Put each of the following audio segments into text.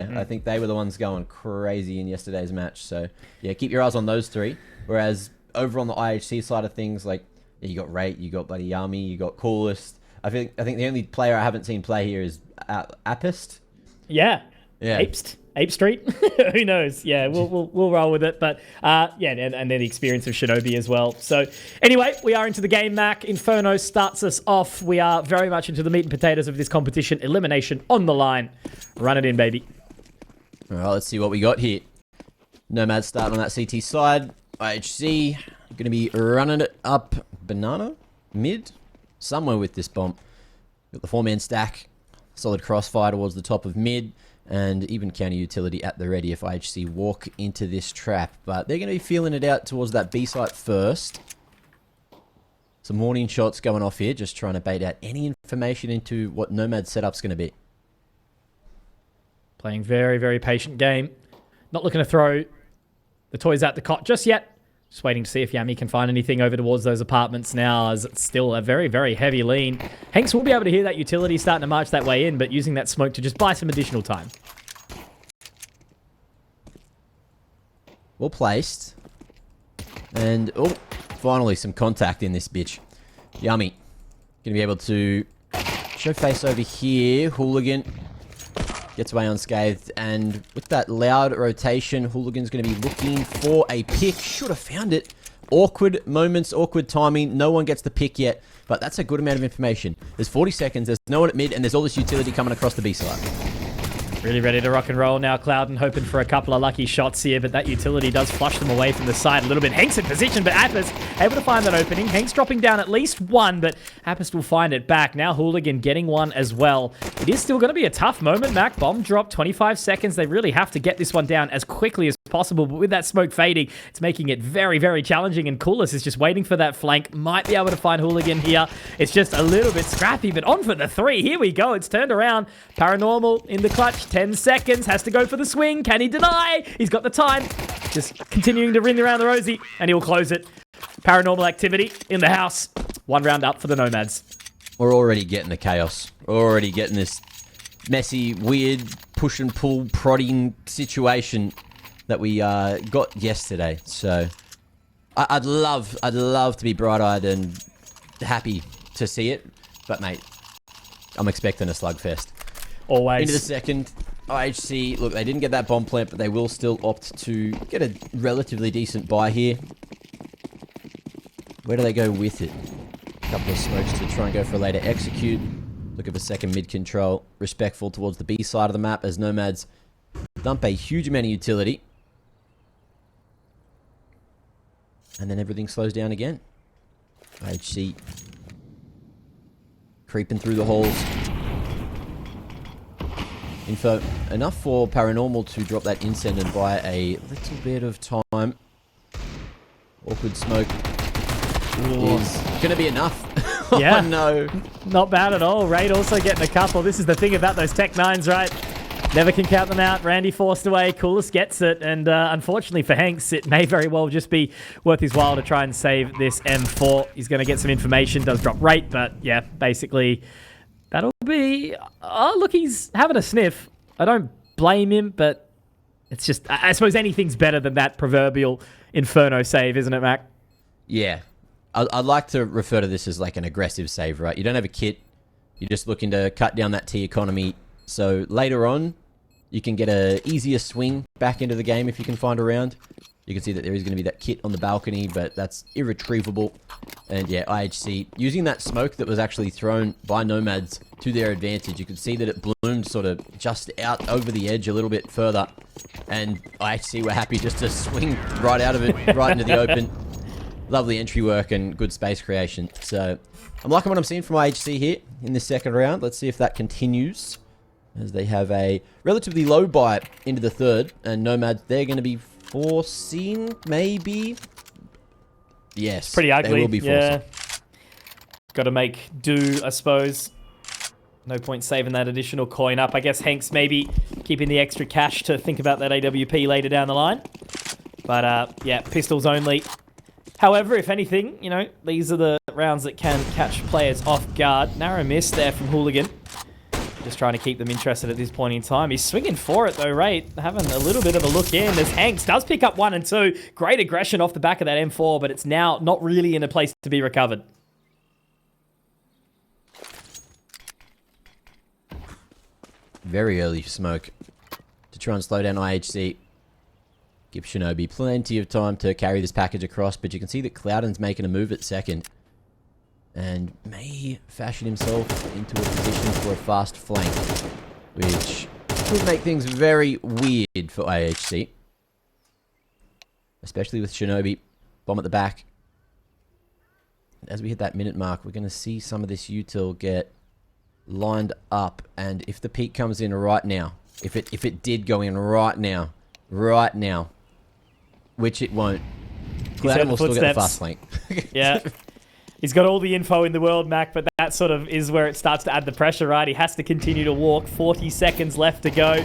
I think they were the ones going crazy in yesterday's match. So, yeah, keep your eyes on those three. Whereas over on the IHC side of things, like, yeah, you got Rate, you got Bloody Yami, you got Coolest. I think the only player I haven't seen play here is Aapestt. Yeah. Aapestt. Ape Street. Who knows? Yeah, we'll roll with it. But yeah, and then the experience of Shinobi as well. So anyway, we are into the game, Mac. Inferno starts us off. We are very much into the meat and potatoes of this competition. Elimination on the line. Run it in, baby. All right, let's see what we got here. NomadS starting on that CT side. IHC going to be running it up banana mid somewhere with this bomb. Got the 4-man stack. Solid crossfire towards the top of mid. And even counter utility at the ready if IHC walk into this trap. But they're going to be feeling it out towards that B site first. Some warning shots going off here. Just trying to bait out any information into what NomadS setup's going to be. Playing very, very patient game. Not looking to throw the toys out the cot just yet. Just waiting to see if Yami can find anything over towards those apartments now, as it's still a very, very heavy lean. Hanks will be able to hear that utility starting to march that way in, but using that smoke to just buy some additional time. Well placed. And, oh, finally some contact in this bitch. Yami. Going to be able to show face over here. Hooligan gets away unscathed, and with that loud rotation, Hooligan's going to be looking for a pick. Should have found it. Awkward moments, awkward timing. No one gets the pick yet, but that's a good amount of information. There's 40 seconds, there's no one at mid, and there's all this utility coming across the B side. Really ready to rock and roll now, Clouden, hoping for a couple of lucky shots here, but that utility does flush them away from the side a little bit. Hanks in position, but Aapestt able to find that opening. Hanks dropping down at least one, but Aapestt will find it back. Now Hooligan getting one as well. It is still going to be a tough moment, Mac. Bomb drop, 25 seconds. They really have to get this one down as quickly as possible, but with that smoke fading, it's making it very, very challenging, and Coolest is just waiting for that flank. Might be able to find Hooligan here. It's just a little bit scrappy, but on for the 3. Here we go. It's turned around. Paranormal in the clutch. 10 seconds. Has to go for the swing. Can he deny? He's got the time. Just continuing to ring around the rosy, and he'll close it. Paranormal activity in the house. 1 round up for the NomadS. We're already getting the chaos. We're already getting this messy, weird, push and pull, prodding situation that we got yesterday. So I'd love to be bright-eyed and happy to see it, but mate, I'm expecting a slugfest. Always. Into the second, IHC, look, they didn't get that bomb plant, but they will still opt to get a relatively decent buy here. Where do they go with it? A couple of smokes to try and go for a later execute. Look at a second mid control. Respectful towards the B side of the map as NomadS dump a huge amount of utility. And then everything slows down again. IHC creeping through the halls. Info enough for Paranormal to drop that incend and buy a little bit of time. Awkward smoke is going to be enough. Yeah. Oh, no. Not bad at all. Raid also getting a couple. This is the thing about those Tech 9s, right? Never can count them out. Randy forced away. Coolest gets it. And unfortunately for Hanks, it may very well just be worth his while to try and save this M4. He's going to get some information. Does drop rate, but yeah, basically that'll be... Oh, look, he's having a sniff. I don't blame him, but it's just... I suppose anything's better than that proverbial Inferno save, isn't it, Mac? Yeah. I'd like to refer to this as like an aggressive save, right? You don't have a kit. You're just looking to cut down that T economy. So later on, you can get a easier swing back into the game if you can find a round. You can see that there is going to be that kit on the balcony, but that's irretrievable. And yeah, IHC, using that smoke that was actually thrown by NomadS to their advantage, you could see that it bloomed sort of just out over the edge a little bit further. And IHC were happy just to swing right out of it, right into the open. Lovely entry work and good space creation. So I'm liking what I'm seeing from IHC here in this second round. Let's see if that continues, as they have a relatively low buy into the third. And NomadS, they're going to be forcing, maybe? Yes. Pretty ugly. They will be forcing. Yeah. Got to make do, I suppose. No point saving that additional coin up. I guess Hanks maybe keeping the extra cash to think about that AWP later down the line. But yeah, pistols only. However, if anything, you know, these are the rounds that can catch players off guard. Narrow miss there from Hooligan. Just trying to keep them interested at this point in time. He's swinging for it though, Ray. Having a little bit of a look in as Hanks does pick up 1 and 2. Great aggression off the back of that M4, but it's now not really in a place to be recovered. Very early smoke to try and slow down IHC. Give shinobi plenty of time to carry this package across, but you can see that Cloudon's making a move at second and may fashion himself into a position for a fast flank, which could make things very weird for IHC, especially with shinobi. Bomb at the back. As we hit that minute mark, we're going to see some of this util get lined up, and if the peak comes in right now, if it did go in right now, which it won't, Cloudon will still get the fast flank. Yeah. He's got all the info in the world, Mac, but that sort of is where it starts to add the pressure, right? He has to continue to walk. 40 seconds left to go.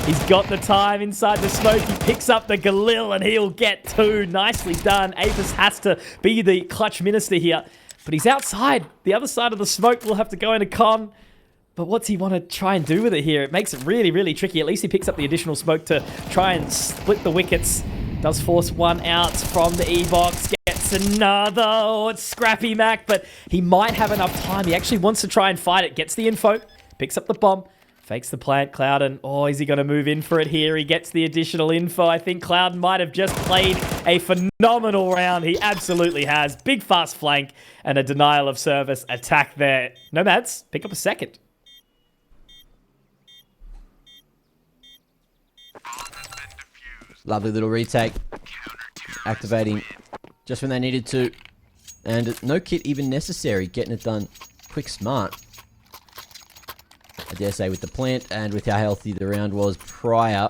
He's got the time inside the smoke. He picks up the Galil, and he'll get 2. Nicely done. Aapestt has to be the clutch minister here, but he's outside. The other side of the smoke will have to go into con. But what's he want to try and do with it here? It makes it really, really tricky. At least he picks up the additional smoke to try and split the wickets. Does force 1 out from the E-box. Gets another. Oh, it's scrappy, Mac, but he might have enough time. He actually wants to try and fight it. Gets the info. Picks up the bomb. Fakes the plant, Cloudon. Oh, is he going to move in for it here? He gets the additional info. I think Cloudon might have just played a phenomenal round. He absolutely has. Big fast flank and a denial of service attack there. NomadS, pick up a second. Lovely little retake. Activating just when they needed to. And no kit even necessary. Getting it done quick, smart. I dare say with the plant and with how healthy the round was prior,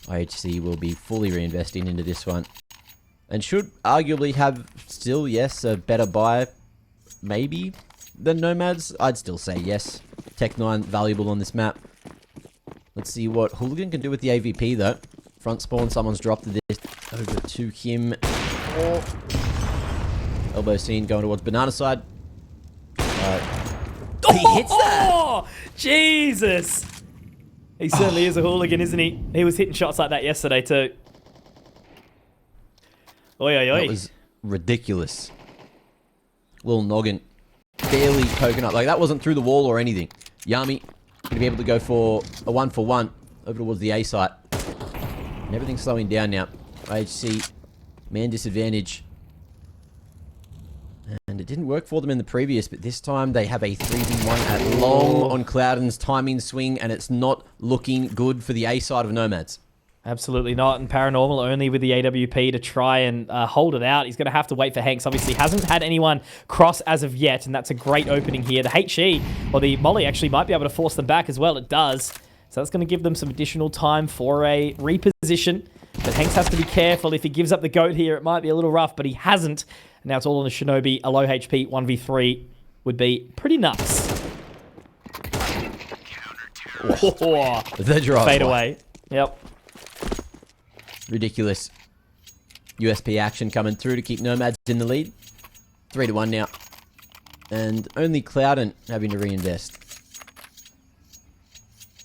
IHC will be fully reinvesting into this one. And should arguably have still, yes, a better buy, maybe, than NomadS. I'd still say yes. Tech9 valuable on this map. Let's see what Hooligan can do with the AVP though. Front spawn, someone's dropped this over to him. Oh. Elbow scene going towards banana side. He hits that! Oh, Jesus! He certainly is a hooligan, isn't he? He was hitting shots like that yesterday too. Oi, oi, oi. That was ridiculous. Little noggin. Barely poking up. Like, that wasn't through the wall or anything. Yami going to be able to go for a 1-for-1 over towards the A site. And everything's slowing down now. IHC, man disadvantage. And it didn't work for them in the previous, but this time they have a 3v1 at long on Cloudon's timing swing, and it's not looking good for the A side of NomadS. Absolutely not, and Paranormal only with the AWP to try and hold it out. He's going to have to wait for Hanks. Obviously hasn't had anyone cross as of yet, and that's a great opening here. The HE, or the Molly, actually might be able to force them back as well. It does. So that's going to give them some additional time for a reposition. But Hanks has to be careful. If he gives up the goat here, it might be a little rough, but he hasn't. Now it's all on the shinobi. A low HP 1v3 would be pretty nuts. Oh, the drive. Fade away. Yep. Ridiculous. USP action coming through to keep NomadS in the lead. 3-1 now. And only Cloudon having to reinvest.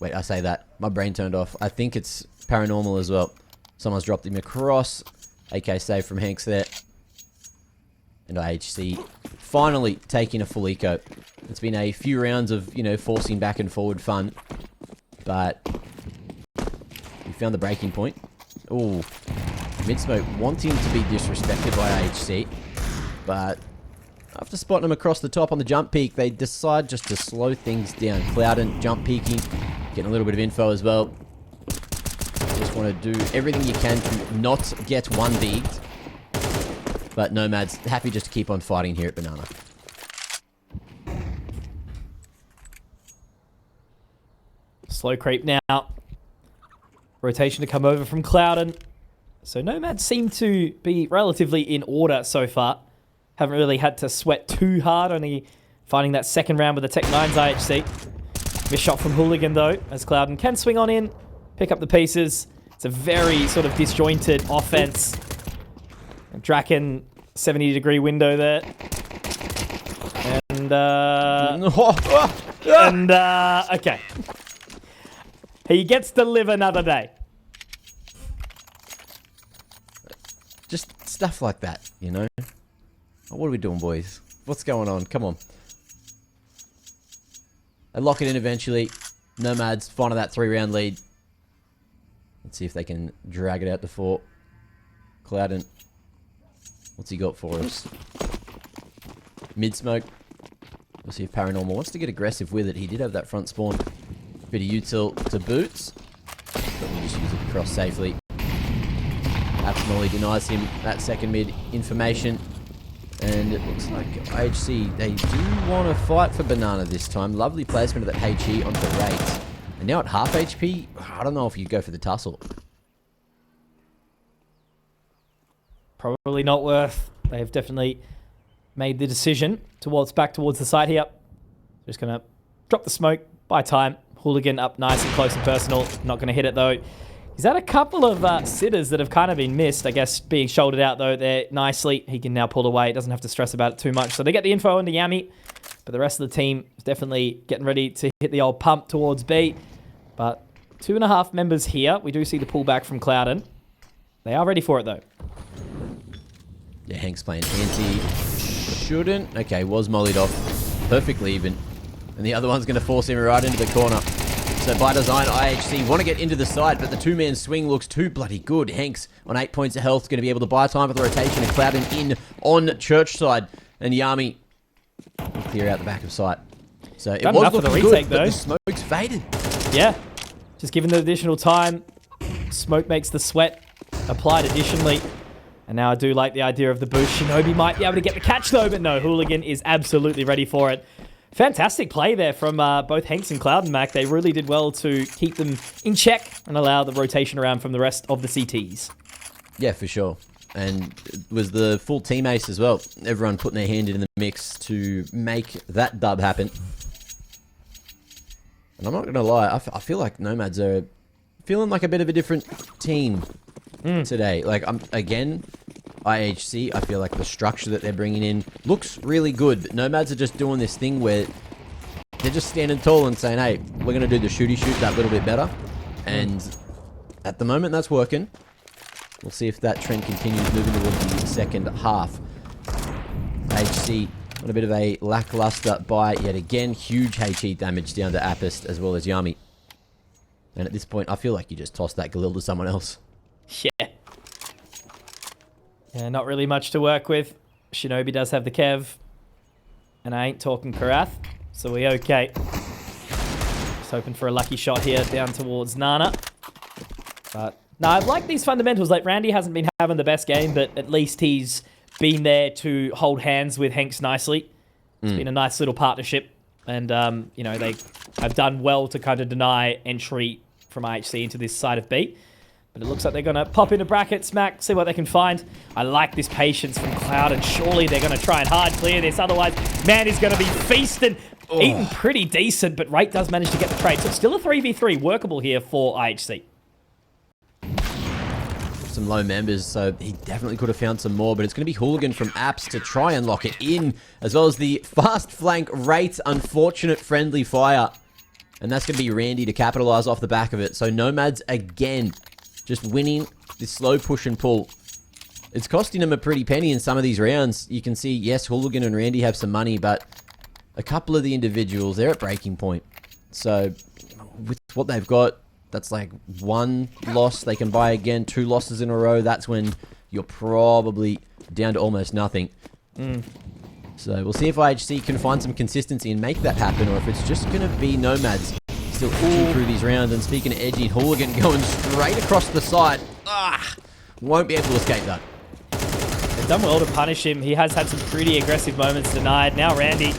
Wait, I say that. My brain turned off. I think it's Paranormal as well. Someone's dropped him across. AK save from Hanks there. And IHC finally taking a full eco. It's been a few rounds of, you know, forcing back and forward fun. But we found the breaking point. Ooh. Mid-smoke wanting to be disrespected by IHC. But after spotting them across the top on the jump peak, they decide just to slow things down. Cloudon jump peeking. Getting a little bit of info as well. Just want to do everything you can to not get 1V'd. But NomadS happy just to keep on fighting here at Banana. Slow creep now. Rotation to come over from Cloudon. So NomadS seem to be relatively in order so far. Haven't really had to sweat too hard, only finding that second round with the Tech9's IHC. Missed shot from Hooligan though, as Cloudon can swing on in, pick up the pieces. It's a very sort of disjointed offense. Draken, 70-degree window there. And And, okay. He gets to live another day. Just stuff like that, you know? What are we doing, boys? What's going on? Come on. They lock it in eventually. NomadS find that 3-round lead. Let's see if they can drag it out to 4. Clouden. What's he got for us? Mid-smoke. We'll see if Paranormal wants to get aggressive with it. He did have that front spawn. Bit of util to boots. But we just use it across safely. Aapestt denies him that second mid information. And it looks like IHC, they do want to fight for Banana this time. Lovely placement of that HE onto Rate. And now at half HP, I don't know if you go for the tussle. Probably not worth. They've definitely made the decision back towards the side here. Just going to drop the smoke, buy time. Hooligan up nice and close and personal. Not going to hit it though. He's had a couple of sitters that have kind of been missed. I guess being shouldered out though there nicely. He can now pull away. Doesn't have to stress about it too much. So they get the info into Yami. But the rest of the team is definitely getting ready to hit the old pump towards B. But 2.5 members here. We do see the pullback from Clouden. They are ready for it though. Yeah, Hank's playing anti. Shouldn't. Okay, was mollied off. Perfectly even. And the other one's going to force him right into the corner. So by design, IHC want to get into the side, but the 2-man swing looks too bloody good. Hanks on 8 points of health is going to be able to buy time for the rotation and Clouden in on church side. And Yami will clear out the back of sight. So it was looking good, but the smoke's faded. Yeah, just given the additional time, smoke makes the sweat applied additionally. And now I do like the idea of the boost. Shinobi might be able to get the catch though, but no, Hooligan is absolutely ready for it. Fantastic play there from both Hanks and Clouden Mac. They really did well to keep them in check and allow the rotation around from the rest of the CTs. Yeah, for sure. And it was the full team ace as well. Everyone putting their hand in the mix to make that dub happen. And I'm not going to lie, I feel like NomadS are feeling like a bit of a different team today. Like, again, IHC, I feel like the structure that they're bringing in looks really good. But NomadS are just doing this thing where they're just standing tall and saying, hey, we're going to do the shooty shoot that little bit better. And at the moment, that's working. We'll see if that trend continues moving towards the second half. IHC on a bit of a lackluster buy yet again. Huge HE damage down to Aapestt as well as Yami. And at this point, I feel like you just toss that Galil to someone else. Yeah, not really much to work with. Shinobi does have the Kev. And I ain't talking Karath, so we okay. Just hoping for a lucky shot here down towards Nana. But, no, I've liked these fundamentals. Like, Randy hasn't been having the best game, but at least he's been there to hold hands with Hanks nicely. It's been a nice little partnership. And, you know, they have done well to kind of deny entry from IHC into this side of B. But it looks like they're going to pop into brackets, Mac, see what they can find. I like this patience from Cloud, and surely they're going to try and hard clear this. Otherwise, man is going to be feasting. Eating pretty decent, but Rate does manage to get the trade. So it's still a 3v3 workable here for IHC. Some low members, so he definitely could have found some more, but it's going to be Hooligan from Aapestt to try and lock it in, as well as the fast flank Rate, unfortunate friendly fire. And that's going to be Randy to capitalize off the back of it. So NomadS again, just winning this slow push and pull. It's costing them a pretty penny in some of these rounds. You can see, yes, Hooligan and Randy have some money, but a couple of the individuals, they're at breaking point. So with what they've got, that's like 1 loss. They can buy again, 2 losses in a row. That's when you're probably down to almost nothing. So we'll see if IHC can find some consistency and make that happen, or if it's just going to be NomadS still pushing through these rounds. And speaking of edgy, Hooligan going straight across the side. Won't be able to escape that. They've done well to punish him. He has had some pretty aggressive moments denied. Now Randy,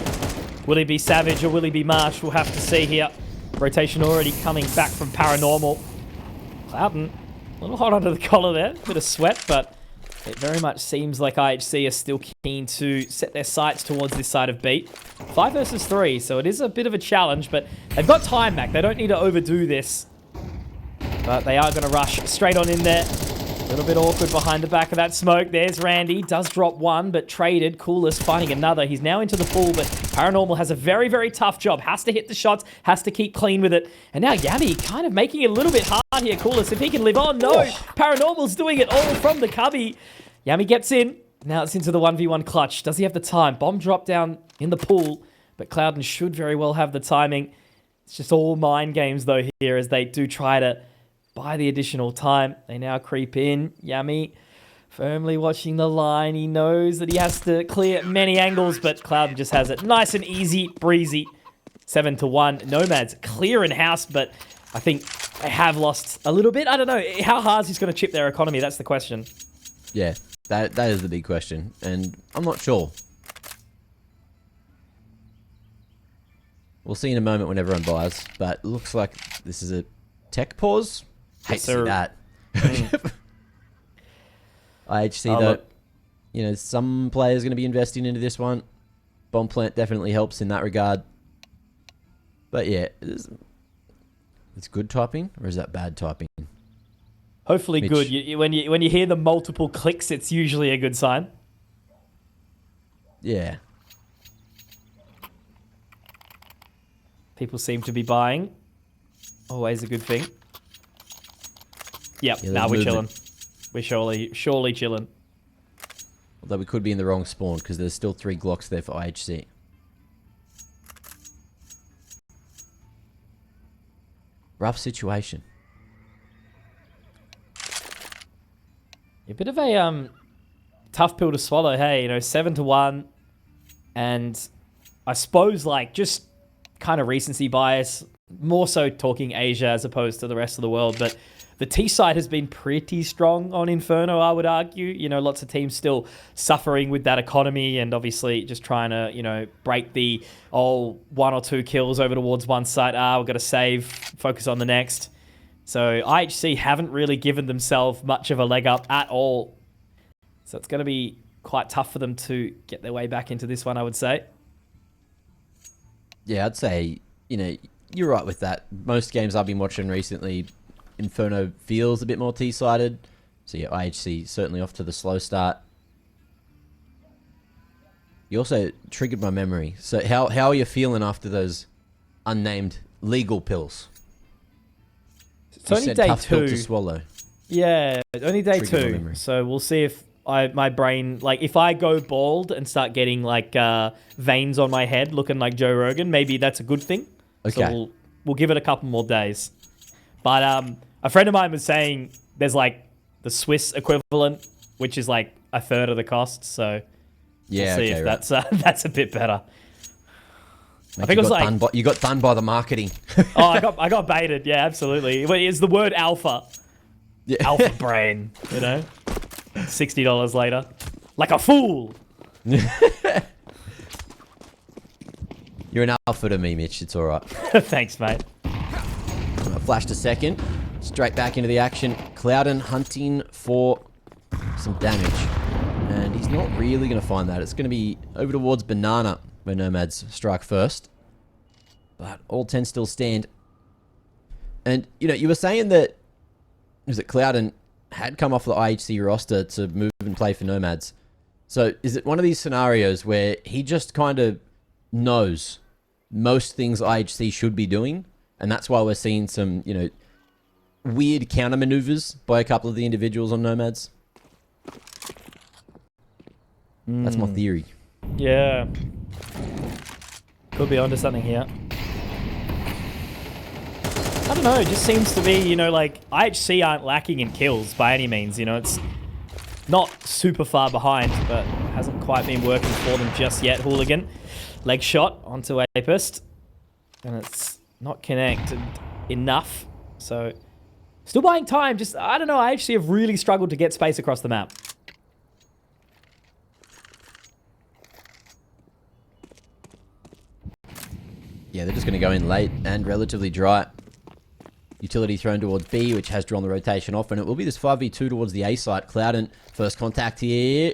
will he be Savage or will he be Marsh? We'll have to see here. Rotation already coming back from Paranormal. Clouden, a little hot under the collar there. Bit of sweat, but it very much seems like IHC are still keen to set their sights towards this side of B. 5 versus 3, so it is a bit of a challenge, but they've got time back. They don't need to overdo this. But they are going to rush straight on in there. little bit awkward behind the back of that smoke. There's Randy. Does drop one, but traded. Coolest finding another. He's now into the pool, but Paranormal has a very, very tough job. Has to hit the shots. Has to keep clean with it. And now Yami kind of making it a little bit hard here. Coolest, if he can live on. No, Paranormal's doing it all from the cubby. Yami gets in. Now it's into the 1v1 clutch. Does he have the time? Bomb drop down in the pool, but Clouden should very well have the timing. It's just all mind games, though, here as they do try to buy the additional time. They now creep in. Yami firmly watching the line. He knows that he has to clear many angles, but Clouden just has it nice and easy, breezy. 7-1. NomadS clear in house, but I think they have lost a little bit. I don't know. How hard is he going to chip their economy? That's the question. Yeah, that is the big question, and I'm not sure. We'll see in a moment when everyone buys, but it looks like this is a tech pause. Hate to see that. IHC, though, you know, some players going to be investing into this one. Bomb plant definitely helps in that regard. But yeah, it's good typing, or is that bad typing? Hopefully Mitch. good. When you hear the multiple clicks, it's usually a good sign. Yeah. People seem to be buying. Always a good thing. Yep, Yeah, nah, we're chilling. movement. We're surely chilling. Although we could be in the wrong spawn, because there's still 3 Glocks there for IHC. Rough situation. A bit of a tough pill to swallow. Hey, 7-1, and I suppose like just kind of recency bias, more so talking Asia as opposed to the rest of the world. But the T side has been pretty strong on Inferno, I would argue. Lots of teams still suffering with that economy, and obviously just trying to break the 1 or 2 kills over towards one side. We've got to save, focus on the next. So IHC haven't really given themselves much of a leg up at all. So it's going to be quite tough for them to get their way back into this one, I would say. Yeah, I'd say, you're right with that. Most games I've been watching recently, Inferno feels a bit more T-sided. So yeah, IHC certainly off to the slow start. You also triggered my memory. So how are you feeling after those unnamed legal pills? It's only day tough pill 2 to swallow. Yeah, only day Triggered my 2. memory. So we'll see if my brain, like if I go bald and start getting like veins on my head looking like Joe Rogan, maybe that's a good thing. Okay. So we'll give it a couple more days. But a friend of mine was saying there's like the Swiss equivalent, which is like a third of the cost. So Yeah, we'll see if that's a bit better. Mate, I think it was like you got done by the marketing. Oh, I got baited. Yeah, absolutely. It's the word alpha. Yeah. Alpha brain, $60 later. Like a fool. You're an alpha to me, Mitch. It's all right. Thanks, mate. I flashed a second. Straight back into the action. Clouden hunting for some damage. And he's not really going to find that. It's going to be over towards Banana, where NomadS strike first. But all 10 still stand. And, you were saying that Clouden had come off the IHC roster to move and play for NomadS. So is it one of these scenarios where he just kind of knows most things IHC should be doing, and that's why we're seeing some, weird counter maneuvers by a couple of the individuals on NomadS? That's my theory. Yeah. Could be onto something here. I don't know, it just seems to be, like, IHC aren't lacking in kills by any means, it's not super far behind, but hasn't quite been working for them just yet. Hooligan, leg shot onto Aapestt, and it's not connected enough, so still buying time. Just, I don't know, IHC have really struggled to get space across the map. Yeah, they're just going to go in late and relatively dry. Utility thrown towards B, which has drawn the rotation off, and it will be this 5v2 towards the A site. Clouden, first contact here.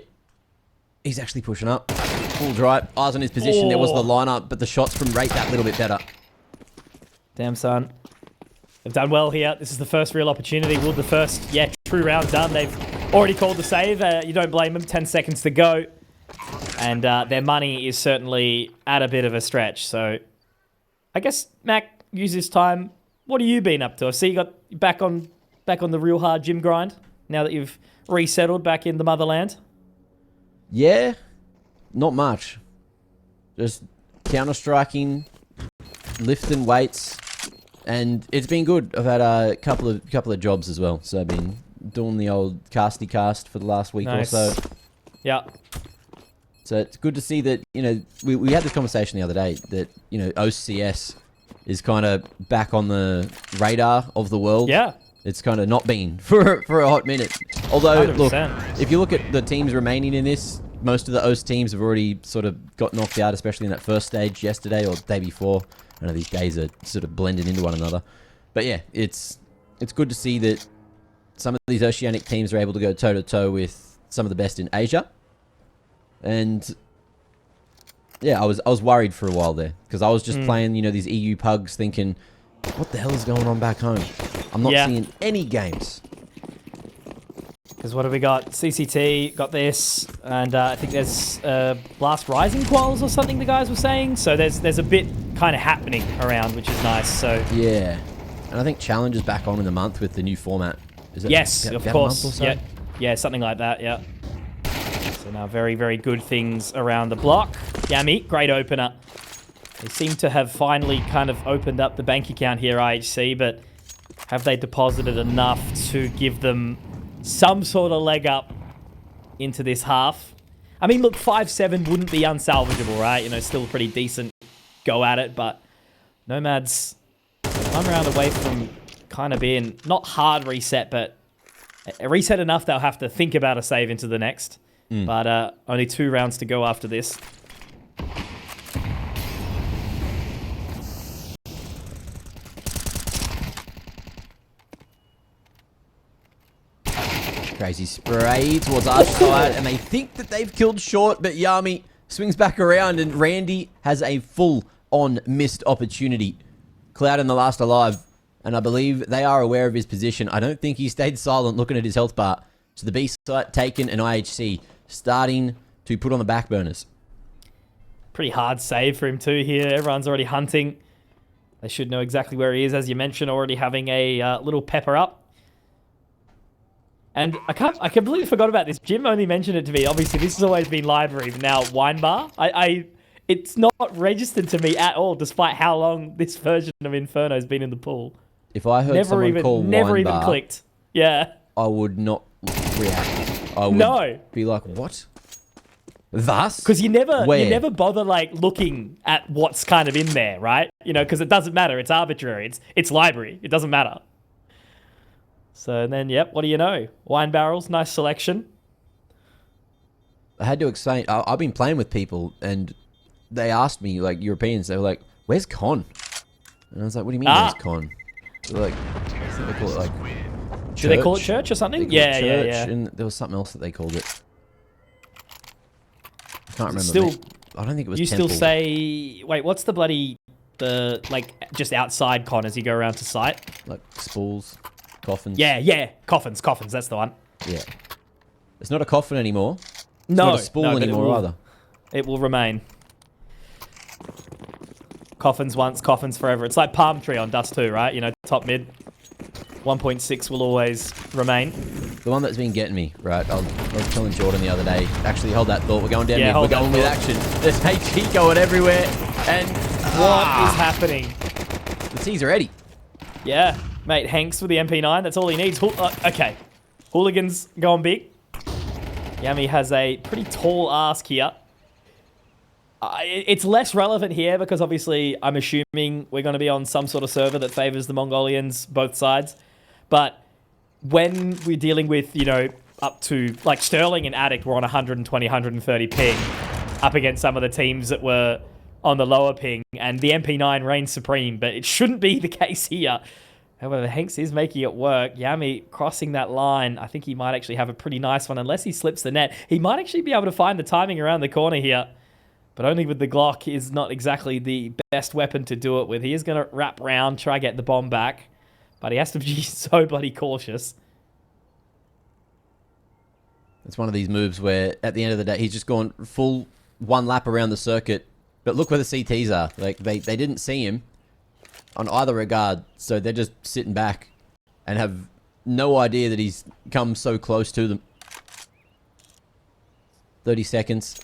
He's actually pushing up. Full dry. Eyes on his position. There was the lineup, but the shots from rate that little bit better. Damn, son. They've done well here. This is the first real opportunity. Will the first, true round done. They've already called the save. You don't blame them. 10 seconds to go. And their money is certainly at a bit of a stretch. So I guess, Mac, use this time. What have you been up to? I see you got back on the real hard gym grind now that you've resettled back in the motherland. Yeah, not much. Just counter-striking, lifting weights, and it's been good. I've had a couple of jobs as well, so I've been doing the old casty cast for the last week or so. Yeah. So it's good to see that, you know, we had this conversation the other day that, you know, OCS is kind of back on the radar of the world. Yeah. It's kind of not been for a hot minute. Although, 100%. look, if you look at the teams remaining in this, most of the OS teams have already sort of got knocked out, especially in that first stage yesterday or the day before. I know these days are sort of blending into one another. But yeah, it's good to see that some of these Oceanic teams are able to go toe-to-toe with some of the best in Asia. And yeah, I was worried for a while there because I was just playing, you know, these EU pugs thinking, what the hell is going on back home? I'm not seeing any games. Because what have we got? CCT, got this, and I think there's Blast Rising quals or something the guys were saying. So there's a bit kind of happening around, which is nice. So yeah, and I think Challenge is back on in the month with the new format. Is it? Yes, about of a course. month or so? Yeah, something like that. Yeah. So now very, very good things around the block. Yami, great opener. They seem to have finally kind of opened up the bank account here, IHC, but have they deposited enough to give them some sort of leg up into this half? I mean, look, 5-7 wouldn't be unsalvageable, right? You know, still a pretty decent go at it, but NomadS one round away from kind of being not hard reset, but a reset enough they'll have to think about a save into the next. But only 2 rounds to go after this. Crazy spray towards our side, and they think that they've killed short, but Yami swings back around, and Randy has a full-on missed opportunity. Cloud in the last alive, and I believe they are aware of his position. I don't think he stayed silent looking at his health bar. So the B site taken, and IHC starting to put on the back burners. Pretty hard save for him too here. Everyone's already hunting. They should know exactly where he is, as you mentioned, already having a little pepper up. And I completely forgot about this. Jim only mentioned it to me. Obviously, this has always been library, but now wine bar. It's not registered to me at all, despite how long this version of Inferno has been in the pool. If I heard someone call wine bar, clicked. Yeah. I would not react. I would be like, what? Thus? Because you never bother like looking at what's kind of in there, right? You know, because it doesn't matter. It's arbitrary. It's library. It doesn't matter. So then, yep, what do you know? Wine barrels, nice selection. I had to explain. I've been playing with people, and they asked me, like Europeans, they were like, "Where's Con?" And I was like, "What do you mean, where's Con?" They're like, I think they call it like. Church. Do they call it church or something? Yeah. And there was something else that they called it. I can't remember. I don't think it was. You temple. Still say, wait, what's the like just outside con as you go around to site? Like spools, coffins. Yeah, coffins. That's the one. Yeah, it's not a coffin anymore. It's not a spool anymore either. It will remain. Coffins once, coffins forever. It's like palm tree on Dust 2, right? You know, top mid. 1.6 will always remain. The one that's been getting me, right? I was telling Jordan the other day, actually hold that thought, we're going down mid, we're going with action. There's HE going everywhere, and what is happening? The T's are ready. Yeah, mate, Hanks with the MP9, that's all he needs. Okay, Hooligans going big. Yami has a pretty tall ask here. It's less relevant here because obviously I'm assuming we're going to be on some sort of server that favors the Mongolians, both sides. But when we're dealing with, you know, up to, like Sterling and Addict were on 120, 130 ping, up against some of the teams that were on the lower ping, and the MP9 reigns supreme, but it shouldn't be the case here. However, Hanks is making it work. Yami crossing that line. I think he might actually have a pretty nice one, unless he slips the net. He might actually be able to find the timing around the corner here, but only with the Glock is not exactly the best weapon to do it with. He is going to wrap round, try get the bomb back, but he has to be so bloody cautious. It's one of these moves where, at the end of the day, he's just gone full one lap around the circuit. But look where the CTs are. Like, they didn't see him on either regard, so they're just sitting back and have no idea that he's come so close to them. 30 seconds.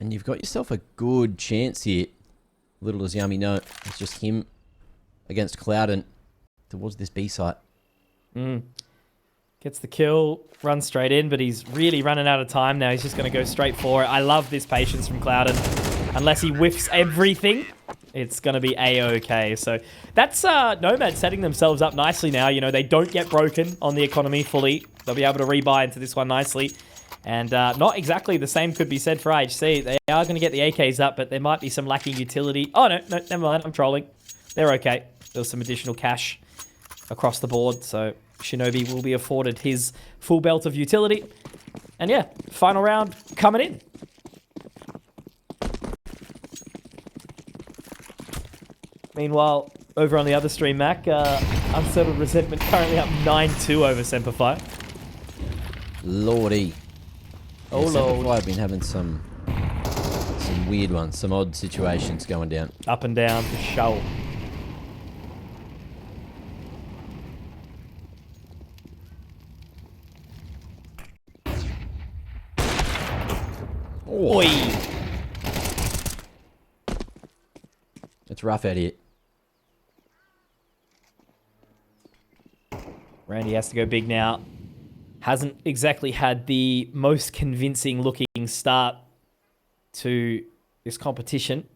And you've got yourself a good chance here. Little does Yummy know, it's just him against Clouden towards this B site. Gets the kill, runs straight in, but he's really running out of time now. He's just going to go straight for it. I love this patience from Clouden. Unless he whiffs everything, it's going to be A-okay. So that's NomadS setting themselves up nicely now. You know, they don't get broken on the economy fully. They'll be able to rebuy into this one nicely. And not exactly the same could be said for IHC. They are going to get the AKs up, but there might be some lacking utility. Oh, no, never mind. I'm trolling. They're okay. There's some additional cash across the board, so Shinobi will be afforded his full belt of utility. And yeah, final round coming in. Meanwhile, over on the other stream, Mac, Unsettled Resentment currently up 9-2 over Semperfi. Lordy. Oh, yeah, Lord. I've been having some weird ones, some odd situations going down. Up and down for sure. Oi! It's rough out here. Randy has to go big now. Hasn't exactly had the most convincing looking start to this competition.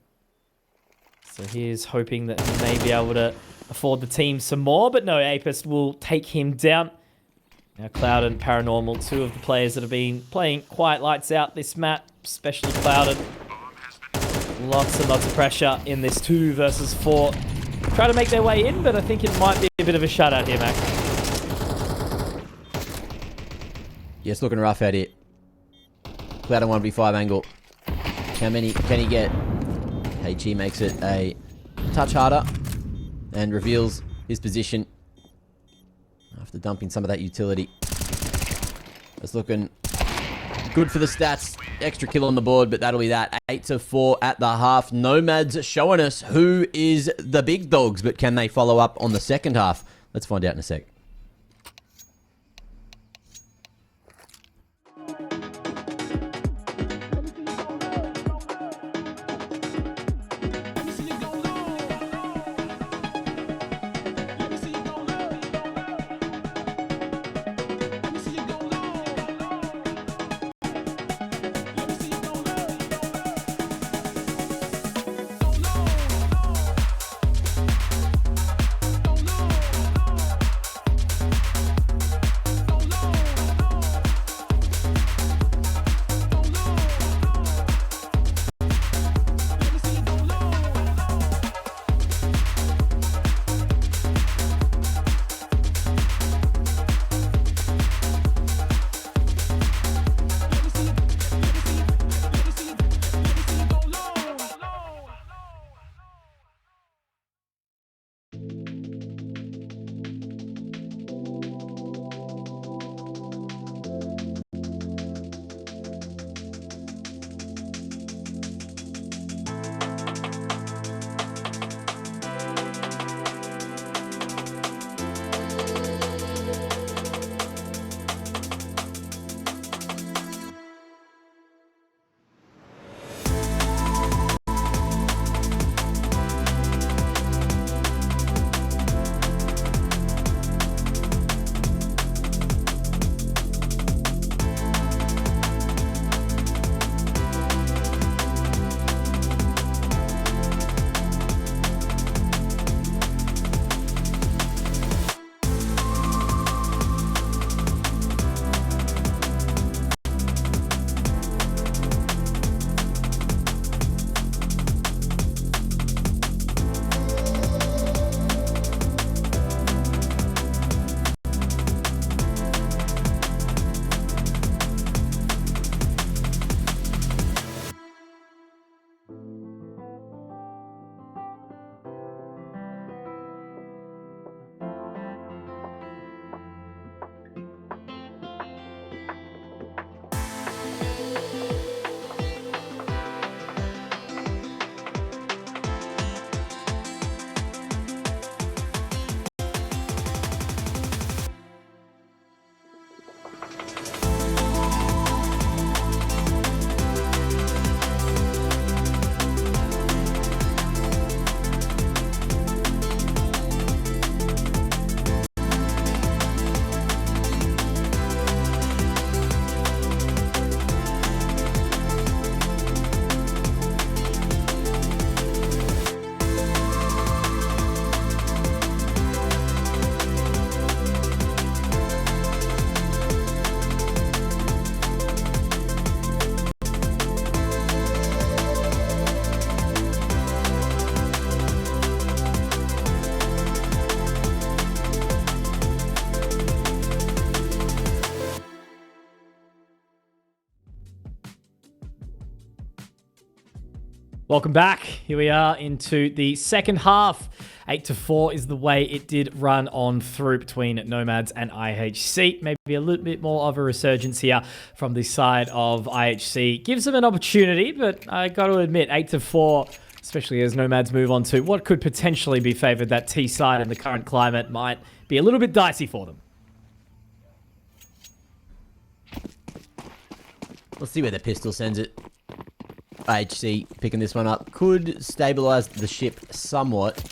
So here's hoping that he may be able to afford the team some more, but no, Aapestt will take him down. Now Cloud and Paranormal, two of the players that have been playing quite lights out this map, especially Cloud. Lots and lots of pressure in this 2 versus 4. Try to make their way in, but I think it might be a bit of a shutout here, Mac. Yeah, it's looking rough out here. Cloud on 1v5 angle. How many can he get? HE makes it a touch harder and reveals his position after dumping some of that utility. It's looking good for the stats. Extra kill on the board, but that'll be that. 8-4 at the half. NomadS showing us who is the big dogs, but can they follow up on the second half? Let's find out in a sec. Welcome back. Here we are into the second half. 8-4 is the way it did run on through between NomadS and IHC. Maybe a little bit more of a resurgence here from the side of IHC. Gives them an opportunity, but I got to admit, 8-4, especially as NomadS move on to what could potentially be favored, that T side in the current climate might be a little bit dicey for them. We'll see where the pistol sends it. IHC picking this one up. Could stabilize the ship somewhat.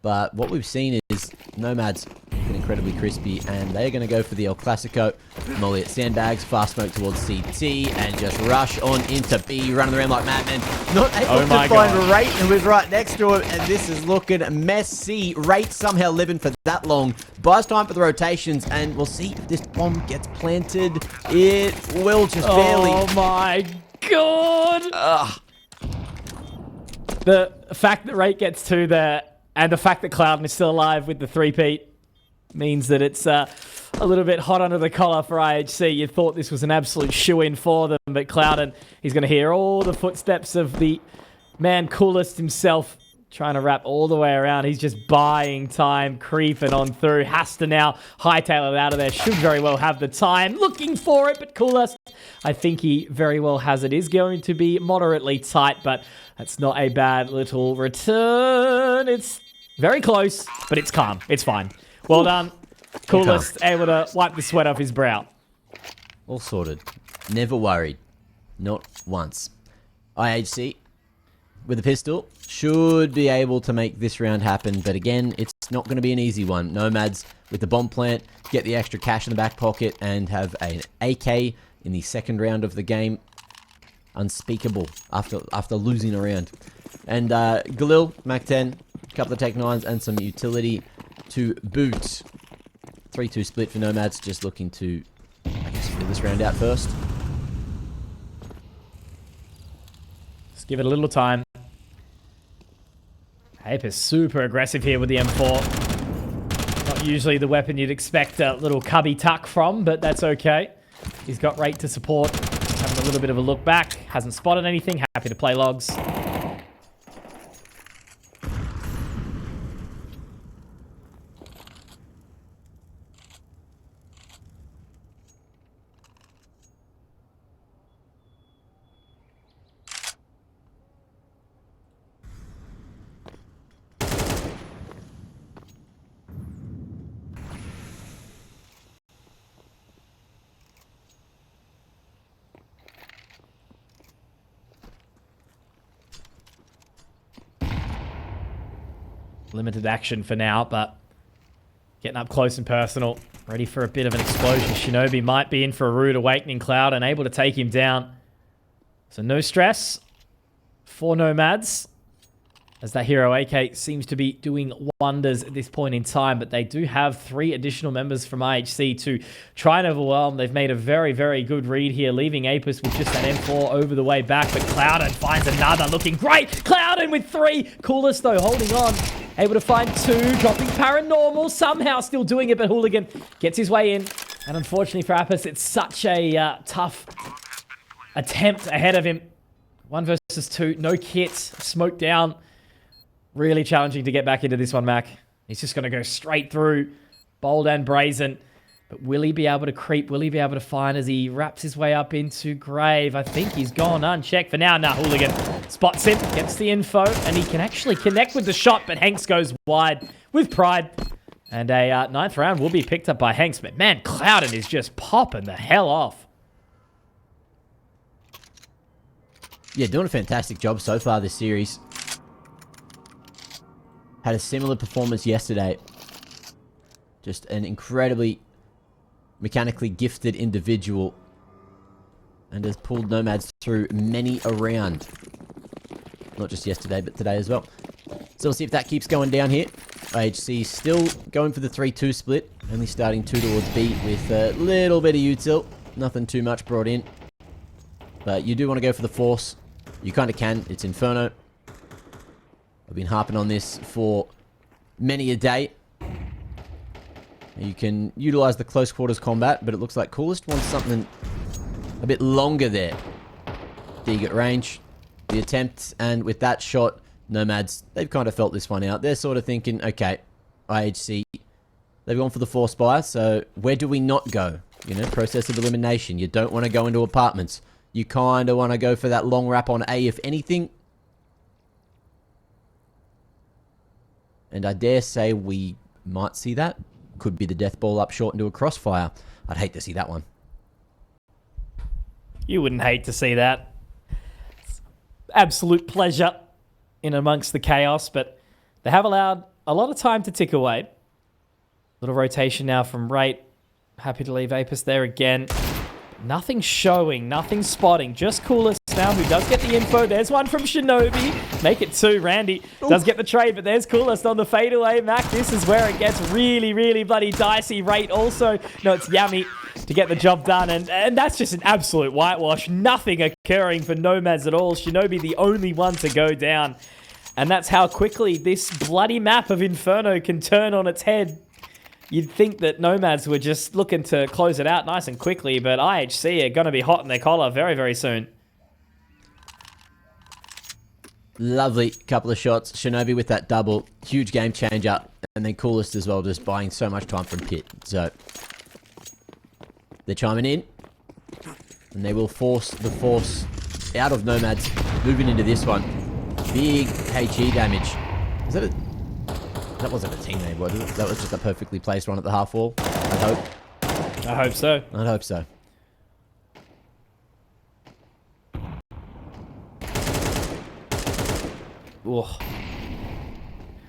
But what we've seen is NomadS looking incredibly crispy. And they're going to go for the El Clasico. Molly at sandbags. Fast smoke towards CT. And just rush on into B. Running around like madmen. Not able to find Rate, who is right next to him. And this is looking messy. Rate somehow living for that long. Buys time for the rotations. And we'll see if this bomb gets planted. It will just barely. Oh my God. Ugh. The fact that Rate gets 2 there, and the fact that Clouden is still alive with the 3-peat means that it's a little bit hot under the collar for IHC. You thought this was an absolute shoo-in for them, but Clouden, he's going to hear all the footsteps of the man coolest himself, trying to wrap all the way around. He's just buying time, creeping on through. Has to now hightail it out of there. Should very well have the time. Looking for it, but coolest, I think he very well has it. Is going to be moderately tight, but that's not a bad little return. It's very close, but it's calm. It's fine. Well done. Coolest able to wipe the sweat off his brow. All sorted. Never worried. Not once. IHC with a pistol should be able to make this round happen, but again, it's not going to be an easy one. NomadS with the bomb plant, get the extra cash in the back pocket, and have an AK in the second round of the game. Unspeakable after losing a round. And Galil, Mac 10, a couple of Tech 9s, and some utility to boot. 3-2 split for NomadS, just looking to, I guess, fill this round out first. Just give it a little time. Aapestt super aggressive here with the M4. Not usually the weapon you'd expect a little cubby tuck from, but that's okay. He's got Rate to support. Having a little bit of a look back. Hasn't spotted anything. Happy to play logs. Limited action for now, but getting up close and personal. Ready for a bit of an explosion. Shinobi might be in for a rude awakening. Cloud and able to take him down. So no stress for NomadS, as that hero AK seems to be doing wonders at this point in time, but they do have 3 additional members from IHC to try and overwhelm. They've made a very, very good read here, leaving Aapestt with just that M4 over the way back, but Clouden finds another, looking great. Clouden with 3. Coolest though, holding on. Able to find 2, dropping Paranormal, somehow still doing it, but Hooligan gets his way in. And unfortunately for Aapestt, it's such a tough attempt ahead of him. 1 versus 2, no kits, smoke down. Really challenging to get back into this one, Mac. He's just going to go straight through, bold and brazen. But will he be able to creep? Will he be able to find as he wraps his way up into Grave? I think he's gone unchecked for now. Nah, Hooligan spots him, gets the info, and he can actually connect with the shot, but Hanks goes wide with pride. And a 9th round will be picked up by Hanks. But man, Clouden is just popping the hell off. Yeah, doing a fantastic job so far this series. Had a similar performance yesterday. Just an incredibly mechanically gifted individual, and has pulled NomadS through many a round. Not just yesterday, but today as well. So we'll see if that keeps going down here. IHC still going for the 3-2 split. Only starting 2 towards B with a little bit of util. Nothing too much brought in. But you do want to go for the Force. You kind of can. It's Inferno. I've been harping on this for many a day. You can utilize the close quarters combat, but it looks like Coolest wants something a bit longer there. Dig at range. the attempt, and with that shot, NomadS, they've kind of felt this one out. They're sort of thinking, okay, IHC, they've gone for the force buy, so where do we not go? You know, process of elimination. You don't want to go into apartments. You kind of want to go for that long wrap on A, if anything. And I dare say we might see that. Could be the death ball up short into a crossfire. I'd hate to see that one. You wouldn't hate to see that. Absolute pleasure in amongst the chaos, but they have allowed a lot of time to tick away. Little rotation now from Rate. Happy to leave Aapestt there again. Nothing showing, nothing spotting. Just Coolest now, who does get the info. There's one from Shinobi. Make it 2. Randy does get the trade, but there's Coolest on the fadeaway. Mac, this is where it gets really, really bloody dicey. Rate also, no, it's Yami to get the job done. And that's just an absolute whitewash. Nothing occurring for NomadS at all. Shinobi the only one to go down. And that's how quickly this bloody map of Inferno can turn on its head. You'd think that NomadS were just looking to close it out nice and quickly, but IHC are going to be hot in their collar very, very soon. Lovely couple of shots. Shinobi with that double. Huge game changer. And then Coolest as well, just buying so much time from Pit. So, they're chiming in. And they will force the force out of NomadS, moving into this one. Big HE damage. Is that a... That wasn't a teammate, was it? That was just a perfectly placed one at the half wall. I hope. I hope so. I'd hope so. Oh.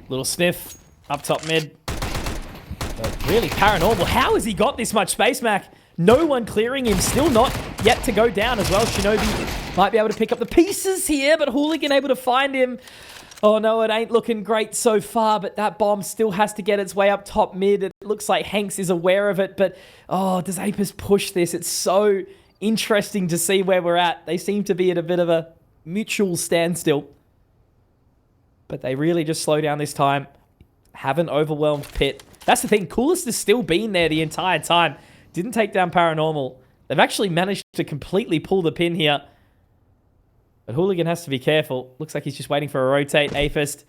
Little sniff up top mid. But really, Paranormal. How has he got this much space, Mac? No one clearing him. Still not yet to go down as well. Shinobi might be able to pick up the pieces here, but Hooligan able to find him. Oh no, it ain't looking great so far, but that bomb still has to get its way up top mid. It looks like Hanks is aware of it, but oh, does Aapestt push this? It's so interesting to see where we're at. They seem to be at a bit of a mutual standstill. But they really just slow down this time. Haven't overwhelmed Pit. That's the thing, Coolest has still been there the entire time. Didn't take down Paranormal. They've actually managed to completely pull the pin here. But Hooligan has to be careful. Looks like he's just waiting for a rotate. Aapestt.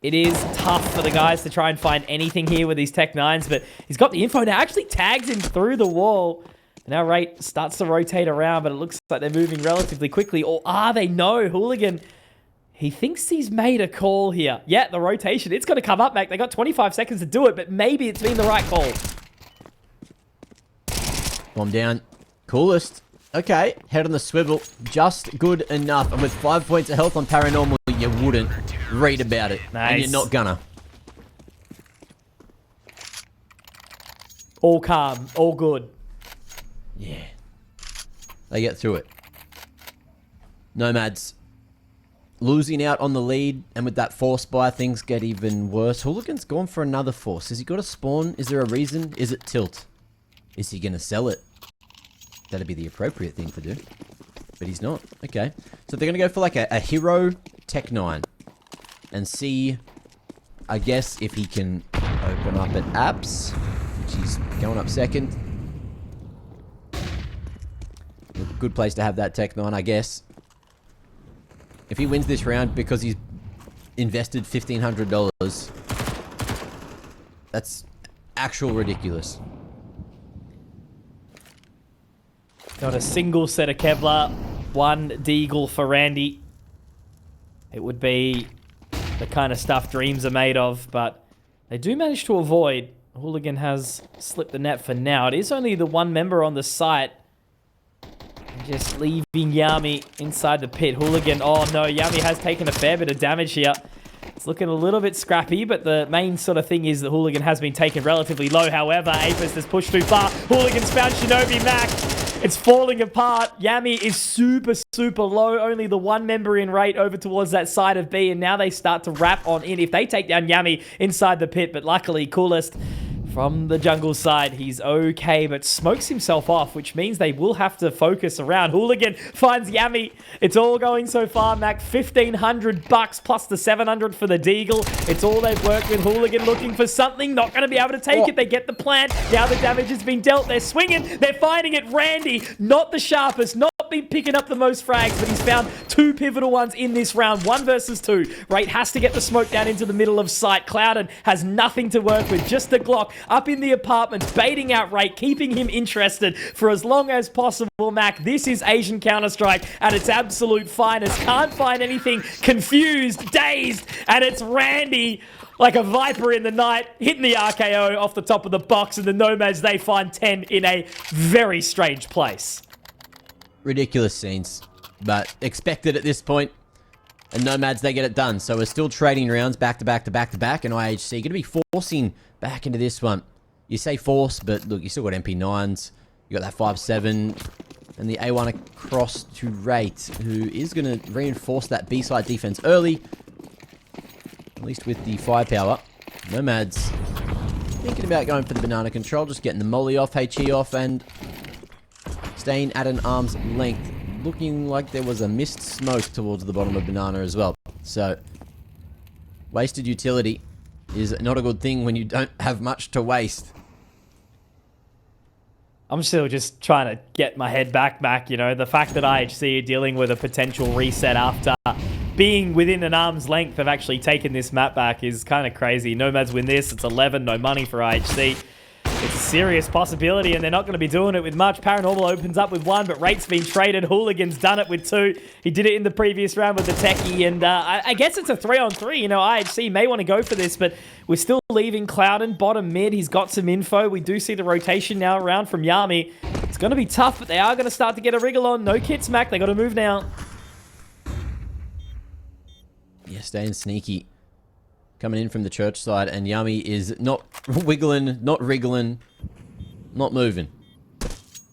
It is tough for the guys to try and find anything here with these Tech 9s, but he's got the info now. Actually tags him through the wall. Now Rate starts to rotate around, but it looks like they're moving relatively quickly. Or are they? No. Hooligan, he thinks he's made a call here. Yeah, the rotation. It's got to come up, Mac. They got 25 seconds to do it, but maybe it's been the right call. Bomb down. Coolest. Okay, head on the swivel, just good enough. And with 5 points of health on Paranormal, you wouldn't read about it. Nice. And you're not gonna. All calm, all good. Yeah. They get through it. NomadS losing out on the lead, and with that force buy, things get even worse. Hooligan's gone for another force. Has he got a spawn? Is there a reason? Is it tilt? Is he gonna sell it? That'd be the appropriate thing to do. But he's not. Okay. So they're going to go for like a hero Tech 9. And see, I guess, if he can open up at Aapestt. Which he's going up second. A good place to have that Tech 9, I guess. If he wins this round because he's invested $1,500, that's actual ridiculous. Got a single set of Kevlar, one Deagle for Randy. It would be the kind of stuff dreams are made of, but they do manage to avoid. Hooligan has slipped the net for now. It is only the one member on the site. Just leaving Yami inside the pit. Hooligan, oh no, Yami has taken a fair bit of damage here. It's looking a little bit scrappy, but the main sort of thing is that Hooligan has been taken relatively low. However, Aapestt has pushed too far. Hooligan's found Shinobi Mac. It's falling apart. Yami is super, super low. Only the one member in Rate over towards that side of B, and now they start to wrap on in if they take down Yami inside the pit. But luckily, Coolest from the jungle side, he's okay, but smokes himself off, which means they will have to focus around. Hooligan finds Yami. It's all going so far, Mac. $1,500 plus the 700 for the Deagle. It's all they've worked with. Hooligan looking for something. Not going to be able to take it. They get the plant. Now the damage has been dealt. They're swinging. They're finding it. Randy, not the sharpest, not not been picking up the most frags, but he's found 2 pivotal ones in this round. 1 versus 2. Wraith has to get the smoke down into the middle of sight. Clouden has nothing to work with. Just the Glock up in the apartments, baiting out Wraith, keeping him interested for as long as possible. Mac, this is Asian Counter-Strike at its absolute finest. Can't find anything. Confused, dazed, and it's Randy like a viper in the night, hitting the RKO off the top of the box, and the NomadS, they find 10 in a very strange place. Ridiculous scenes, but expected at this point. And NomadS, they get it done. So we're still trading rounds back to back to back to back, and IHC going to be forcing back into this one. You say force, but look, you still got MP9s. You got that 5.7, and the A1 across to Wraith, who is going to reinforce that B-side defense early. At least with the firepower. NomadS thinking about going for the banana control, just getting the molly off, HE off, and staying at an arm's length. Looking like there was a missed smoke towards the bottom of banana as well. So, wasted utility is not a good thing when you don't have much to waste. I'm still just trying to get my head back, you know. The fact that IHC are dealing with a potential reset after being within an arm's length of actually taking this map back is kind of crazy. NomadS win this. It's 11, no money for IHC. It's a serious possibility, and they're not going to be doing it with much. Paranormal opens up with 1, but Wraith's been traded. Hooligan's done it with 2. He did it in the previous round with the techie, and I guess it's a 3-on-3. You know, IHC may want to go for this, but we're still leaving Clouden bottom mid. He's got some info. We do see the rotation now around from Yami. It's going to be tough, but they are going to start to get a wriggle on. No kits, Mac. They got to move now. Yeah, staying sneaky. Coming in from the church side, and Yami is not wiggling, not wriggling, not moving.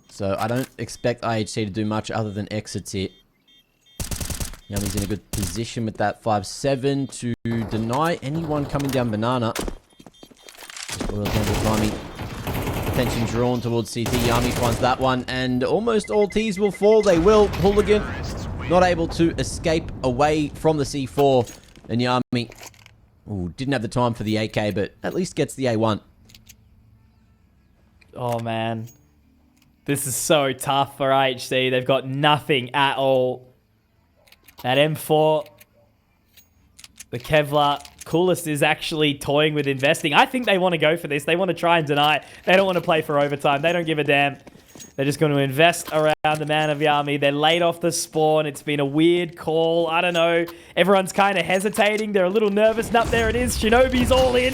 So I don't expect IHC to do much other than exits here. Yami's in a good position with that 5.7 to deny anyone coming down banana. Attention drawn towards CT. Yami finds that one, and almost all T's will fall. They will. Hooligan not able to escape away from the C4, and Yami... Ooh, didn't have the time for the AK, but at least gets the A1. Oh, man. This is so tough for IHC. They've got nothing at all. That M4, the Kevlar, Coolest is actually toying with investing. I think they want to go for this. They want to try and deny. They don't want to play for overtime. They don't give a damn. They're just going to invest around the man of Yami. They're late off the spawn. It's been a weird call. I don't know. Everyone's kind of hesitating. They're a little nervous. Up there it is. Shinobi's all in.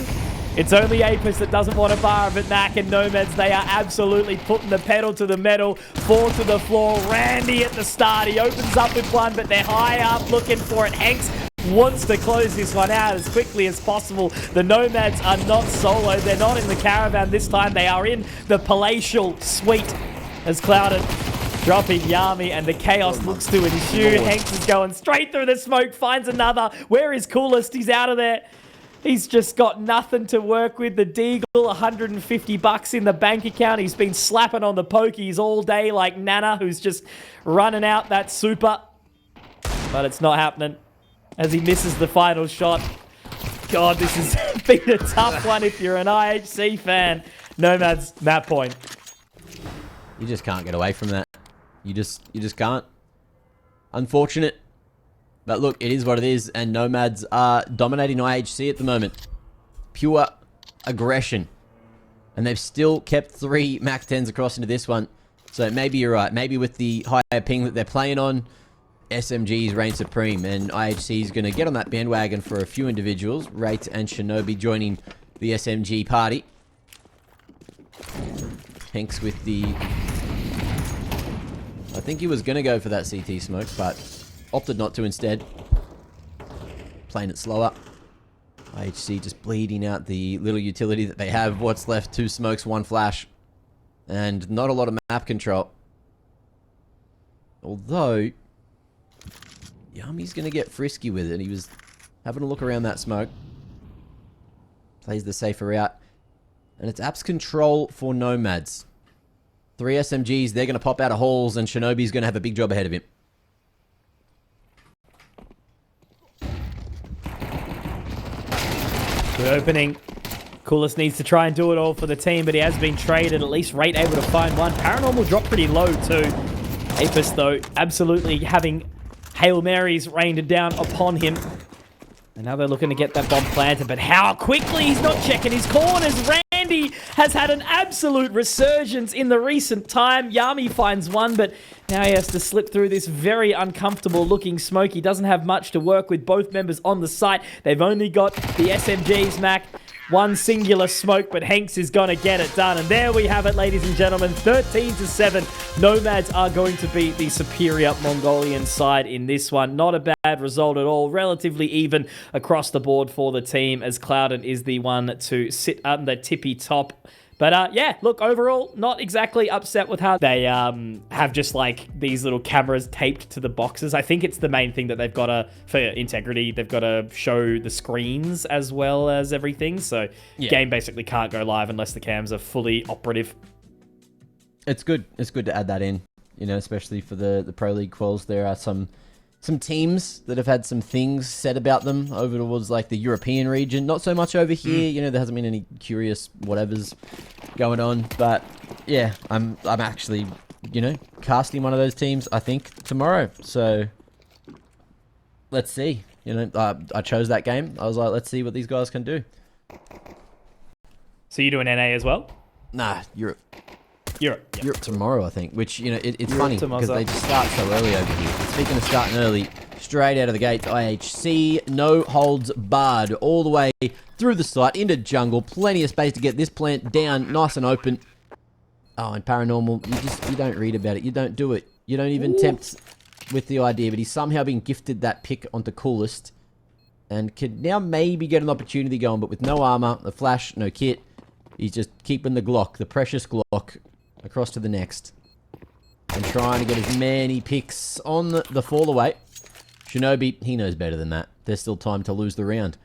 It's only Aapestt that doesn't want to bar, but Mac and NomadS, they are absolutely putting the pedal to the metal. 4 to the floor. Randy at the start. He opens up with 1, but they're high up looking for it. Hanks wants to close this one out as quickly as possible. The NomadS are not solo. They're not in the caravan this time. They are in the palatial suite. As Clouden dropping Yami, and the chaos looks to ensue. Hanks is going straight through the smoke, finds another. Where is Coolest? He's out of there. He's just got nothing to work with. The Deagle, 150 bucks in the bank account. He's been slapping on the pokies all day like Nana, who's just running out that super. But it's not happening as he misses the final shot. God, this has been a tough one if you're an IHC fan. NomadS, map point. You just can't get away from that. You just can't. Unfortunate. But look, it is what it is, and NomadS are dominating IHC at the moment. Pure aggression. And they've still kept 3 Mac 10s across into this one. So maybe you're right. Maybe with the higher ping that they're playing on, SMGs reign supreme, and IHC is going to get on that bandwagon for a few individuals. Wraith and Shinobi joining the SMG party. Hanks with the... I think he was going to go for that CT smoke, but opted not to instead. Playing it slower. IHC just bleeding out the little utility that they have. What's left? 2 smokes, 1 flash. And not a lot of map control. Although, Yami's going to get frisky with it. He was having a look around that smoke. Plays the safer route. And it's Aapestt control for NomadS. 3 SMGs, they're going to pop out of halls, and Shinobi's going to have a big job ahead of him. Good opening. Coolest needs to try and do it all for the team, but he has been traded. At least Wraith able to find one. Paranormal dropped pretty low too. Aapestt, though, absolutely having Hail Marys rained down upon him. And now they're looking to get that bomb planted, but how quickly he's not checking his corners. Randy has had an absolute resurgence in the recent time. Yami finds one, but now he has to slip through this very uncomfortable looking smoke. He doesn't have much to work with, both members on the site. They've only got the SMGs, Mac. One singular smoke, but Hanks is going to get it done. And there we have it, ladies and gentlemen. 13-7. NomadS are going to beat the superior Mongolian side in this one. Not a bad result at all. Relatively even across the board for the team, as Clouden is the one to sit under tippy top. But yeah, look, overall, not exactly upset with how they have just like these little cameras taped to the boxes. I think it's the main thing that they've got to, for integrity, they've got to show the screens as well as everything. So game basically can't go live unless the cams are fully operative. It's good. It's good to add that in, you know, especially for the Pro League quals. There are some teams that have had some things said about them over towards like the European region. Not so much over here. You know, there hasn't been any curious whatever's going on. But yeah, I'm actually, you know, casting one of those teams, I think, tomorrow. So let's see. You know, I chose that game. I was like, let's see what these guys can do. So you doing NA as well? Nah, Europe. Europe tomorrow, I think, which, you know, it's Europe funny tomorrow. because they just start so early over here. Speaking of starting early, straight out of the gates, IHC, no holds barred, all the way through the site, into jungle, plenty of space to get this plant down, nice and open. Oh, and Paranormal, you don't read about it, you don't do it. You don't even tempt with the idea, but he's somehow been gifted that pick onto Coolest, and could now maybe get an opportunity going, but with no armor, the flash, no kit, he's just keeping the Glock, the precious Glock, across to the next. And trying to get as many picks on the fall away. Shinobi, he knows better than that. There's still time to lose the round.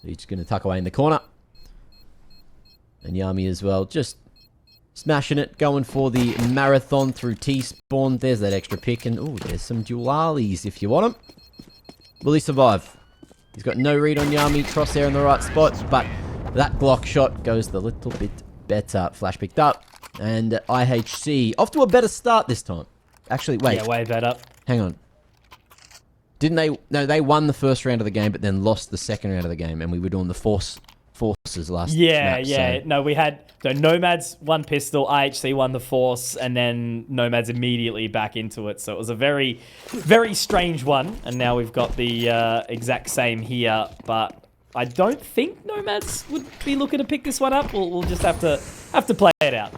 He's just going to tuck away in the corner. And Yami as well, just smashing it, going for the marathon through T-spawn. There's that extra pick, and oh, there's some dualies if you want them. Will he survive? He's got no read on Yami, crosshair in the right spot, but that Glock shot goes the little bit better. Flash picked up. And IHC off to a better start this time. Actually, wait. Yeah, way better. Hang on. Didn't they? No, they won the first round of the game, but then lost the second round of the game, and we were doing the forces last. Yeah. So. No, we had NomadS won pistol, IHC won the force, and then NomadS immediately back into it. So it was a very, very strange one. And now we've got the exact same here, but I don't think NomadS would be looking to pick this one up. We'll just have to play it out.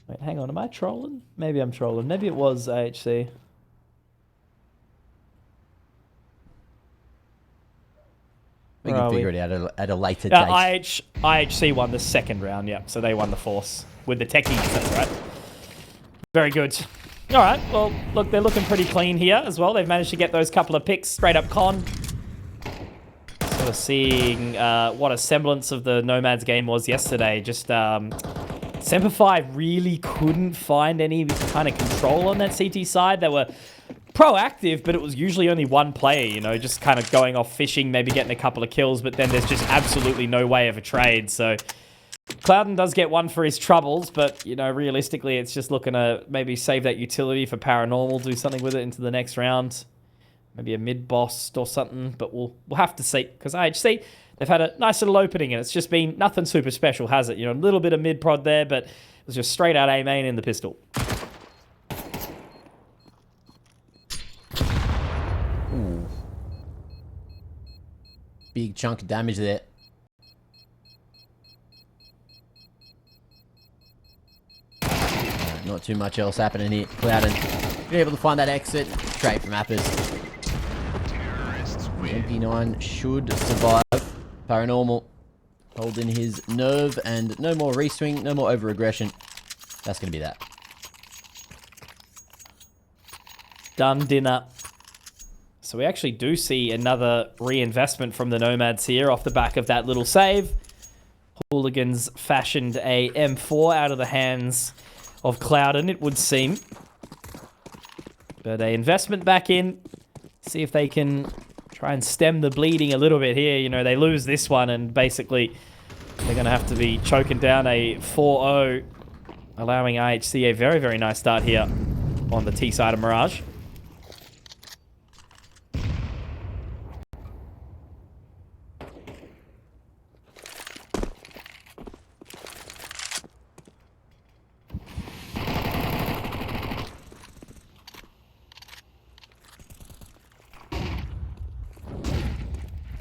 Wait, hang on. Am I trolling? Maybe I'm trolling. Maybe it was IHC. We can figure it out at a later date. IHC won the second round, yeah. So they won the force with the techies, that's right. Very good. All right, well, look, they're looking pretty clean here as well. They've managed to get those couple of picks straight up con. Sort of seeing what a semblance of the NomadS game was yesterday. Just Semper Fi really couldn't find any kind of control on that CT side. They were proactive, but it was usually only one player, you know, just kind of going off fishing, maybe getting a couple of kills, but then there's just absolutely no way of a trade. So Clouden does get one for his troubles, but, you know, realistically, it's just looking to maybe save that utility for Paranormal, do something with it into the next round. Maybe a mid-boss or something, but we'll have to see. Because IHC, they've had a nice little opening, and it's just been nothing super special, has it? You know, a little bit of mid-prod there, but it was just straight out A-main in the pistol. Ooh. Big chunk of damage there. Not too much else happening here. Clouden been able to find that exit straight from Aapestt. MP9 should survive. Paranormal holding his nerve, and no more reswing, no more over-aggression. That's going to be that. Done dinner. So we actually do see another reinvestment from the NomadS here off the back of that little save. Hooligans fashioned a M4 out of the hands of Clouden, it would seem. But a investment back in. See if they can try and stem the bleeding a little bit here. You know, they lose this one, and basically They're going to have to be choking down a 4-0, allowing IHC a very, very nice start here on the T side of Mirage.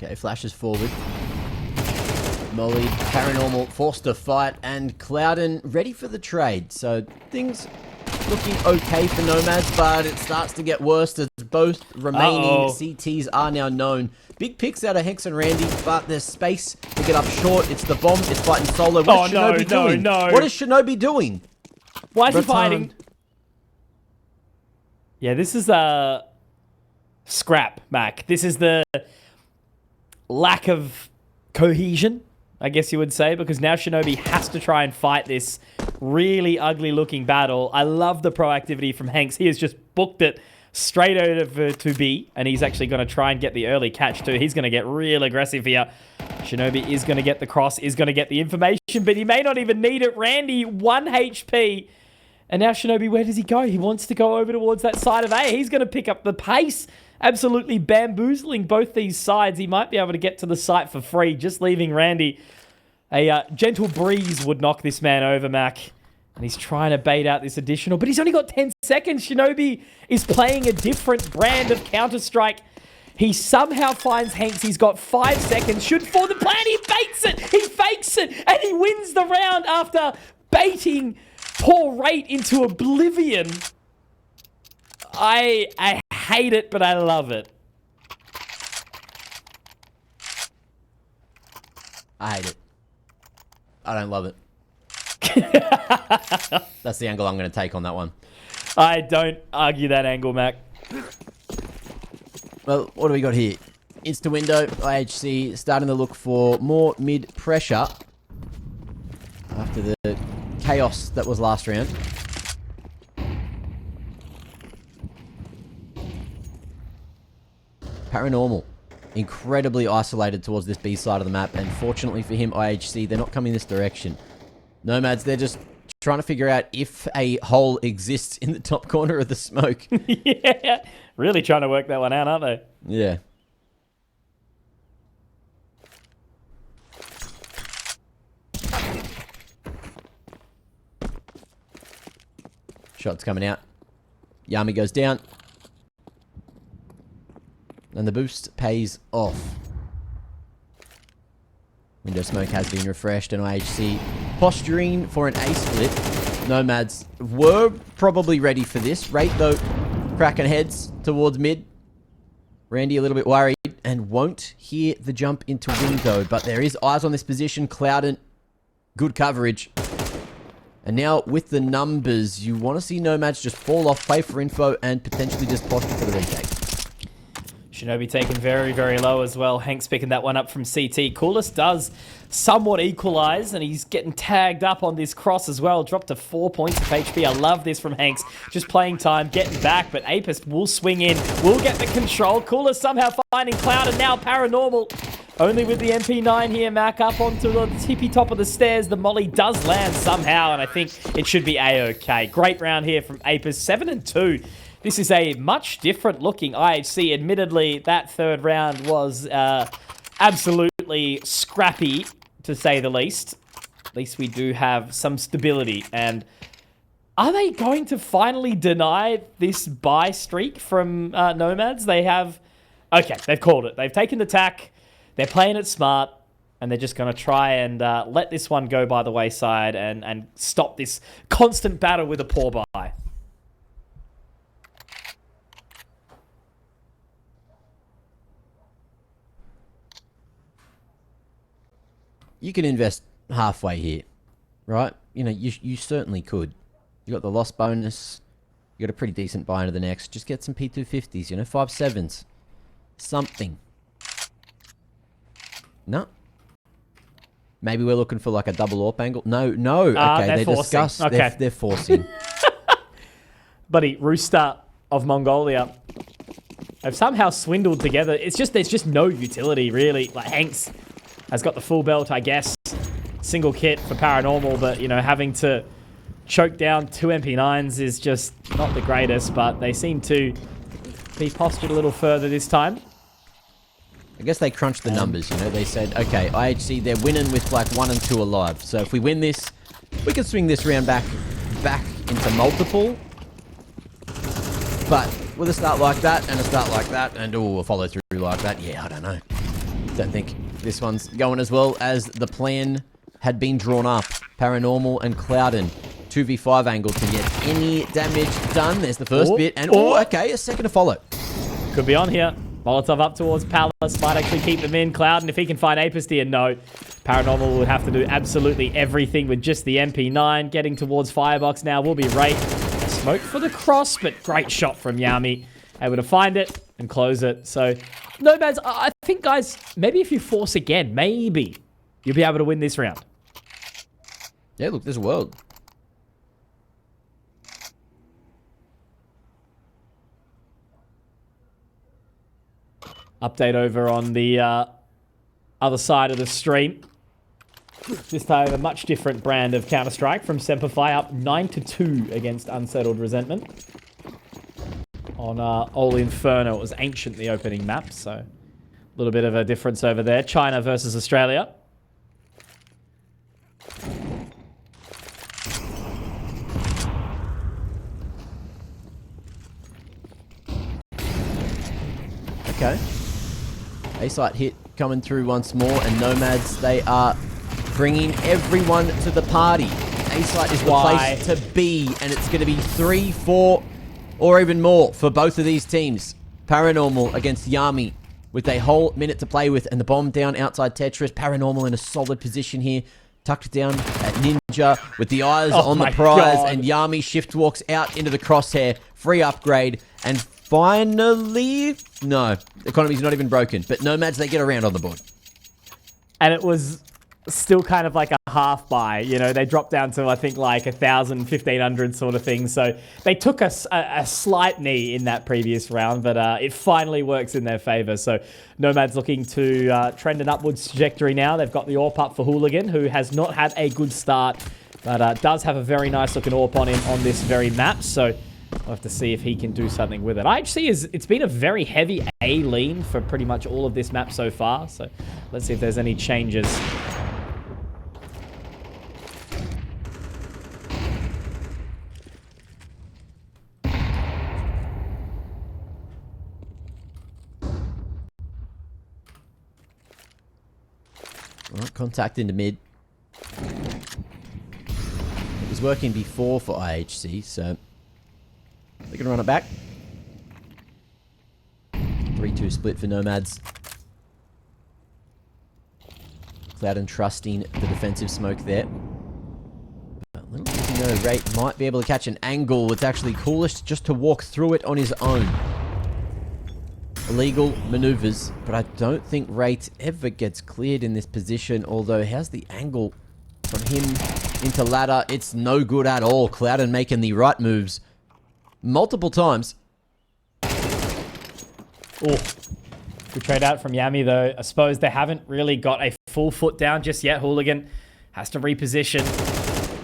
Okay, flashes forward. Molly, Paranormal, forced to fight, and Clouden ready for the trade. So things looking okay for NomadS, but it starts to get worse as both remaining CTs are now known. Big picks out of Hex and Randy, but there's space to get up short. It's the bomb, it's fighting solo. What is Shinobi doing? What is Shinobi doing? Why is he fighting? Yeah, this is a scrap, Mac. This is the lack of cohesion, I guess you would say, because now Shinobi has to try and fight this really ugly looking battle. I love the proactivity from Hanks. He has just booked it straight over to B, and he's actually going to try and get the early catch too. He's going to get real aggressive here. Shinobi is going to get the cross, is going to get the information, but he may not even need it. Randy, 1 HP. And now Shinobi, where does he go? He wants to go over towards that side of A. He's going to pick up the pace. Absolutely bamboozling both these sides. He might be able to get to the site for free, just leaving Randy. A gentle breeze would knock this man over, Mac. And he's trying to bait out this additional, but he's only got 10 seconds. Shinobi is playing a different brand of Counter-Strike. He somehow finds Hanks. He's got 5 seconds. Should for the plan. He baits it. He fakes it. And he wins the round after baiting poor Rate into oblivion. I hate it, but I love it. I hate it. I don't love it. That's the angle I'm going to take on that one. I don't argue that angle, Mac. Well, what do we got here? Insta window, IHC starting to look for more mid pressure after the chaos that was last round. Paranormal, incredibly isolated towards this B side of the map, and fortunately for him, IHC, they're not coming this direction. NomadS, they're just trying to figure out if a hole exists in the top corner of the smoke. Yeah, really trying to work that one out, aren't they? Yeah. Shots coming out. Yami goes down. And the boost pays off. Window smoke has been refreshed, and IHC posturing for an A split. NomadS were probably ready for this. Rate, though, cracking heads towards mid. Randy a little bit worried and won't hear the jump into window, but there is eyes on this position. Clouden, good coverage. And now with the numbers, you want to see NomadS just fall off, play for info, and potentially just posture for the retake. Shinobi taken very, very low as well. Hanks picking that one up from CT. Coolest does somewhat equalize, and he's getting tagged up on this cross as well. Dropped to 4 points of HP. I love this from Hanks. Just playing time, getting back, but Aapestt will swing in. Will get the control. Coolest somehow finding Cloud, and now Paranormal. Only with the MP9 here, Mac, up onto the tippy top of the stairs. The molly does land somehow, and I think it should be A-OK. Great round here from Aapestt. 7-2. This is a much different looking IHC. Admittedly, that third round was absolutely scrappy, to say the least. At least we do have some stability. And are they going to finally deny this buy streak from NomadS? They have... Okay, they've called it. They've taken the tack. They're playing it smart. And they're just going to try and let this one go by the wayside and stop this constant battle with a poor buy. You can invest halfway here, right? You know, you certainly could. You got the loss bonus. You got a pretty decent buy into the next. Just get some P250s, you know, 5.7s. Something. No. Maybe we're looking for like a double AWP angle. No. Okay, they discuss. Okay. They're forcing. Buddy, Rooster of Mongolia have somehow swindled together. It's just, there's just no utility, really. Like, Hanks has got the full belt, I guess. single kit for Paranormal, but, you know, having to choke down 2 MP9s is just not the greatest, but they seem to be postured a little further this time. I guess they crunched the numbers, you know. They said, okay, IHC, they're winning with like 1 and 2 alive. So if we win this, we can swing this round back into multiple. But with a start like that and a start like that and a follow through like that, yeah, I don't know. Don't think this one's going as well as the plan had been drawn up. Paranormal and Clouden, 2v5 angle to get any damage done. There's the first bit, and okay, a second to follow. Could be on here. Molotov up towards Palace, might actually keep them in. Clouden, if he can find Aapestt here, no. Paranormal would have to do absolutely everything with just the MP9. Getting towards Firebox now will be Wraith. Smoke for the cross, but great shot from Yami. Able to find it and close it. So, NomadS, I think, guys, maybe if you force again, maybe you'll be able to win this round. Yeah, look, there's a world. Update over on the other side of the stream. This time a much different brand of Counter-Strike from Semperfi, up 9-2 against Unsettled Resentment. On old Inferno, it was Ancient, the opening map, so a little bit of a difference over there. China versus Australia. Okay. A-site hit coming through once more, and NomadS, they are bringing everyone to the party. A-site is the place to be, and it's going to be 3, 4, or even more for both of these teams. Paranormal against Yami with a whole minute to play with, and the bomb down outside Tetris. Paranormal in a solid position here, tucked down at Ninja with the eyes on the prize, and Yami shift walks out into the crosshair. Free upgrade, and finally, no, the economy's not even broken, but NomadS, they get around on the board. And it was still kind of like a half buy, you know, they dropped down to, I think, like 1,000, 1,500 sort of thing. So they took a slight knee in that previous round, but it finally works in their favor. So NomadS looking to trend an upwards trajectory now. They've got the AWP up for Hooligan, who has not had a good start, but does have a very nice looking AWP on him on this very map. So we'll have to see if he can do something with it. IHC it's been a very heavy A lean for pretty much all of this map so far. So let's see if there's any changes. Right, contact into mid. It was working before for IHC, so they're going to run it back. 3-2 split for NomadS. Clouden trusting the defensive smoke there. But little does he know, Wraith might be able to catch an angle. It's actually coolest just to walk through it on his own. Illegal maneuvers, but I don't think Wraith ever gets cleared in this position, although how's the angle from him into ladder? It's no good at all. Clouden making the right moves multiple times. Oh, good trade out from Yami, though. I suppose they haven't really got a full foot down just yet. Hooligan has to reposition.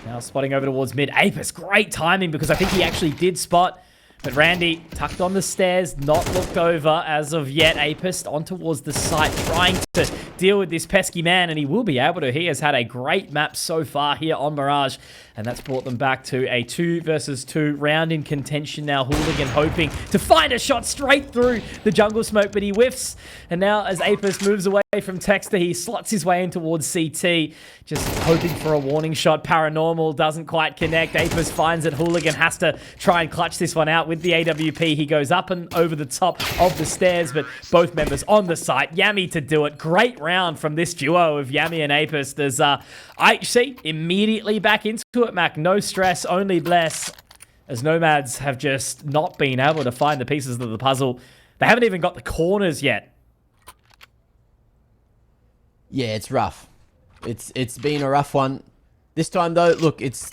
Now spotting over towards mid. Aapestt, great timing, because I think he actually did spot. But Randy tucked on the stairs, not looked over as of yet. Aapestt on towards the site, trying to deal with this pesky man, and he will be able to. He has had a great map so far here on Mirage, and that's brought them back to a 2 versus 2 round in contention now. Hooligan hoping to find a shot straight through the jungle smoke, but he whiffs. And now as Aapestt moves away from Texter, he slots his way in towards CT, just hoping for a warning shot. Paranormal doesn't quite connect. Aapestt finds it. Hooligan has to try and clutch this one out with the AWP. He goes up and over the top of the stairs, but both members on the site. Yami to do it. Great round from this duo of Yami and Aapestt as IHC immediately back into it, Mac. No stress, only bless, as NomadS have just not been able to find the pieces of the puzzle. They haven't even got the corners yet. Yeah, it's rough. It's been a rough one. This time, though, look, it's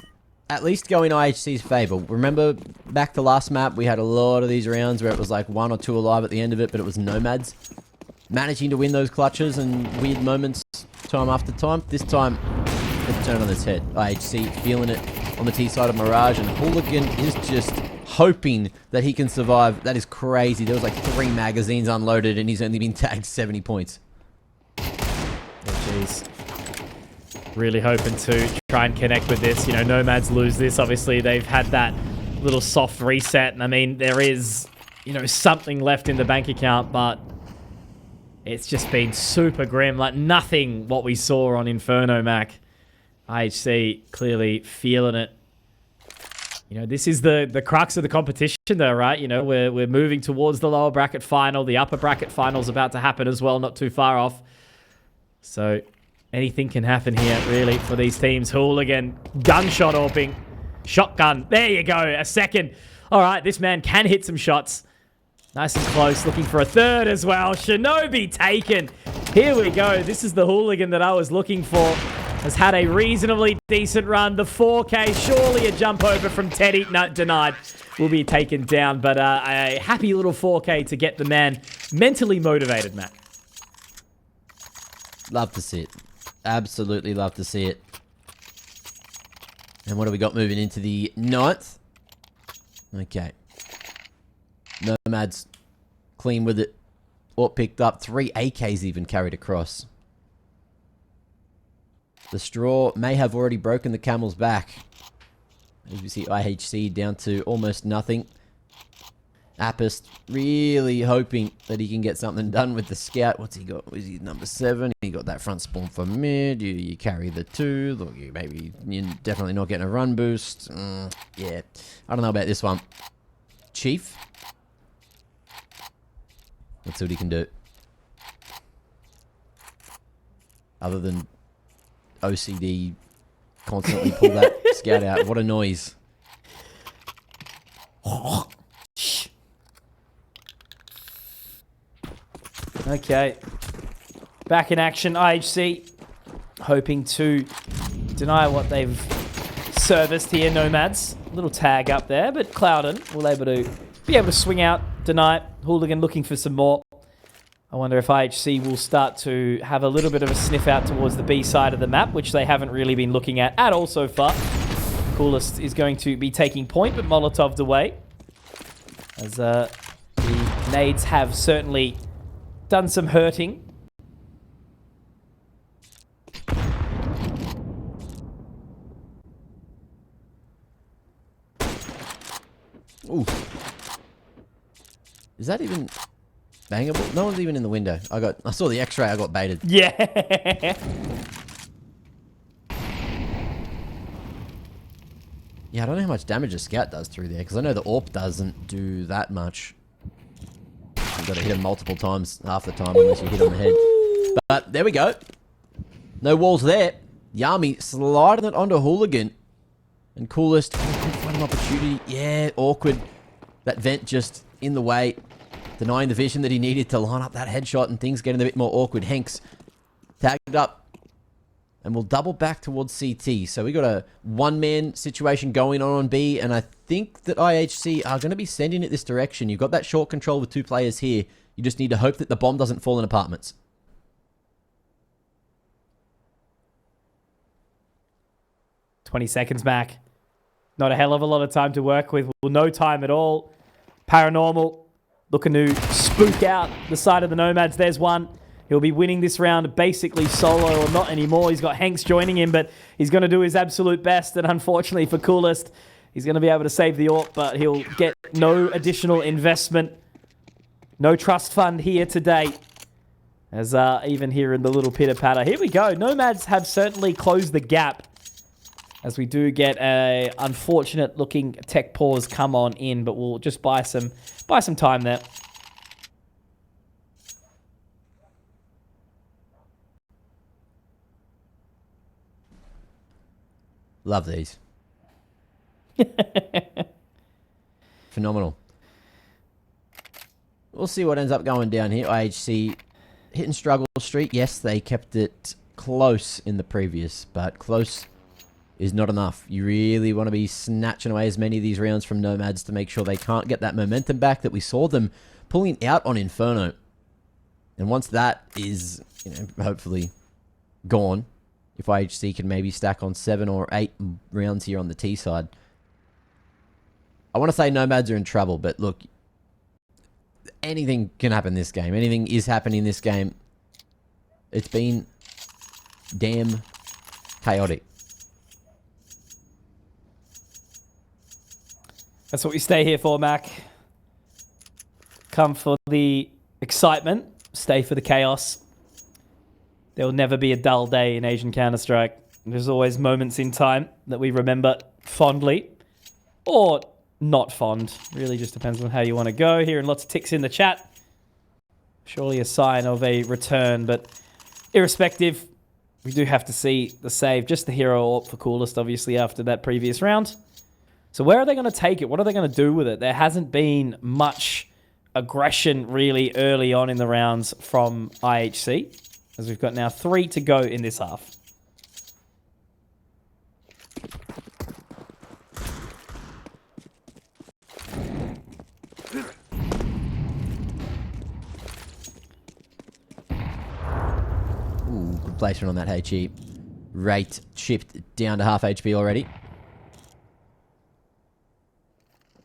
at least going IHC's favor. Remember back to last map, we had a lot of these rounds where it was like 1 or 2 alive at the end of it, but it was NomadS managing to win those clutches and weird moments time after time. This time, turn on its head. IHC feeling it on the T side of Mirage, and Hooligan is just hoping that he can survive. That is crazy. There was like 3 magazines unloaded, and he's only been tagged 70 points. Oh, jeez. Really hoping to try and connect with this. You know, NomadS lose this. Obviously, they've had that little soft reset. And I mean, there is, you know, something left in the bank account, but it's just been super grim. Like nothing what we saw on Inferno, Mac. IHC clearly feeling it. You know, this is the crux of the competition though, right? You know, we're moving towards the lower bracket final. The upper bracket final's about to happen as well, not too far off. So anything can happen here, really, for these teams. Hooligan, gunshot orping. Shotgun. There you go. A second. All right, this man can hit some shots. Nice and close. Looking for a third as well. Shinobi taken. Here we go. This is the Hooligan that I was looking for. Has had a reasonably decent run. The 4K, surely a jump over from Teddy. No, denied. Will be taken down. But a happy little 4K to get the man mentally motivated, Matt. Love to see it. Absolutely love to see it. And what do we got moving into the 9th? Okay. NomadS clean with it. Or picked up. 3 AKs even carried across. The straw may have already broken the camel's back. As we see IHC down to almost nothing. Aapestt really hoping that he can get something done with the scout. What's he got? Is he number 7? He got that front spawn for mid. You carry the 2. Look, maybe you're definitely not getting a run boost. Yeah, I don't know about this one. Chief. Let's see what he can do. Other than OCD, constantly pull that scout out. What a noise. Okay. Back in action, IHC. Hoping to deny what they've serviced here, NomadS. Little tag up there, but Clouden will be able to swing out, deny it. Hooligan looking for some more. I wonder if IHC will start to have a little bit of a sniff out towards the B side of the map, which they haven't really been looking at all so far. Coolest is going to be taking point, but Molotov'd away. As the nades have certainly done some hurting. Ooh. Is that even bangable? No one's even in the window. I saw the X-ray, I got baited. Yeah. Yeah, I don't know how much damage a scout does through there, because I know the AWP doesn't do that much. You've got to hit him multiple times half the time unless you hit on the head. But there we go. No walls there. Yami sliding it onto Hooligan. And Coolest, couldn't find an opportunity. Yeah, awkward. That vent just in the way. Denying the vision that he needed to line up that headshot, and things getting a bit more awkward. Hanks tagged up. And we'll double back towards CT. So we got a one-man situation going on B, and I think that IHC are going to be sending it this direction. You've got that short control with 2 players here. You just need to hope that the bomb doesn't fall in apartments. "20 seconds back. Not a hell of a lot of time to work with. Well, no time at all. Paranormal looking to spook out the side of the NomadS. There's one. He'll be winning this round basically solo, or not anymore. He's got Hanks joining him, but he's going to do his absolute best. And unfortunately for Coolest, he's going to be able to save the AWP, but he'll get no additional investment. No trust fund here today. As even here in the little pitter-patter. Here we go. NomadS have certainly closed the gap. As we do get a unfortunate looking tech pause come on in, but we'll just buy some time there. Love these. Phenomenal. We'll see what ends up going down here. IHC hit and struggle streak. Yes, they kept it close in the previous, but close is not enough. You really want to be snatching away as many of these rounds from NomadS to make sure they can't get that momentum back that we saw them pulling out on Inferno. And once that is, hopefully gone, if IHC can maybe stack on 7 or 8 rounds here on the T side. I want to say NomadS are in trouble, but look, anything can happen this game. Anything is happening this game. It's been damn chaotic. That's what we stay here for, Mac. Come for the excitement, stay for the chaos. There will never be a dull day in Asian Counter-Strike. There's always moments in time that we remember fondly, or not fond. Really just depends on how you want to go. Hearing lots of ticks in the chat. Surely a sign of a return, but irrespective, we do have to see the save. Just the hero AWP for coolest, obviously, after that previous round. So where are they going to take it? What are they going to do with it? There hasn't been much aggression really early on in the rounds from IHC, as we've got now 3 to go in this half. Ooh, good placement on that HE. Rate chipped down to half HP already.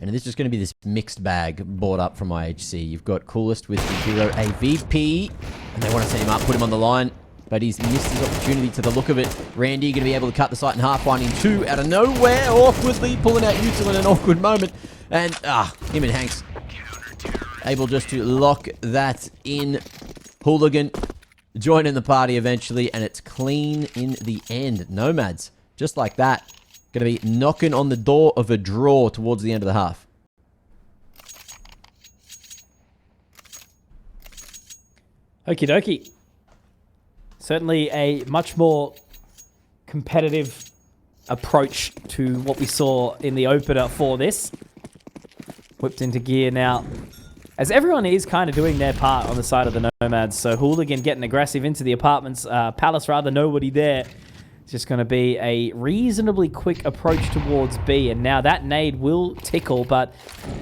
And this is just going to be this mixed bag brought up from IHC. You've got Coolest with the hero AVP, and they want to set him up, put him on the line, but he's missed his opportunity to the look of it. Randy going to be able to cut the site in half, finding 2 out of nowhere, awkwardly pulling out Util in an awkward moment. And, him and Hanks able just to lock that in. Hooligan joining the party eventually, and it's clean in the end. NomadS, just like that, going to be knocking on the door of a draw towards the end of the half. Okie dokie. Certainly a much more competitive approach to what we saw in the opener for this. Whipped into gear now, as everyone is kind of doing their part on the side of the NomadS. So Hooligan getting aggressive into the apartments. Palace rather nobody there. It's just going to be a reasonably quick approach towards B. And now that nade will tickle, but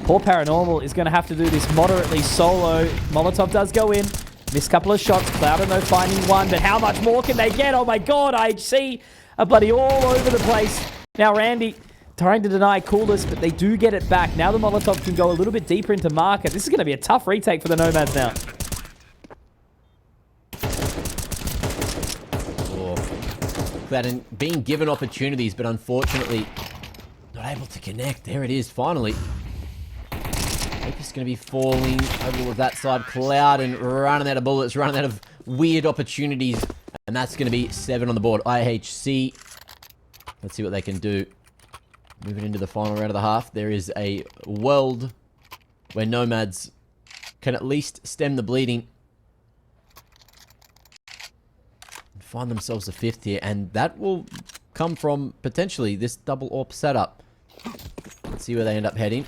poor Paranormal is going to have to do this moderately solo. Molotov does go in. Missed a couple of shots. Cloud though finding 1, but how much more can they get? Oh my god, IHC are bloody all over the place. Now Randy trying to deny Coolest, but they do get it back. Now the Molotov can go a little bit deeper into market. This is going to be a tough retake for the NomadS now. That and being given opportunities, but unfortunately not able to connect. There it is, finally. Aapestt going to be falling over with that side. Cloud and running out of bullets, running out of weird opportunities. And that's going to be 7 on the board. IHC. Let's see what they can do. Moving into the final round of the half. There is a world where NomadS can at least stem the bleeding. Find themselves a 5th here, and that will come from potentially this double AWP setup. Let's see where they end up heading.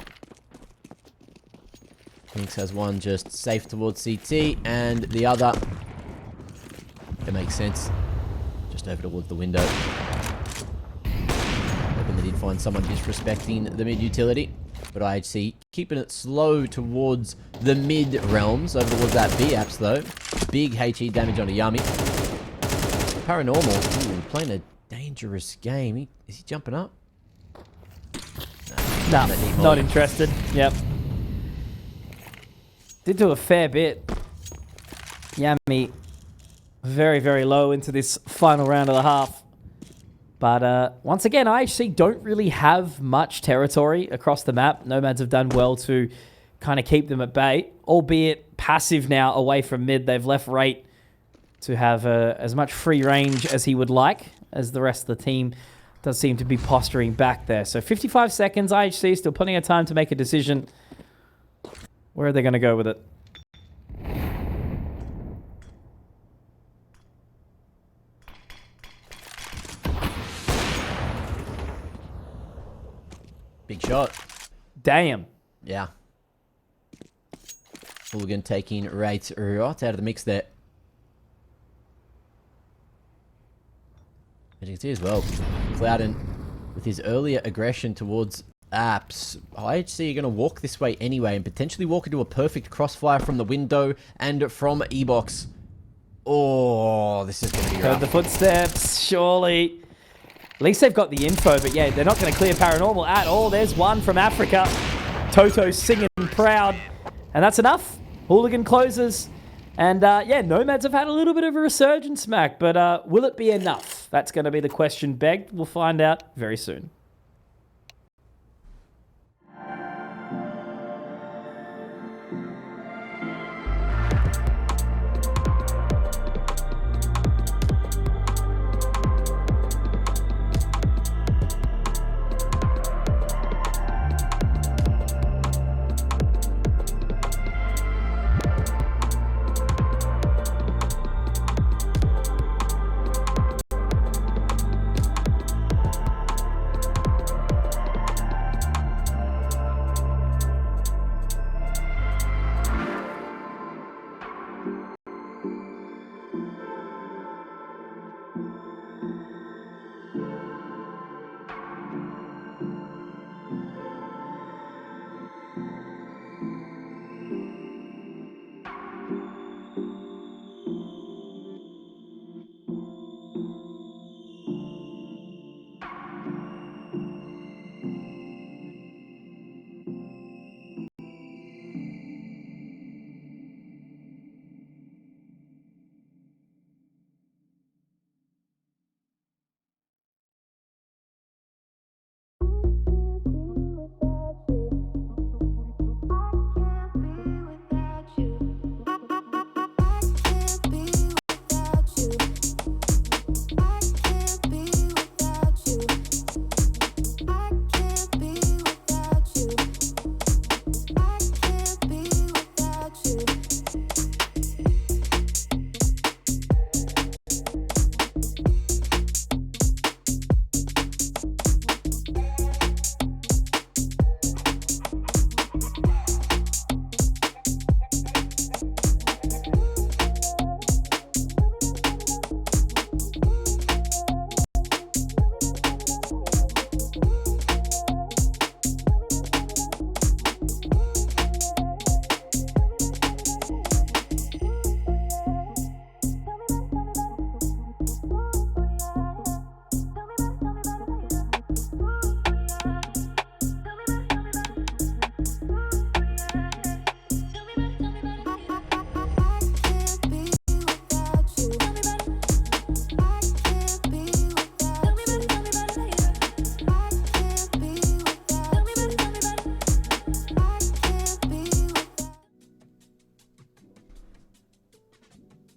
Phoenix has one just safe towards CT, and the other, it makes sense, just over towards the window. Hoping they did find someone disrespecting the mid utility, but IHC keeping it slow towards the mid realms, over towards that B Aapestt though. Big HE damage on a Yummy. Paranormal, ooh, playing a dangerous game. Is he jumping up? No, not interested. Yep. Did do a fair bit. Yummy, very, very low into this final round of the half. But once again, IHC don't really have much territory across the map. NomadS have done well to kind of keep them at bay, albeit passive now away from mid. They've left Rate to have as much free range as he would like, as the rest of the team does seem to be posturing back there. So 55 seconds, IHC still plenty of time to make a decision. Where are they going to go with it? Big shot. Damn. Yeah. Hooligan taking Rate right out of the mix there. As you can see as well, Clouden with his earlier aggression towards Aapestt. IHC are going to walk this way anyway and potentially walk into a perfect crossfire from the window and from E-Box. Oh, this is going to be Heard rough. the footsteps, surely. At least they've got the info, but yeah, they're not going to clear Paranormal at all. There's one from Africa. Toto singing proud. And that's enough. Hooligan closes. And yeah, NomadS have had a little bit of a resurgence, Mac, but will it be enough? That's going to be the question begged. We'll find out very soon.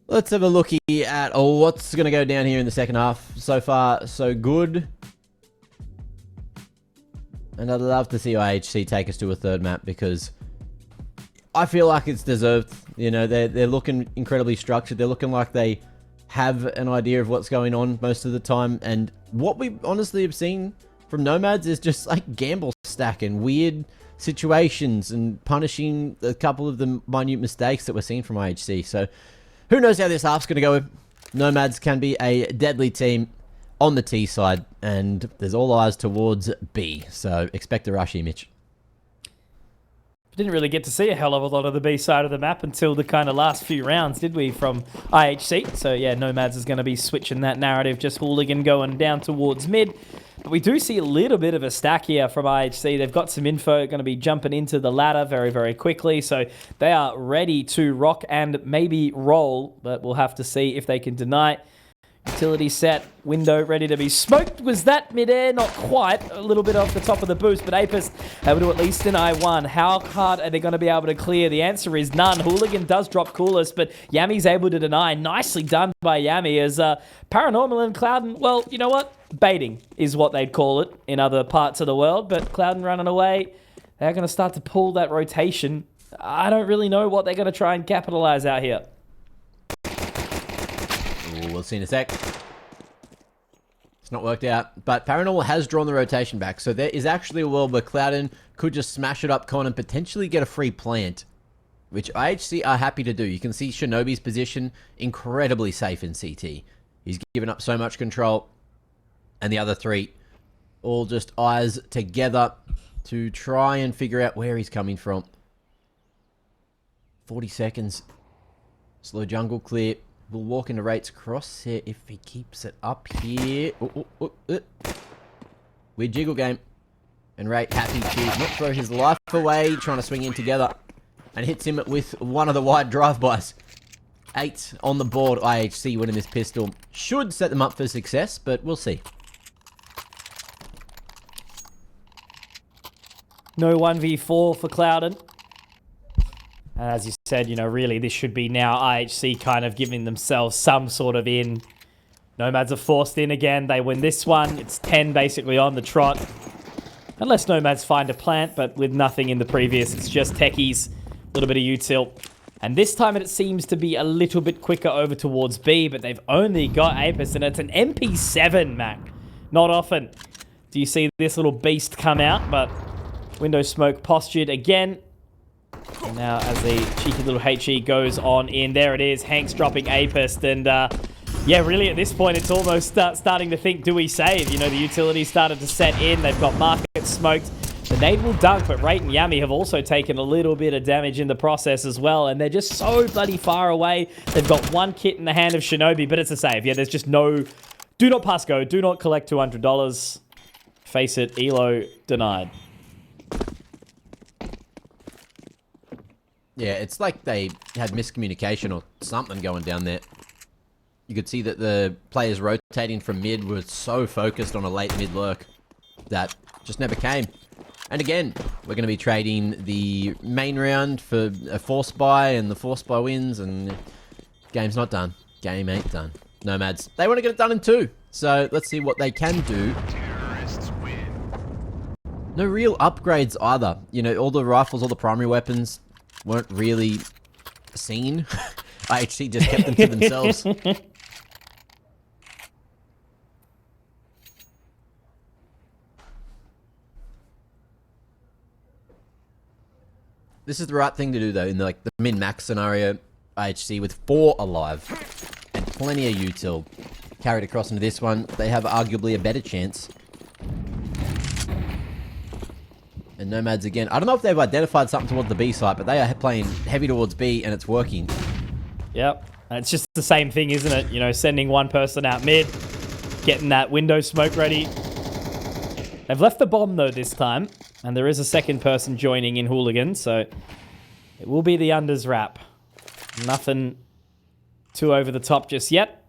Let's have a looky at what's going to go down here in the second half. So far, so good. And I'd love to see IHC take us to a third map because I feel like it's deserved. You know, they're looking incredibly structured. They're looking like they have an idea of what's going on most of the time. And what we honestly have seen from NomadS is just like gamble stack and weird situations and punishing a couple of the minute mistakes that we're seeing from IHC. So who knows how this half's going to go. NomadS can be a deadly team on the T side, and there's all eyes towards B. So expect a rush here, Mitch. Didn't really get to see a hell of a lot of the B side of the map until the kind of last few rounds, did we, from IHC? So yeah, NomadS is going to be switching that narrative, just Hooligan going down towards mid. But we do see a little bit of a stack here from IHC. They've got some info, going to be jumping into the ladder very, very quickly. So they are ready to rock and maybe roll, but we'll have to see if they can deny. Utility set, window ready to be smoked. Was that midair? Not quite. A little bit off the top of the boost, but Aapestt able to at least deny one. How hard are they going to be able to clear? The answer is none. Hooligan does drop coolest, but Yami's able to deny. Nicely done by Yami as Paranormal and Clouden, well, you know what? Baiting is what they'd call it in other parts of the world, but Clouden running away. They're going to start to pull that rotation. I don't really know what they're going to try and capitalize out here. We'll see in a sec. It's not worked out, but Paranormal has drawn the rotation back, so there is actually a world where Clouden could just smash it up con and potentially get a free plant, which IHC are happy to do. You can see Shinobi's position incredibly safe in CT. He's given up so much control, and the other three all just eyes together to try and figure out where he's coming from. 40 seconds. Slow jungle clear. will walk into Rate's crosshair if he keeps it up here. Weird jiggle game. And Rate happy to not throw his life away, trying to swing in together. And hits him with one of the wide drive-bys. 8 on the board. IHC winning this pistol. Should set them up for success, but we'll see. No 1v4 for Clouden. And as you said, you know, really this should be now IHC kind of giving themselves some sort of in. Nomads are forced in again. They win this one. It's 10 basically on the trot. Unless Nomads find a plant, but with nothing in the previous. It's just techies, a little bit of util. And this time it seems to be a little bit quicker over towards B, but they've only got Aapestt, and it's an MP7, Mac. Not often do you see this little beast come out, but window smoke postured again. And now as the cheeky little HE goes on in, there it is, Hank's dropping Aapestt, and yeah, really at this point it's almost starting to think, do we save? You know, the utility started to set in, they've got market smoked. The nade will dunk, but Rate and Yami have also taken a little bit of damage in the process as well, and they're just so bloody far away. They've got one kit in the hand of Shinobi, but it's a save. Yeah, there's just no... Do not pass go. Do not collect $200. Face it, Elo denied. Yeah, it's like they had miscommunication or something going down there. You could see that the players rotating from mid were so focused on a late mid lurk that just never came. And again, we're going to be trading the main round for a force buy, and the force buy wins, and game's not done. Game ain't done. Nomads, they want to get it done in 2. So let's see what they can do. No real upgrades either. You know, all the rifles, all the primary weapons weren't really seen. IHC just kept them to themselves. This is the right thing to do, though, in the min-max scenario. IHC with 4 alive and plenty of util carried across into this one. They have arguably a better chance. And Nomads again. I don't know if they've identified something towards the B site, but they are playing heavy towards B, and it's working. Yep. And it's just the same thing, isn't it? You know, sending one person out mid, getting that window smoke ready. They've left the bomb, though, this time. And there is a second person joining in Hooligan, so it will be the unders wrap. Nothing too over the top just yet.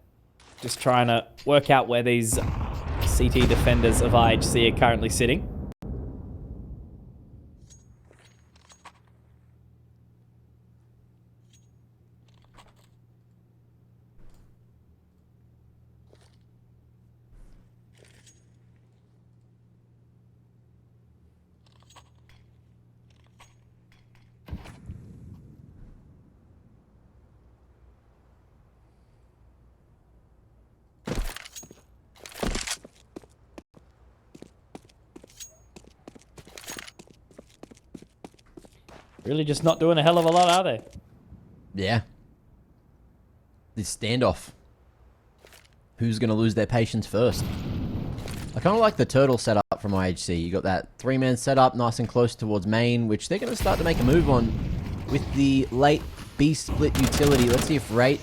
Just trying to work out where these CT defenders of IHC are currently sitting. Really just not doing a hell of a lot, are they? Yeah. This standoff. Who's going to lose their patience first? I kind of like the turtle setup from IHC. You got that 3-man setup nice and close towards main, which they're going to start to make a move on with the late B split utility. Let's see if Rate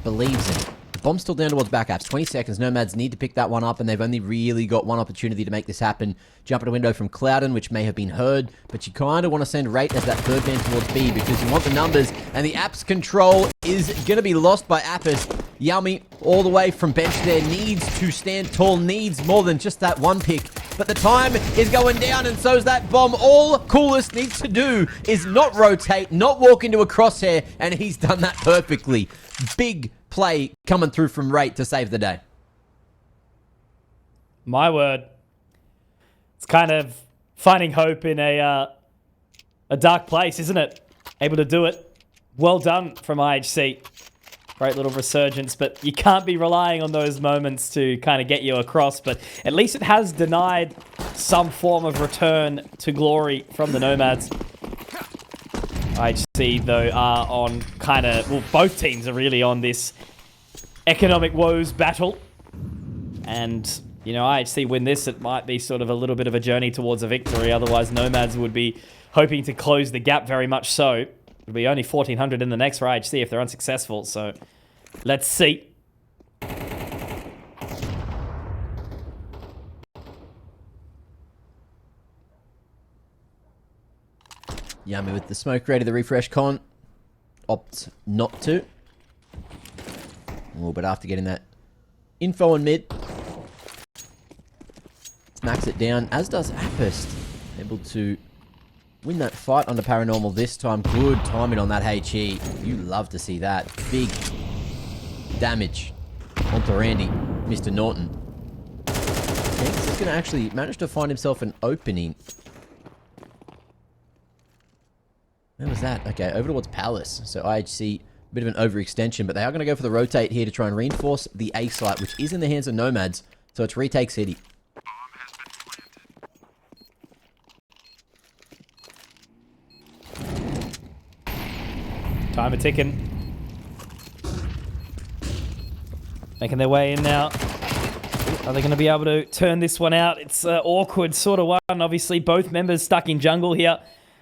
believes in it. Bomb's still down towards back apps. 20 seconds. Nomads need to pick that one up, and they've only really got one opportunity to make this happen. Jump at a window from Clouden, which may have been heard, but you kind of want to send Rate as that third man towards B because you want the numbers, and the apps control is going to be lost by Aapestt. Yummy, all the way from bench there, needs to stand tall, needs more than just that one pick. But the time is going down, and so's that bomb. All Coolest needs to do is not rotate, not walk into a crosshair, and he's done that perfectly. Big play coming through from Rate to save the day. My word. It's kind of finding hope in a dark place, isn't it? Able to do it. Well done from IHC. Great little resurgence, but you can't be relying on those moments to kind of get you across, but at least it has denied some form of return to glory from the Nomads. IHC, though, are on kind of... Well, both teams are really on this economic woes battle. And, you know, IHC win this, it might be sort of a little bit of a journey towards a victory. Otherwise, Nomads would be hoping to close the gap very much so. It'll be only 1,400 in the next for IHC if they're unsuccessful. So let's see. Yummy with the smoke ready, the refresh con. Opts not to. Oh, but after getting that info on mid, smacks it down, as does Aapestt. Able to win that fight on the Paranormal this time. Good timing on that HE. You love to see that. Big damage onto Randy, Mr. Norton. Hanks is going to actually manage to find himself an opening. Where was that? Okay, over towards Palace. So IHC, a bit of an overextension, but they are going to go for the rotate here to try and reinforce the A site, which is in the hands of NomadS. So it's retake city. Time ticking. Making their way in now. Are they going to be able to turn this one out? It's awkward sort of one. Obviously, both members stuck in jungle here.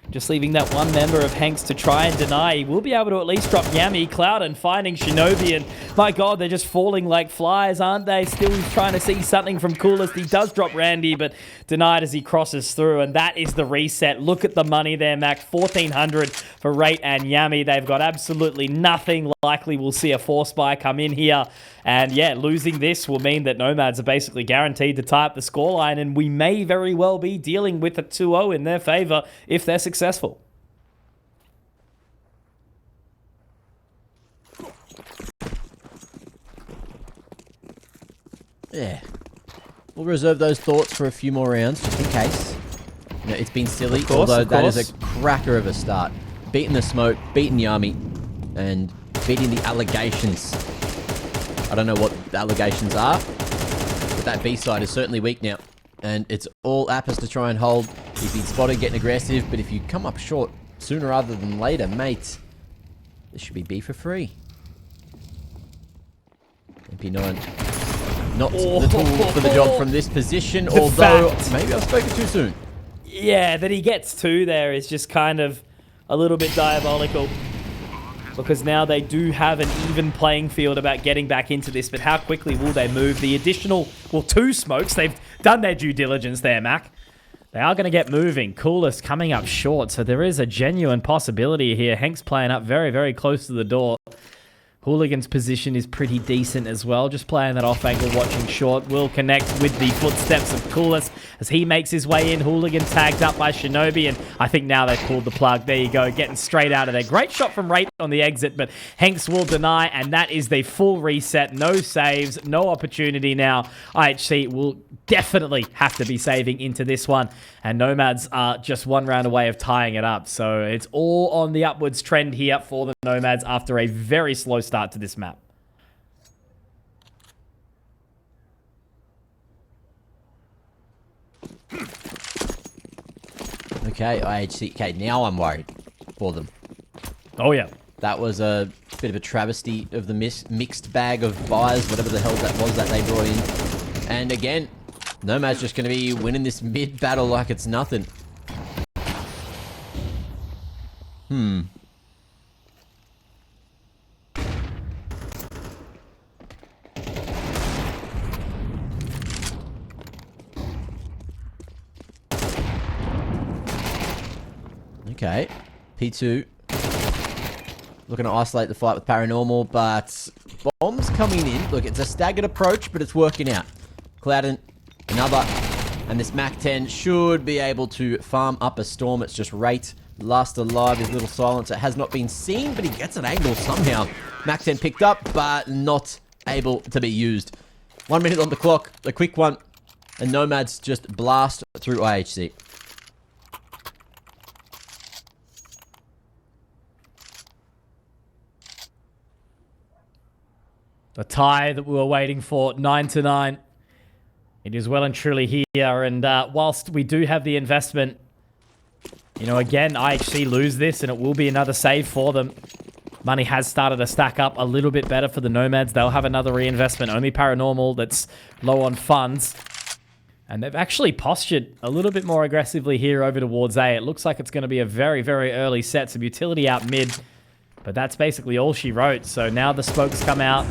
Just leaving that one member of Hanks to try and deny. He will be able to at least drop Yami, Cloud, and finding Shinobi. And my God, they're just falling like flies, aren't they? Still trying to see something from Coolest. He does drop Randy, but denied as he crosses through. And that is the reset. Look at the money there, Mac. 1,400 for Rate and Yami. They've got absolutely nothing. Likely we'll see a force buy come in here. And yeah, losing this will mean that NomadS are basically guaranteed to tie up the scoreline, and we may very well be dealing with a 2-0 in their favor if they're successful. Yeah. We'll reserve those thoughts for a few more rounds, just in case. You know, it's been silly, although that is a cracker of a start. Beating the smoke, beating Yami, and beating the allegations. I don't know what the allegations are, but that B side is certainly weak now. And it's all Aapestt to try and hold. He's been spotted getting aggressive, but if you come up short sooner rather than later, mate, this should be B for free. MP9, not the tool for the job from this position, although maybe I've spoken too soon. Yeah, that he gets two there is just kind of a little bit diabolical. Because now they do have an even playing field about getting back into this, but how quickly will they move? The additional, well, 2 smokes, they've done their due diligence there, Mac. They are going to get moving. Coolest coming up short, so there is a genuine possibility here. Hank's playing up very, very close to the door. Hooligan's position is pretty decent as well. Just playing that off angle, watching short. Will connect with the footsteps of Coolest as he makes his way in. Hooligan tagged up by Shinobi, and I think now they've pulled the plug. There you go, getting straight out of there. Great shot from Rate on the exit, but Hanks will deny, and that is the full reset. No saves, no opportunity now. IHC will definitely have to be saving into this one, and NomadS are just one round away of tying it up. So it's all on the upwards trend here for the NomadS after a very slow start to this map. Okay, IHC. Okay, now I'm worried for them. Oh, yeah. That was a bit of a travesty of the mixed bag of buys, whatever the hell that was that they brought in. And again, NomadS just going to be winning this mid battle like it's nothing. Okay, P2 looking to isolate the fight with Paranormal, but bombs coming in. Look, it's a staggered approach, but it's working out. Clouden, another, and this Mac-10 should be able to farm up a storm. It's just Rate, last alive, his little silence. It has not been seen, but he gets an angle somehow. Mac-10 picked up, but not able to be used. 1 minute on the clock, a quick one, and NomadS just blast through IHC. The tie that we were waiting for, 9-9. It is well and truly here, and whilst we do have the investment, you know, again, IHC lose this, and it will be another save for them. Money has started to stack up a little bit better for the NomadS. They'll have another reinvestment. Only Paranormal that's low on funds. And they've actually postured a little bit more aggressively here over towards A. It looks like it's going to be a very, very early set. Some utility out mid. But that's basically all she wrote. So now the smokes come out.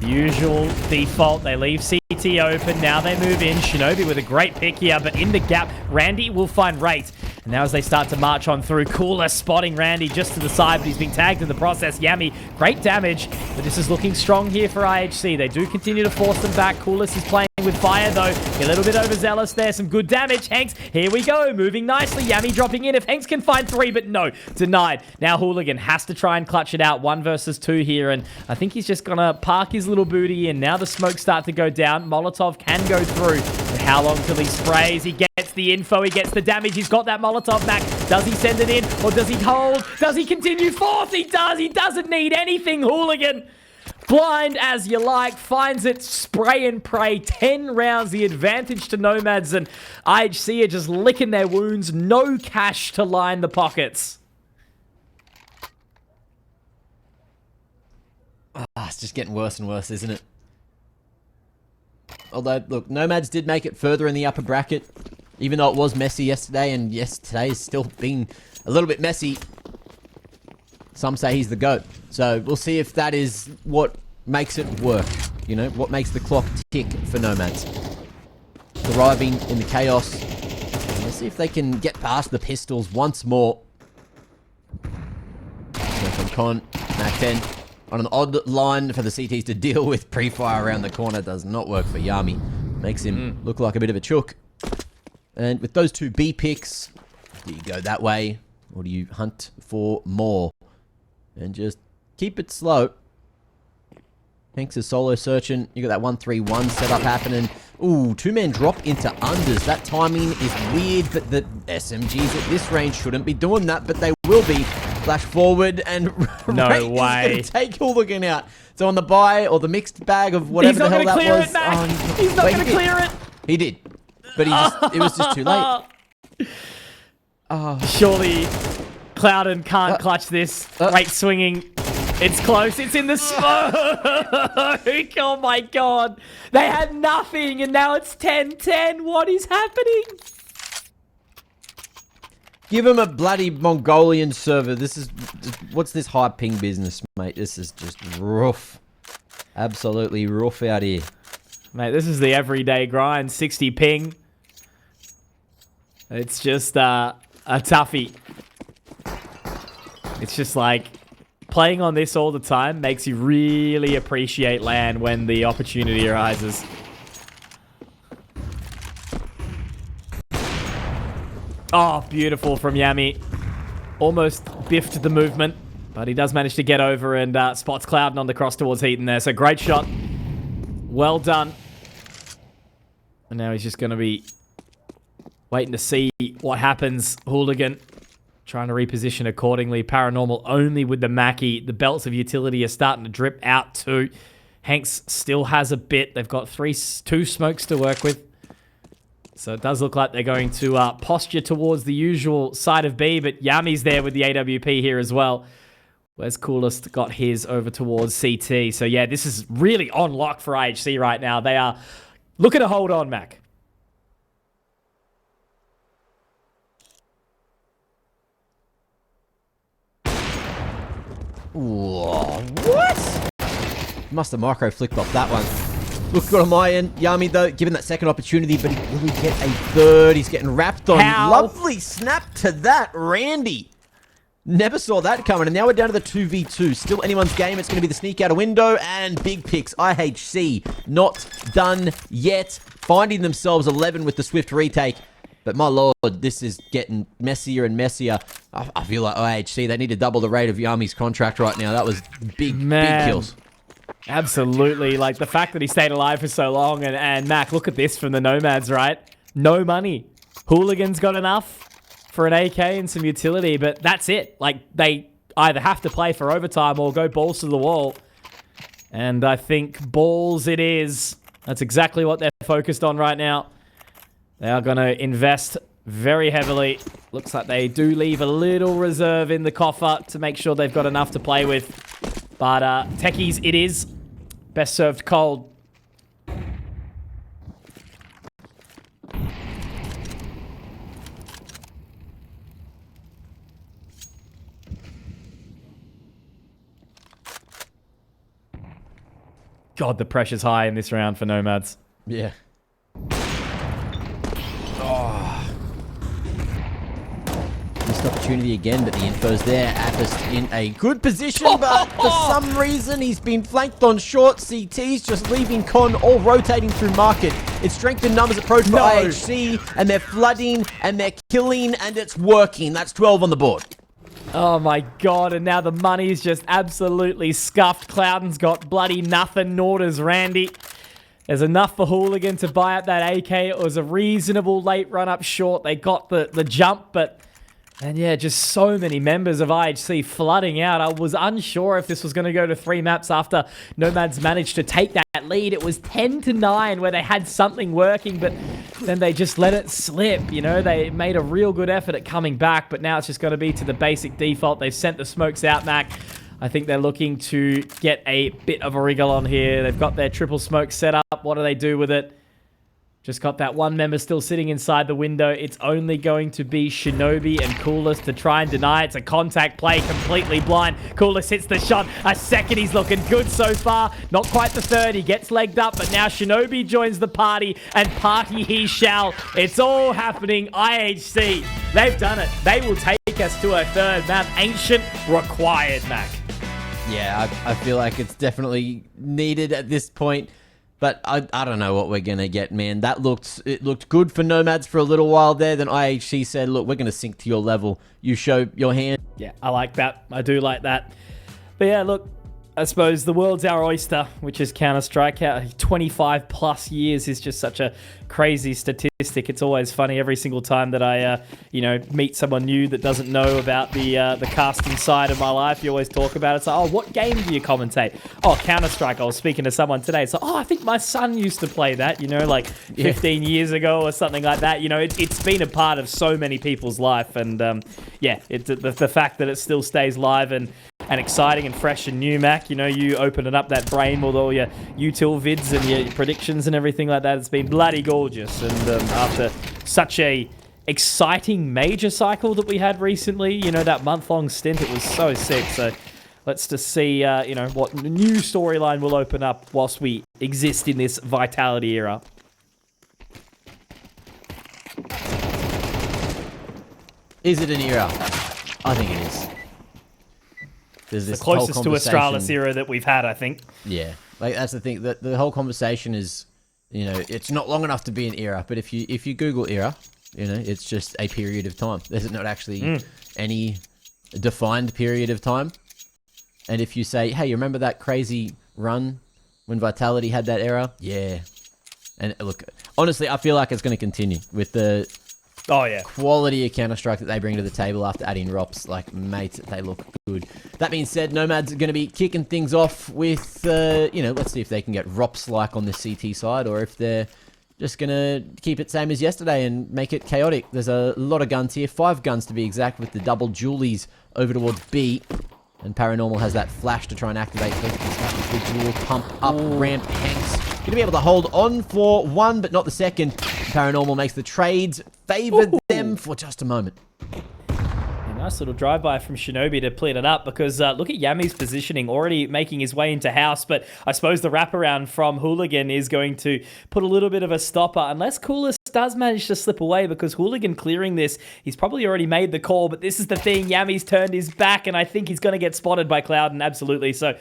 The usual default. They leave CT open. Now they move in. Shinobi with a great pick here. But in the gap, Randy will find Rate. And now as they start to march on through, Cooler spotting Randy just to the side, but he's being tagged in the process. Yami, great damage, but this is looking strong here for IHC. They do continue to force them back. Coolest is playing with fire, though. A little bit overzealous there. Some good damage. Hanks, here we go. Moving nicely. Yami dropping in. If Hanks can find 3, but no. Denied. Now Hooligan has to try and clutch it out. 1 versus 2 here, and I think he's just going to park his little booty in. Now the smokes start to go down. Molotov can go through. But how long till he sprays? He gets the info. He gets the damage. He's got that Molotov back. Does he send it in, or does he hold? Does he continue forth? He does. He doesn't need anything. Hooligan, blind as you like, finds it, spray and pray. 10 rounds, the advantage to NomadS, and IHC are just licking their wounds. No cash to line the pockets. It's just getting worse and worse, isn't it? Although, look, NomadS did make it further in the upper bracket, even though it was messy yesterday, and yes, today has still been a little bit messy. Some say he's the GOAT. So we'll see if that is what makes it work. You know, what makes the clock tick for NomadS. Thriving in the chaos. Let's see if they can get past the pistols once more. So from Con, Mac 10. On an odd line for the CTs to deal with pre-fire around the corner. Does not work for Yami. Makes him look like a bit of a chook. And with those 2 B picks, do you go that way, or do you hunt for more? And just keep it slow. Hanks is solo searching. You got that 1-3-1 setup happening. Ooh, 2-man drop into unders. That timing is weird, but the SMGs at this range shouldn't be doing that, but they will be. Flash forward, and no Ray way. is going to take Hooligan out. So on the buy, or the mixed bag of whatever the hell that was. He's not going to clear it, Mac. He's not going to clear it. He did. But it was just too late. Surely Clouden can't clutch this. Rate swinging. It's close. It's in the smoke. Oh my god. They had nothing, and now it's 10-10. What is happening? Give him a bloody Mongolian server. This is... What's this high ping business, mate? This is just rough. Absolutely rough out here. Mate, this is the everyday grind. 60 ping. It's just a toughie. It's just like... Playing on this all the time makes you really appreciate LAN when the opportunity arises. Oh, beautiful from Yami. Almost biffed the movement, but he does manage to get over and spots Clouden on the cross towards Heaton there. So great shot. Well done. And now he's just going to be waiting to see what happens. Hooligan trying to reposition accordingly. Paranormal only with the Mackie. The belts of utility are starting to drip out too. Hanks still has a bit. They've got 2 smokes to work with. So it does look like they're going to posture towards the usual side of B, but Yami's there with the AWP here as well. Where's Coolest got his over towards CT. So yeah, this is really on lock for IHC right now. They are looking to hold on, Mac. Whoa, what? Must have micro flicked off that one. Look good on my end. Yami, though, given that second opportunity, but will he get a third? He's getting wrapped on. How? Lovely snap to that, Randy. Never saw that coming, and now we're down to the 2v2. Still anyone's game. It's going to be the sneak out a window, and big picks. IHC not done yet. Finding themselves 11 with the swift retake. But my lord, this is getting messier and messier. I feel like IHC, they need to double the rate of Yami's contract right now. That was big kills. Absolutely. Like, the fact that he stayed alive for so long. And Mac, look at this from the NomadS, right? No money. Hooligan's got enough for an AK and some utility, but that's it. Like, they either have to play for overtime or go balls to the wall. And I think balls it is. That's exactly what they're focused on right now. They are going to invest very heavily. Looks like they do leave a little reserve in the coffer to make sure they've got enough to play with. But techies, it is. Best served cold. God, the pressure's high in this round for NomadS. Yeah. Missed opportunity again, but the info's there. Aapestt in a good position, but for some reason he's been flanked on short CTs, just leaving Con all rotating through market. It's strength in numbers approach for IHC, and they're flooding, and they're killing, and it's working. That's 12 on the board. Oh my god, and now the money's just absolutely scuffed. Cloudon's got bloody nothing, nor does Randy. There's enough for Hooligan to buy up that AK. It was a reasonable late run up short. They got the jump, but... And yeah, just so many members of IHC flooding out. I was unsure if this was going to go to 3 maps after NomadS managed to take that lead. It was 10-9 where they had something working, but then they just let it slip. You know, they made a real good effort at coming back, but now it's just going to be to the basic default. They've sent the smokes out, Mac. I think they're looking to get a bit of a wriggle on here. They've got their triple smoke set up. What do they do with it? Just got that one member still sitting inside the window. It's only going to be Shinobi and Coolest to try and deny. It's a contact play, completely blind. Coolest hits the shot. A second, he's looking good so far. Not quite the third. He gets legged up, but now Shinobi joins the party, and party he shall. It's all happening. IHC, they've done it. They will take us to a third map. Ancient required, Mac. Yeah, I feel like it's definitely needed at this point. But I don't know what we're going to get, man. It looked good for NomadS for a little while there. Then IHC said, look, we're going to sink to your level. You show your hand. Yeah, I like that. I do like that. But yeah, look, I suppose the world's our oyster, which is Counter-Strike. 25 plus years is just such a crazy statistic. It's always funny every single time that I, meet someone new that doesn't know about the casting side of my life. You always talk about it. It's like, oh, what game do you commentate? Oh, Counter-Strike. I was speaking to someone today. It's like, oh, I think my son used to play that, like 15 years ago or something like that. It's been a part of so many people's life. And it's the fact that it still stays live and exciting and fresh and new, Mac. You opening up that brain with all your util vids and your predictions and everything like that. It's been bloody gorgeous. And after such a exciting major cycle that we had recently, that month-long stint, it was so sick. So let's just see, what new storyline will open up whilst we exist in this Vitality era. Is it an era? I think it is. There's this the closest to Astralis era that we've had, I think. Yeah, like that's the thing. That the whole conversation is, it's not long enough to be an era. But if you Google era, it's just a period of time. There's not actually any defined period of time. And if you say, hey, you remember that crazy run when Vitality had that era? Yeah. And look, honestly, I feel like it's going to continue with the quality of Counter-Strike that they bring to the table after adding ROPS. Like, mate, they look good. That being said, NomadS are going to be kicking things off with, let's see if they can get ROPS-like on the CT side, or if they're just going to keep it same as yesterday and make it chaotic. There's a lot of guns here, 5 guns to be exact, with the double Julies over towards B. And Paranormal has that flash to try and activate the dual pump up ramp. Hanks going to be able to hold on for one, but not the second. Paranormal makes the trades, favored them for just a moment. A nice little drive-by from Shinobi to clean it up, because look at Yami's positioning, already making his way into house, but I suppose the wraparound from Hooligan is going to put a little bit of a stopper, unless Coolest does manage to slip away, because Hooligan clearing this, he's probably already made the call, but this is the thing, Yami's turned his back, and I think he's going to get spotted by Cloudon, absolutely. So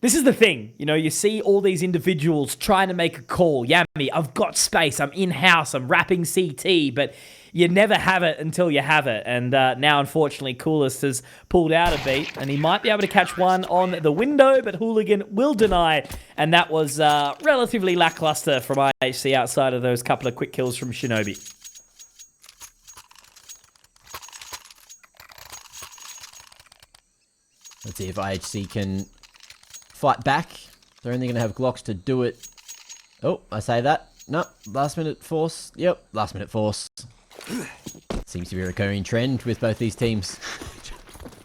this is the thing, you see all these individuals trying to make a call. Yami, I've got space, I'm in-house, I'm wrapping CT, but you never have it until you have it. And now, unfortunately, Coolest has pulled out a beat, and he might be able to catch one on the window, but Hooligan will deny. And that was relatively lackluster from IHC outside of those couple of quick kills from Shinobi. Let's see if IHC can fight back. They're only going to have Glocks to do it. Oh, I say that. No, last minute force. Yep, last minute force. Seems to be a recurring trend with both these teams.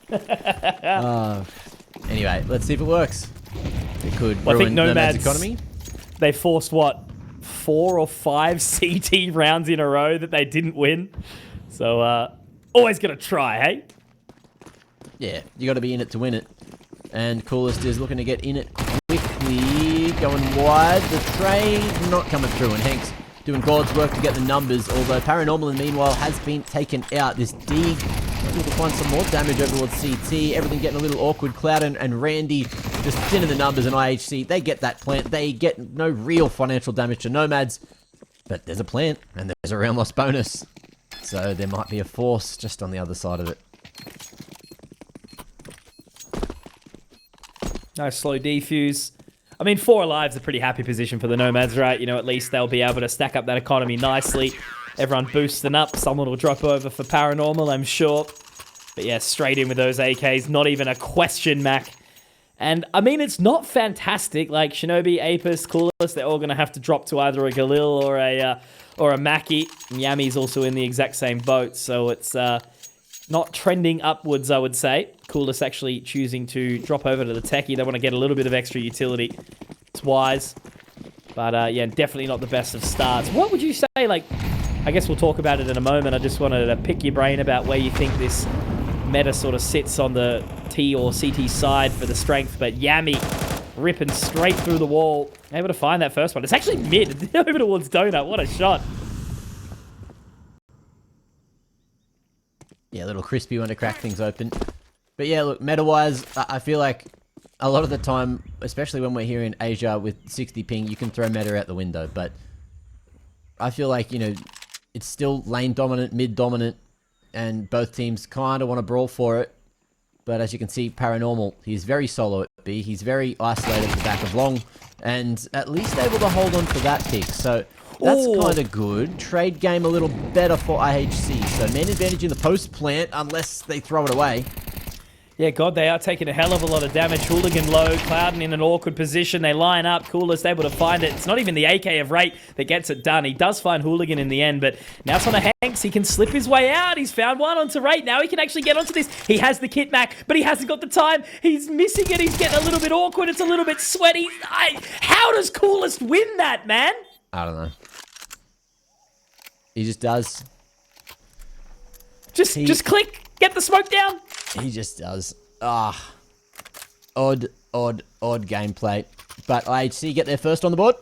Anyway, let's see if it works. It could ruin NomadS' economy. They forced, 4 or 5 CT rounds in a row that they didn't win. So, always going to try, hey? Yeah, you got to be in it to win it. And Coolest is looking to get in it quickly. going wide. The trade not coming through, and Hank's doing God's work to get the numbers, although Paranormal, in the meanwhile, has been taken out. This Deeg able to find some more damage over towards CT. Everything getting a little awkward. Cloud and Randy just thinning the numbers, and IHC, they get that plant. They get no real financial damage to NomadS, but there's a plant, and there's a round loss bonus. So there might be a force just on the other side of it. Nice slow defuse. I mean, 4 alive's a pretty happy position for the NomadS, right? You know, at least they'll be able to stack up that economy nicely. Everyone boosting up. Someone will drop over for Paranormal, I'm sure. But yeah, straight in with those AKs. Not even a question, Mac. And, I mean, it's not fantastic. Like, Shinobi, Aapestt, Coolest, they're all going to have to drop to either a Galil or a Mackie. And Yami's also in the exact same boat. So it's not trending upwards, I would say. Coolest actually choosing to drop over to the Techie. They want to get a little bit of extra utility. It's wise. But, yeah, definitely not the best of starts. What would you say, like, I guess we'll talk about it in a moment. I just wanted to pick your brain about where you think this meta sort of sits on the T or CT side for the strength. But Yami ripping straight through the wall. Able to find that first one. It's actually mid. Over towards Donut. What a shot. Yeah, a little crispy one to crack things open. But yeah, look, meta-wise, I feel like a lot of the time, especially when we're here in Asia with 60 ping, you can throw meta out the window. But I feel like, you know, it's still lane dominant, mid dominant, and both teams kind of want to brawl for it. But as you can see, Paranormal, he's very solo at B. He's very isolated at the back of long, and at least able to hold on to that pick. So that's kind of good. Trade game a little better for IHC. So man advantage in the post plant, unless they throw it away. Yeah, God, they are taking a hell of a lot of damage. Hooligan low, Clouden in an awkward position. They line up. Coolest able to find it. It's not even the AK of Rate that gets it done. He does find Hooligan in the end, but now it's on to Hanks. He can slip his way out. He's found one onto Rate. Now he can actually get onto this. He has the kit, Mac, but he hasn't got the time. He's missing it. He's getting a little bit awkward. It's a little bit sweaty. How does Coolest win that, man? I don't know. He just does. Just click. Get the smoke down. He just does. Odd gameplay. But IHC get there first on the board.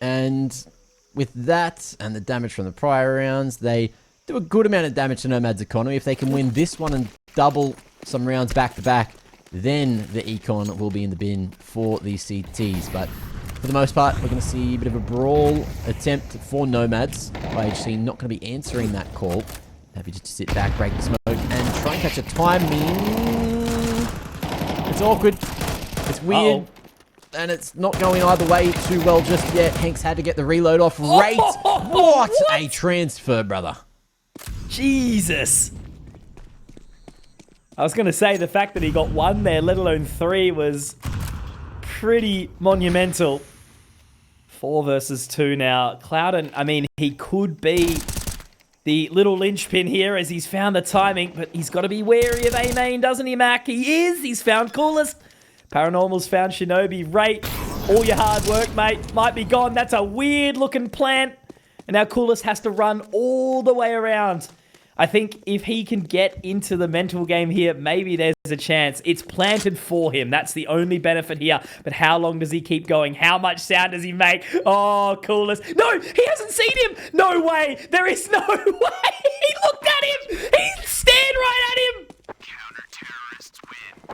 And with that, and the damage from the prior rounds, they do a good amount of damage to NomadS economy. If they can win this one and double some rounds back to back, then the econ will be in the bin for these CTs. But for the most part, we're going to see a bit of a brawl attempt for NomadS. IHC not going to be answering that call. Happy just to sit back, break the smoke, and try and catch a timing. It's awkward. It's weird. And it's not going either way too well just yet. Hanks had to get the reload off. Rate. What a transfer, brother. Jesus. I was going to say the fact that he got 1 there, let alone 3, was pretty monumental. 4 versus 2 now. Clouden, I mean, he could be the little linchpin here as he's found the timing, but he's got to be wary of A-Main, doesn't he, Mac? He is. He's found Coolest. Paranormal's found Shinobi. Rate, all your hard work, mate, might be gone. That's a weird-looking plant. And now Coolest has to run all the way around. I think if he can get into the mental game here, maybe there's a chance. It's planted for him. That's the only benefit here. But how long does he keep going? How much sound does he make? Oh, Coolest. No, he hasn't seen him. No way. There is no way. He looked at him. He stared right at him. Counter-terrorists win.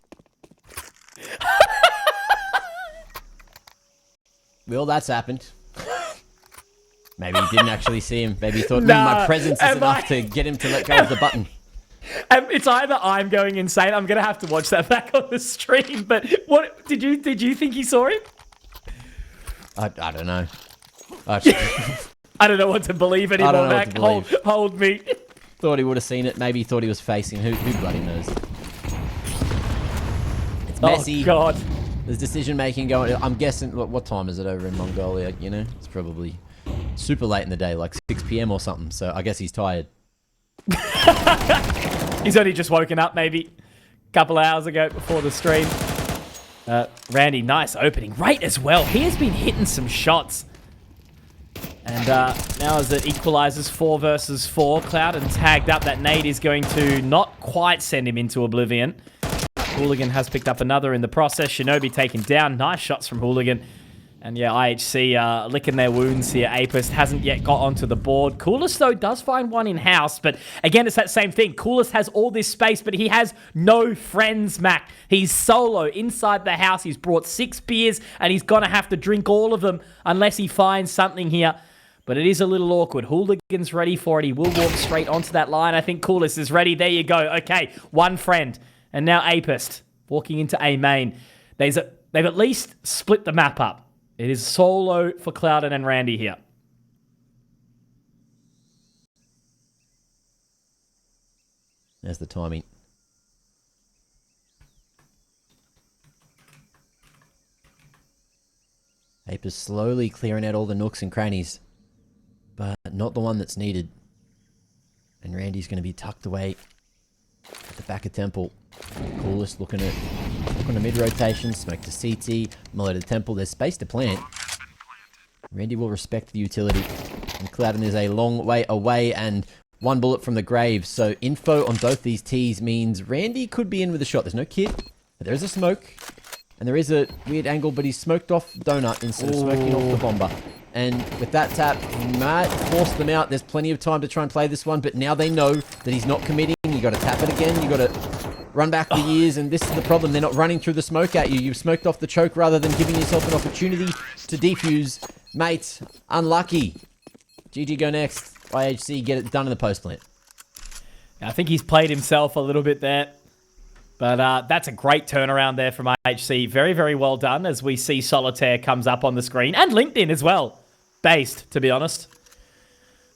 Well, that's happened. Maybe he didn't actually see him. Maybe he thought, my presence is enough to get him to let go of the button. It's either I'm going insane. I'm going to have to watch that back on the stream. But what did you think he saw him? I don't know. I don't know what to believe anymore, Mac. Hold me. Thought he would have seen it. Maybe he thought he was facing. Who bloody knows? It's messy. Oh, God. There's decision making going. I'm guessing. What time is it over in Mongolia? You know, it's probably super late in the day, like 6 p.m. or something. So I guess he's tired. He's only just woken up, maybe a couple of hours ago before the stream. Randy, nice opening. Right as well. He has been hitting some shots. And now as it equalizes 4 versus 4, Clouden tagged up. That nade is going to not quite send him into oblivion. Hooligan has picked up another in the process. Shinobi taken down. Nice shots from Hooligan. And yeah, IHC licking their wounds here. Aapestt hasn't yet got onto the board. Coolest, though, does find one in-house. But again, it's that same thing. Coolest has all this space, but he has no friends, Mac. He's solo inside the house. He's brought 6 beers, and he's going to have to drink all of them unless he finds something here. But it is a little awkward. Hooligan's ready for it. He will walk straight onto that line. I think Coolest is ready. There you go. Okay, one friend. And now Aapestt walking into A main. They've at least split the map up. It is solo for Clouden and Randy here. There's the timing. Aapestt slowly clearing out all the nooks and crannies, but not the one that's needed. And Randy's going to be tucked away at the back of Temple. Coolest looking at mid-rotation, smoke to CT, Muller to Temple. There's space to plant. Randy will respect the utility. And Clouden is a long way away and one bullet from the grave. So info on both these Ts means Randy could be in with a shot. There's no kit, but there is a smoke. And there is a weird angle, but he's smoked off Donut instead of smoking off the Bomber. And with that tap, he might force them out. There's plenty of time to try and play this one, but now they know that he's not committing. You got to tap it again. You got to run back the years, and this is the problem. They're not running through the smoke at you. You've smoked off the choke rather than giving yourself an opportunity to defuse. Mate, unlucky. GG go next. IHC get it done in the post plant. I think he's played himself a little bit there. But that's a great turnaround there from IHC. Very, very well done as we see Solitaire comes up on the screen. And LinkedIn as well. Based, to be honest.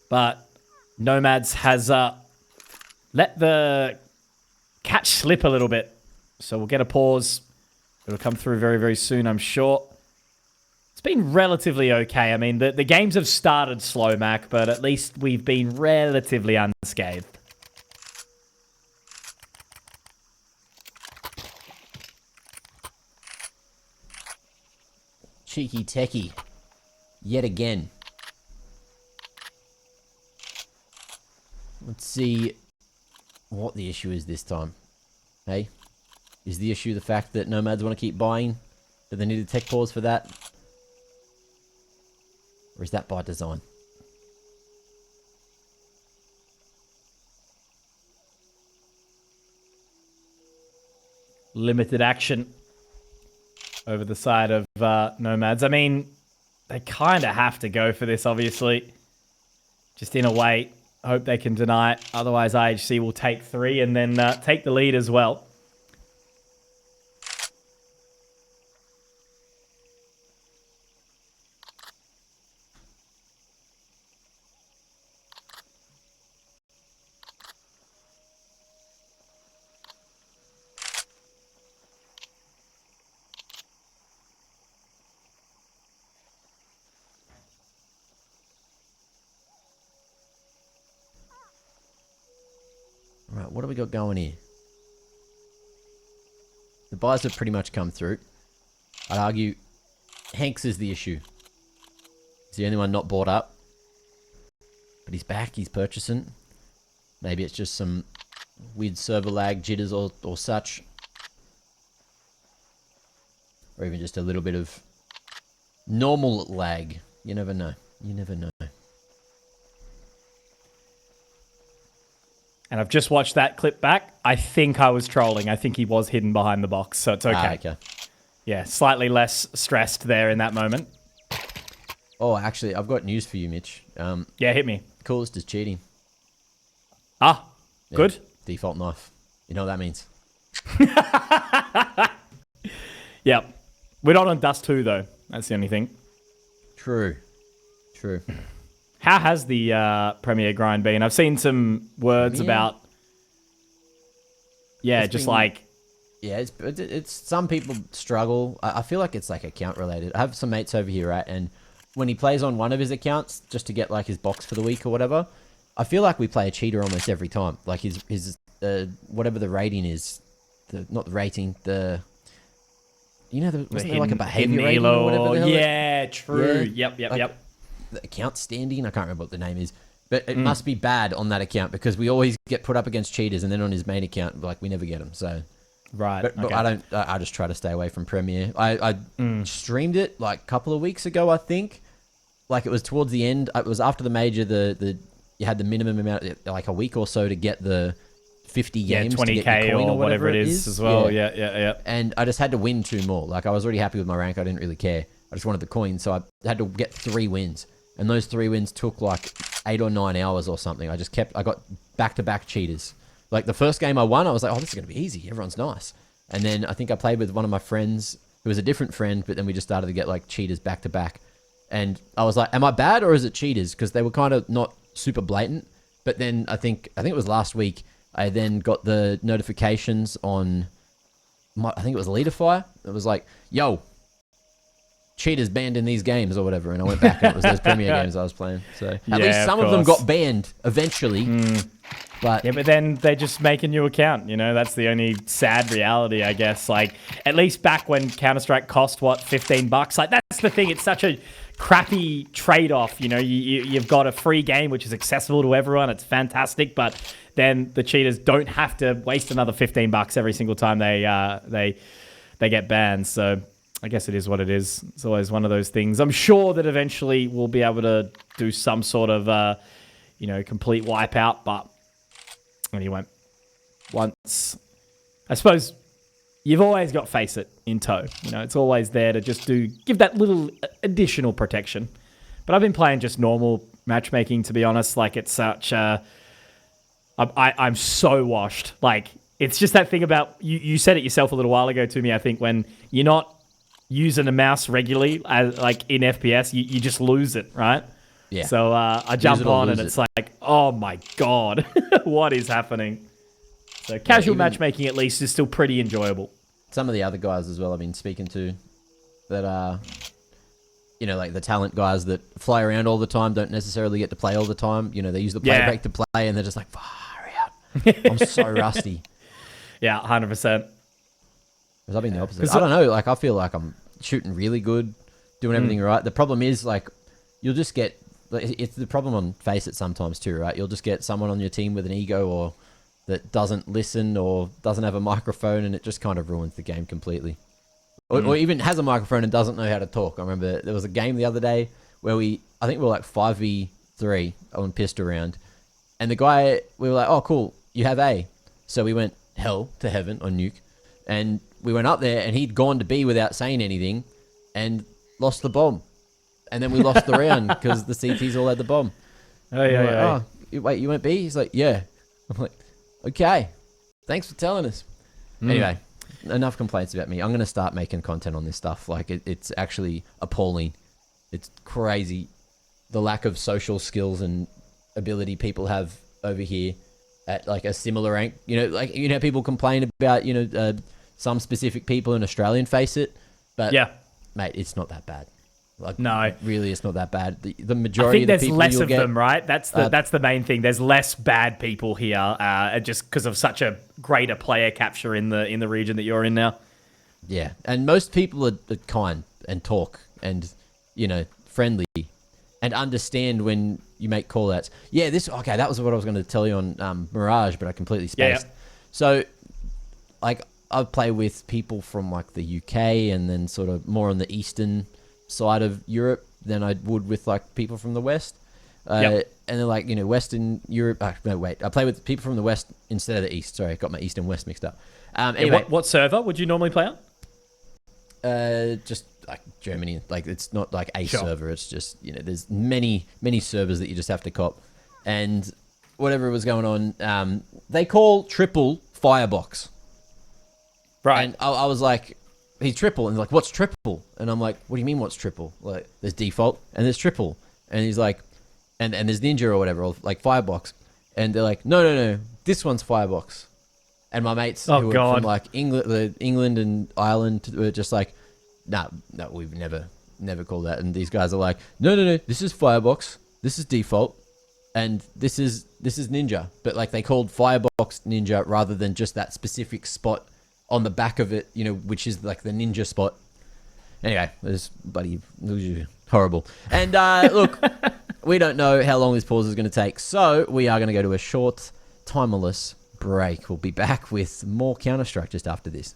But NomadS has let the catch slip a little bit. So we'll get a pause. It'll come through very, very soon, I'm sure. It's been relatively okay. I mean, the games have started slow, Mac, but at least we've been relatively unscathed. Cheeky techie. Yet again. Let's see what the issue is this time. Hey? Is the issue the fact that NomadS want to keep buying? Do they need a tech pause for that? Or is that by design? Limited action over the side of NomadS. I mean, they kind of have to go for this, obviously. Just in a way. Hope they can deny it. Otherwise, IHC will take 3 and then take the lead as well. Right, what do we got going here? The buys have pretty much come through. I'd argue Hanks is the issue. He's the only one not bought up. But he's back, he's purchasing. Maybe it's just some weird server lag, jitters or such. Or even just a little bit of normal lag. You never know. You never know. And I've just watched that clip back. I think I was trolling. I think he was hidden behind the box, so it's okay. Okay. Yeah, slightly less stressed there in that moment. Oh, actually, I've got news for you, Mitch. Yeah, hit me. Coolest is cheating. Ah, Yeah, good. Default knife. You know what that means. Yep. We're not on Dust 2, though. That's the only thing. True. True. How has the Premier grind been? I've seen some words about... Yeah, It's just been- like... Yeah, it's some people struggle. I feel like it's like account related. I have some mates over here, right? And when he plays on one of his accounts just to get like his box for the week or whatever, I feel like we play a cheater almost every time. Like his whatever the rating is, not the rating, the wasn't there like a behavior rating or whatever the hell Yeah, true. Yeah, Yep. the account standing. I can't remember what the name is, but it must be bad on that account because we always get put up against cheaters, and then on his main account, like we never get them. So Right. But okay. I don't. I just try to stay away from Premiere. I streamed it like a couple of weeks ago, I think. Like it was towards the end. It was after the major. The you had the minimum amount, like a week or so, to get the 50 games, 20K to get your coin or whatever it is as well. Yeah. And I just had to win 2 more. Like I was already happy with my rank. I didn't really care. I just wanted the coin, so I had to get 3 wins. And those 3 wins took like 8 or 9 hours or something. I got back-to-back cheaters. Like the first game I won, I was like, oh, this is going to be easy. Everyone's nice. And then I think I played with one of my friends who was a different friend, but then we just started to get like cheaters back-to-back. And I was like, am I bad or is it cheaters? Because they were kind of not super blatant. But then I think it was last week, I then got the notifications on, I think it was Leaderfire. It was like, yo, cheaters banned in these games or whatever. And I went back and it was those Premier games I was playing. So at least some of them got banned eventually. But yeah, but then they just make a new account. You know, that's the only sad reality, I guess. Like, at least back when Counter-Strike cost, what, $15? Like, that's the thing. It's such a crappy trade-off. You know, you've got a free game, which is accessible to everyone. It's fantastic. But then the cheaters don't have to waste another $15 every single time they get banned. So I guess it is what it is. It's always one of those things. I'm sure that eventually we'll be able to do some sort of, complete wipeout. But anyway, once, I suppose you've always got Face It in tow. You know, it's always there to just give that little additional protection. But I've been playing just normal matchmaking, to be honest. Like, it's such I'm so washed. Like, it's just that thing about, you said it yourself a little while ago to me, I think, when you're not using a mouse regularly, like in FPS, you just lose it, right? yeah. So I jump on and it's like, oh my God, what is happening? So casual matchmaking, at least, is still pretty enjoyable. Some of the other guys as well I've been speaking to that are, like the talent guys that fly around all the time, don't necessarily get to play all the time. You know, they use the play break to play and they're just like, far out. I'm so rusty. Yeah, 100%. Because I've been the opposite. I don't know. Like, I feel like I'm shooting really good, doing everything right. The problem is, like, you'll just get... It's the problem on Face It sometimes too, right? You'll just get someone on your team with an ego or that doesn't listen or doesn't have a microphone, and it just kind of ruins the game completely. Or even has a microphone and doesn't know how to talk. I remember there was a game the other day where I think we were like 5v3 on Pissed Around, and the guy, we were like, oh, cool, you have A. So we went hell to heaven on Nuke, and we went up there, and he'd gone to B without saying anything and lost the bomb. And then we lost the round because the CTs all had the bomb. Oh, yeah. Wait, you went B? He's like, yeah. I'm like, okay. Thanks for telling us. Anyway, enough complaints about me. I'm going to start making content on this stuff. Like, it's actually appalling. It's crazy. The lack of social skills and ability people have over here at, like, a similar rank. People complain about, some specific people in Australian Face It. But, mate, it's not that bad. Like, no, really, it's not that bad. The majority of the people I think there's less of them, right? That's the main thing. There's less bad people here, just because of such a greater player capture in the region that you're in now. Yeah, and most people are kind and talk and friendly and understand when you make call-outs. Yeah, that was what I was going to tell you on Mirage, but I completely spaced. Yeah. So, like, I've played with people from like the UK and then sort of more on the eastern side of Europe than I would with like people from the West. And then like, Western Europe. No, wait. I play with people from the West instead of the East. Sorry, I got my East and West mixed up. Anyway, what server would you normally play on? Just like Germany. Like, it's not like a server. It's just, there's many servers that you just have to cop. And whatever was going on, they call triple Firebox. Right. And I was like, he's triple. And he's like, what's triple? And I'm like, what do you mean what's triple? Like, there's default and there's triple. And he's like, and there's ninja or whatever, or like Firebox. And they're like, no, this one's Firebox. And my mates who were from like England and Ireland were just like, no, we've never called that. And these guys are like, no, this is Firebox. This is default. And this is ninja. But like, they called Firebox ninja rather than just that specific spot on the back of it, which is like the ninja spot. Anyway, it was horrible. And look, we don't know how long this pause is going to take, so we are going to go to a short, timerless break. We'll be back with more Counter-Strike just after this.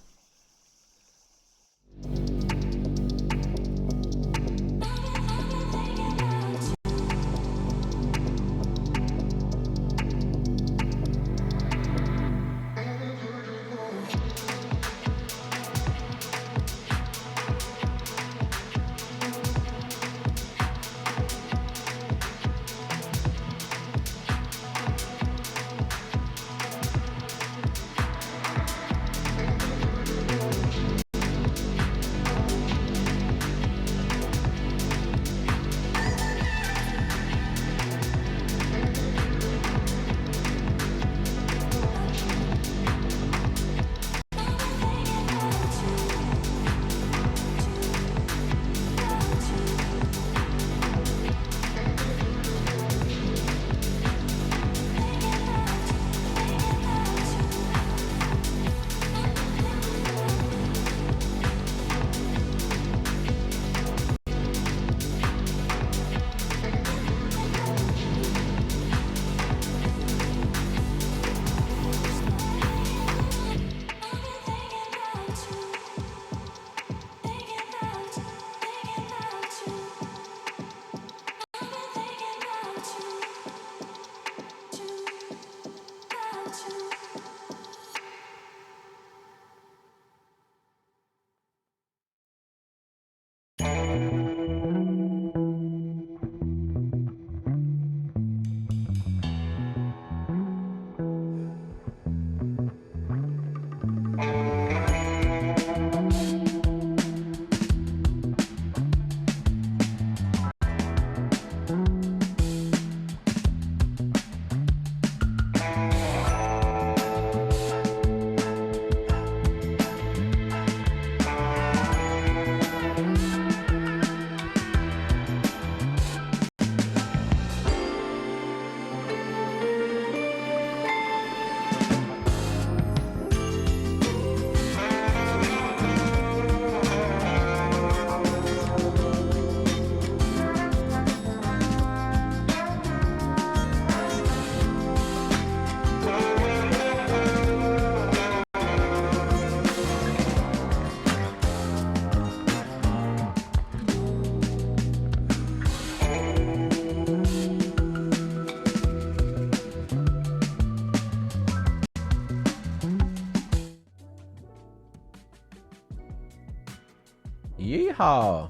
Yeehaw.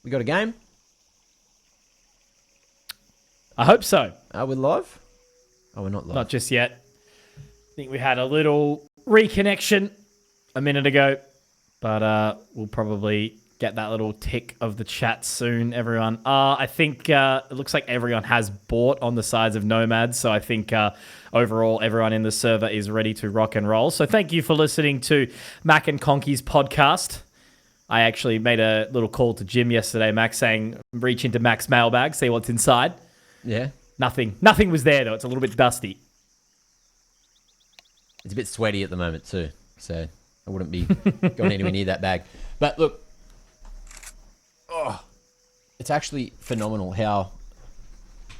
We got a game? I hope so. Are we live? Oh, we're not live. Not just yet. I think we had a little reconnection a minute ago, but we'll probably get that little tick of the chat soon, everyone. I think it looks like everyone has bought on the sides of NomadS, so I think overall everyone in the server is ready to rock and roll. So thank you for listening to Mac and Conky's podcast. I actually made a little call to Jim yesterday, Mac, saying reach into Mac's mailbag, see what's inside. Yeah. Nothing was there, though. It's a little bit dusty. It's a bit sweaty at the moment, too. So I wouldn't be going anywhere near that bag. But look, it's actually phenomenal how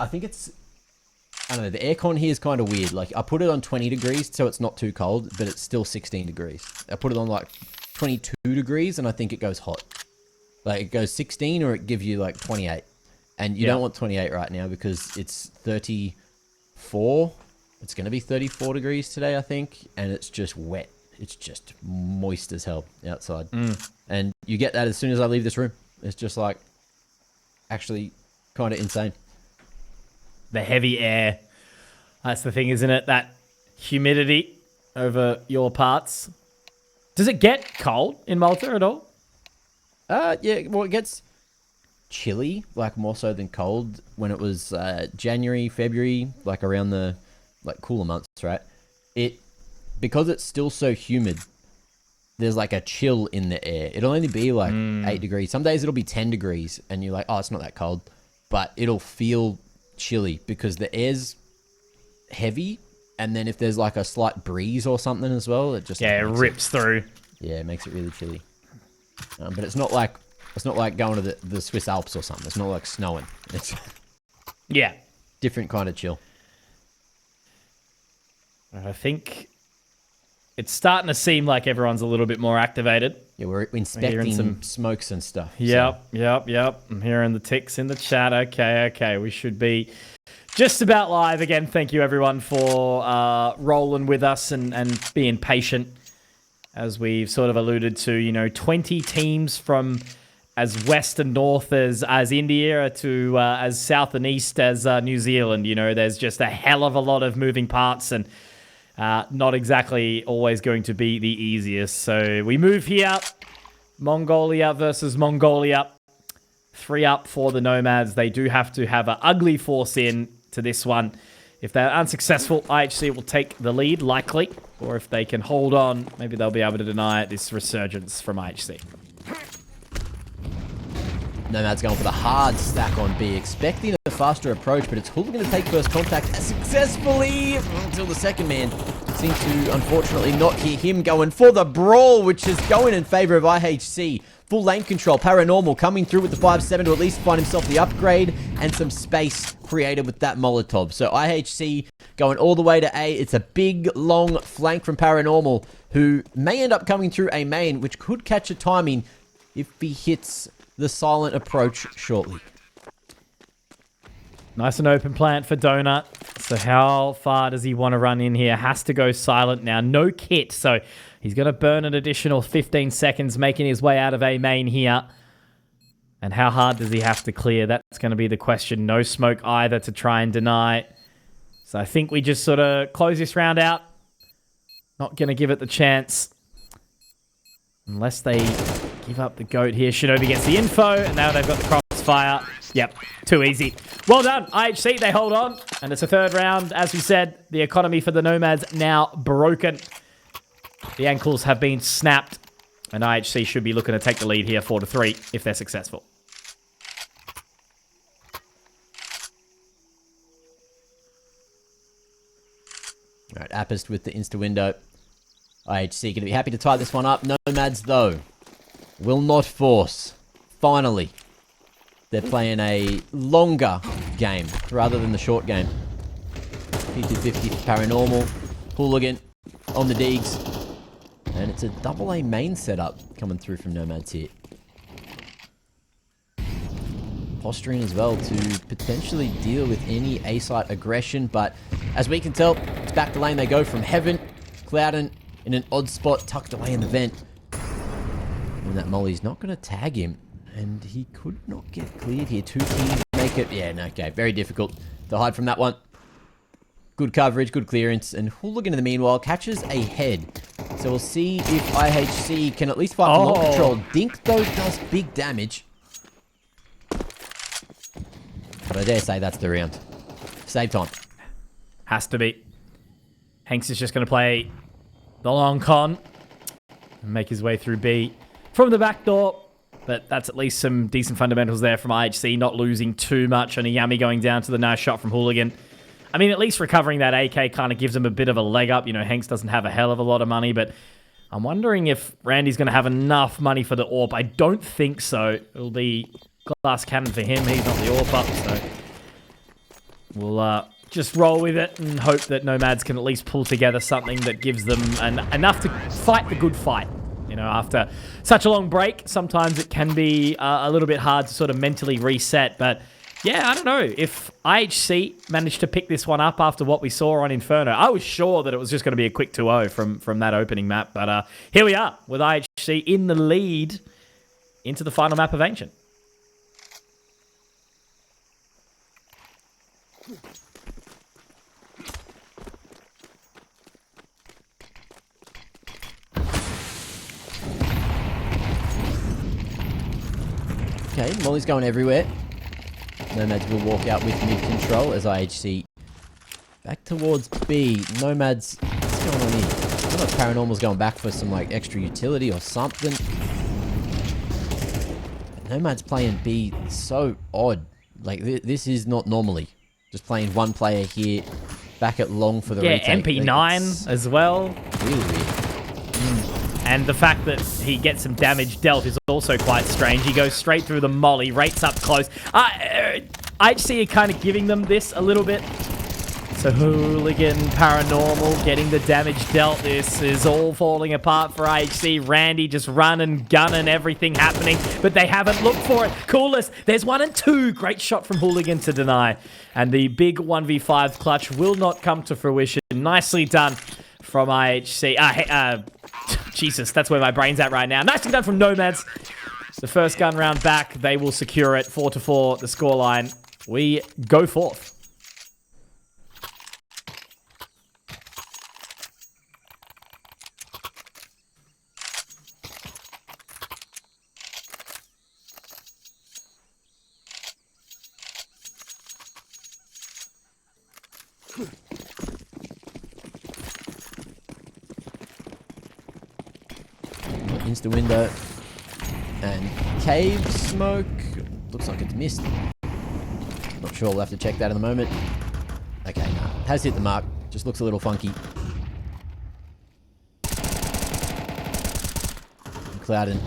I think it's, I don't know, the aircon here is kind of weird. Like, I put it on 20 degrees, so it's not too cold, but it's still 16 degrees. I put it on like 22 degrees, and I think it goes hot. Like, it goes 16 or it gives you like 28. And you don't want 28 right now because it's 34. It's going to be 34 degrees today, I think. And it's just wet. It's just moist as hell outside. And you get that as soon as I leave this room. It's just like actually kind of insane. The heavy air. That's the thing, isn't it? That humidity over your parts. Does it get cold in Malta at all? Yeah, well, it gets chilly, like more so than cold when it was January, February, like around the like cooler months, right? Because it's still so humid, there's like a chill in the air. It'll only be like 8 degrees. Some days it'll be 10 degrees and you're like, oh, it's not that cold, but it'll feel chilly because the air's heavy. And then if there's like a slight breeze or something as well, it just it rips through. Yeah, it makes it really chilly. But it's not like going to the Swiss Alps or something. It's not like snowing. It's yeah, different kind of chill. I think it's starting to seem like everyone's a little bit more activated. Yeah, we're inspecting some smokes and stuff. Yep. I'm hearing the ticks in the chat. Okay. We should be just about live again. Thank you, everyone, for rolling with us and being patient. As we've sort of alluded to, 20 teams from as west and north as India to as south and east as New Zealand. There's just a hell of a lot of moving parts and not exactly always going to be the easiest. So we move here. Mongolia versus Mongolia. 3 up for the Nomads. They do have to have an ugly force in to this one. If they're unsuccessful, IHC will take the lead, likely. Or if they can hold on, maybe they'll be able to deny this resurgence from IHC. Nomad's going for the hard stack on B, expecting a faster approach, but it's Hooligan to take first contact successfully until the second man seems to, unfortunately, not hear him going for the brawl, which is going in favor of IHC. Full lane control, Paranormal coming through with the 5-7 to at least find himself the upgrade and some space created with that Molotov. So IHC going all the way to A. It's a big, long flank from Paranormal, who may end up coming through a main, which could catch a timing if he hits the silent approach shortly. Nice and open plant for Donut. So how far does he want to run in here? Has to go silent now. No kit, so he's going to burn an additional 15 seconds, making his way out of A main here. And how hard does he have to clear? That's going to be the question. No smoke either to try and deny. So I think we just sort of close this round out. Not going to give it the chance. Unless they give up the goat here. Shinobi gets the info, and now they've got the crossfire. Yep, too easy. Well done, IHC. They hold on, and it's a third round. As we said, the economy for the Nomads now broken. The ankles have been snapped, and IHC should be looking to take the lead here 4-3 if they're successful. All right, Aapestt with the insta window. IHC going to be happy to tie this one up. Nomads, though, will not force. Finally, they're playing a longer game rather than the short game. 50-50 Paranormal. Hooligan on the digs. And it's a double A main setup coming through from Nomads here. Posturing as well to potentially deal with any A-site aggression, but as we can tell, it's back to lane they go from Heaven. Clouden in an odd spot tucked away in the vent. And that Molly's not going to tag him, and he could not get cleared here. 2 teams make it. Yeah, no, okay, very difficult to hide from that one. Good coverage, good clearance, and Hooligan in the meanwhile catches a head. So we'll see if IHC can at least fight for long control. Dink, though, does big damage. But I dare say that's the round. Save time. Has to be. Hanks is just going to play the long con and make his way through B from the back door. But that's at least some decent fundamentals there from IHC, not losing too much, and a Yami going down to the nice shot from Hooligan. I mean, at least recovering that AK kind of gives him a bit of a leg up. Hanks doesn't have a hell of a lot of money, but I'm wondering if Randy's going to have enough money for the AWP. I don't think so. It'll be glass cannon for him. He's not the AWP up, so we'll just roll with it and hope that Nomads can at least pull together something that gives them enough to fight the good fight. After such a long break, sometimes it can be a little bit hard to sort of mentally reset, but yeah, I don't know. If IHC managed to pick this one up after what we saw on Inferno, I was sure that it was just going to be a quick 2-0 from that opening map. But here we are with IHC in the lead into the final map of Ancient. Okay, Molly's going everywhere. Nomads will walk out with mid-control as IHC back towards B. Nomads, what's going on here? I don't know if Paranormal's going back for some extra utility or something. Nomads playing B so odd. This is not normally. Just playing one player here, back at long for the retake. MP9 as well. Really weird. And the fact that he gets some damage dealt is also quite strange. He goes straight through the molly, rates up close. IHC are kind of giving them this a little bit. So Hooligan, Paranormal getting the damage dealt. This is all falling apart for IHC. Randy just running, gunning, everything happening, but they haven't looked for it. Coolest, there's 1 and 2. Great shot from Hooligan to deny. And the big 1v5 clutch will not come to fruition. Nicely done from IHC. Jesus, that's where my brain's at right now. Nicely done from NomadS. The first gun round back, they will secure it. 4-4, the scoreline. We go forth. Insta window and cave smoke. Looks like it's missed. Not sure, we'll have to check that in a moment. Okay, no, has hit the mark. Just looks a little funky. Clouden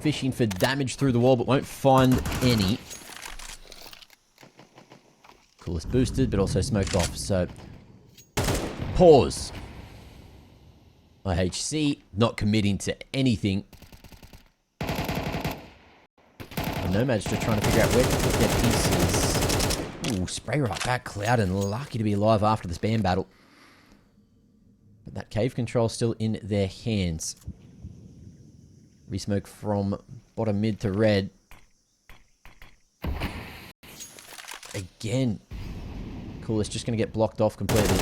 fishing for damage through the wall, but won't find any. Coolest boosted, but also smoked off. So pause. IHC not committing to anything. And NomadS just trying to figure out where to put their pieces. Ooh, spray right back. Clouden lucky to be alive after the spam battle. But that cave control still in their hands. Resmoke from bottom mid to red. Again. Coolest just going to get blocked off completely.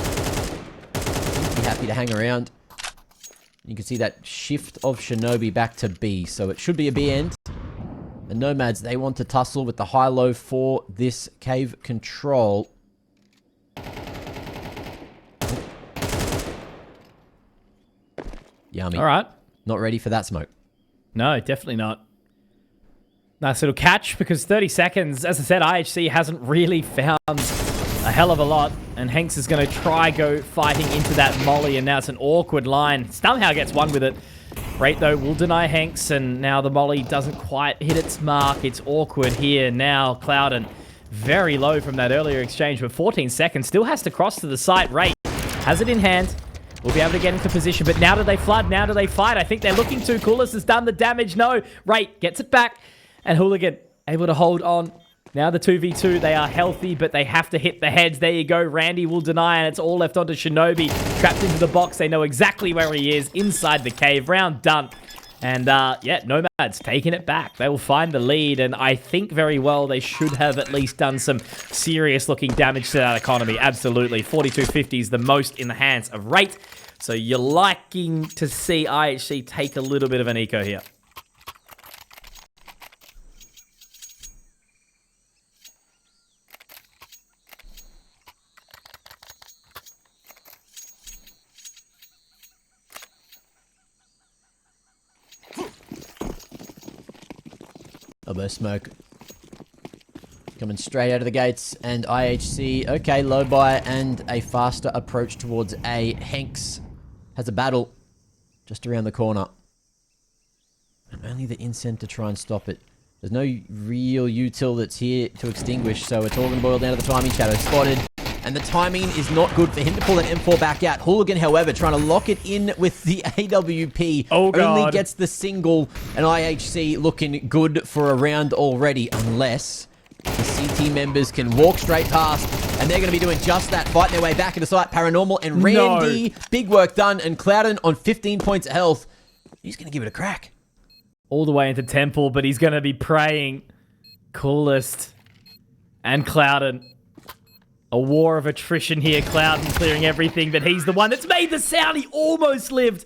Be happy to hang around. You can see that shift of Shinobi back to B. So it should be a B end. And NomadS, they want to tussle with the high-low for this cave control. Yummy. All right. Not ready for that smoke. No, definitely not. Nice little catch, because 30 seconds, as I said, IHC hasn't really found a hell of a lot. And Hanks is going to try go fighting into that molly, and now it's an awkward line. Somehow gets one with it. Great, though, will deny Hanks, and now the molly doesn't quite hit its mark. It's awkward here. Now Clouden very low from that earlier exchange, but 14 seconds. Still has to cross to the site. Ray has it in hand. We'll be able to get into position, but now do they flood? Now do they fight? I think they're looking to. Coolest has done the damage. No. Ray gets it back, and Hooligan able to hold on. Now the 2v2, they are healthy, but they have to hit the heads. There you go. Randy will deny, and it's all left onto Shinobi. Trapped into the box. They know exactly where he is, inside the cave. Round done. And, yeah, NomadS taking it back. They will find the lead, and I think very well they should have at least done some serious-looking damage to that economy. Absolutely. 4250 is the most in the hands of Rate. So you're liking to see IHC take a little bit of an eco here. Elbow smoke. Coming straight out of the gates, and IHC, okay, low buy and a faster approach towards A. Hanks has a battle just around the corner. And only the incent to try and stop it. There's no real util that's here to extinguish, so it's all going to boil down to the timing. Shadow spotted, and the timing is not good for him to pull that M4 back out. Hooligan, however, trying to lock it in with the AWP. Oh, God. Only gets the single, and IHC looking good for a round already, unless the CT members can walk straight past, and they're going to be doing just that, fighting their way back into sight. Paranormal and Randy, big work done, and Clouden on 15 points of health. He's going to give it a crack. All the way into Temple, but he's going to be praying. Coolest and Clouden. A war of attrition here. Clouden clearing everything, but he's the one that's made the sound. He almost lived.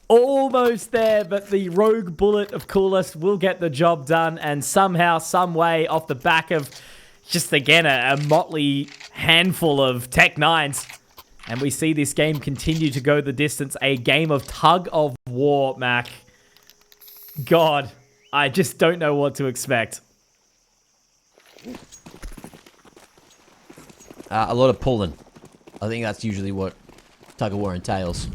Almost there, but the rogue bullet of Coolest will get the job done, and somehow, some way, off the back of just, again, a motley handful of Tech 9s. And we see this game continue to go the distance. A game of tug of war, Mac. God, I just don't know what to expect. A lot of pulling. I think that's usually what tug of war entails.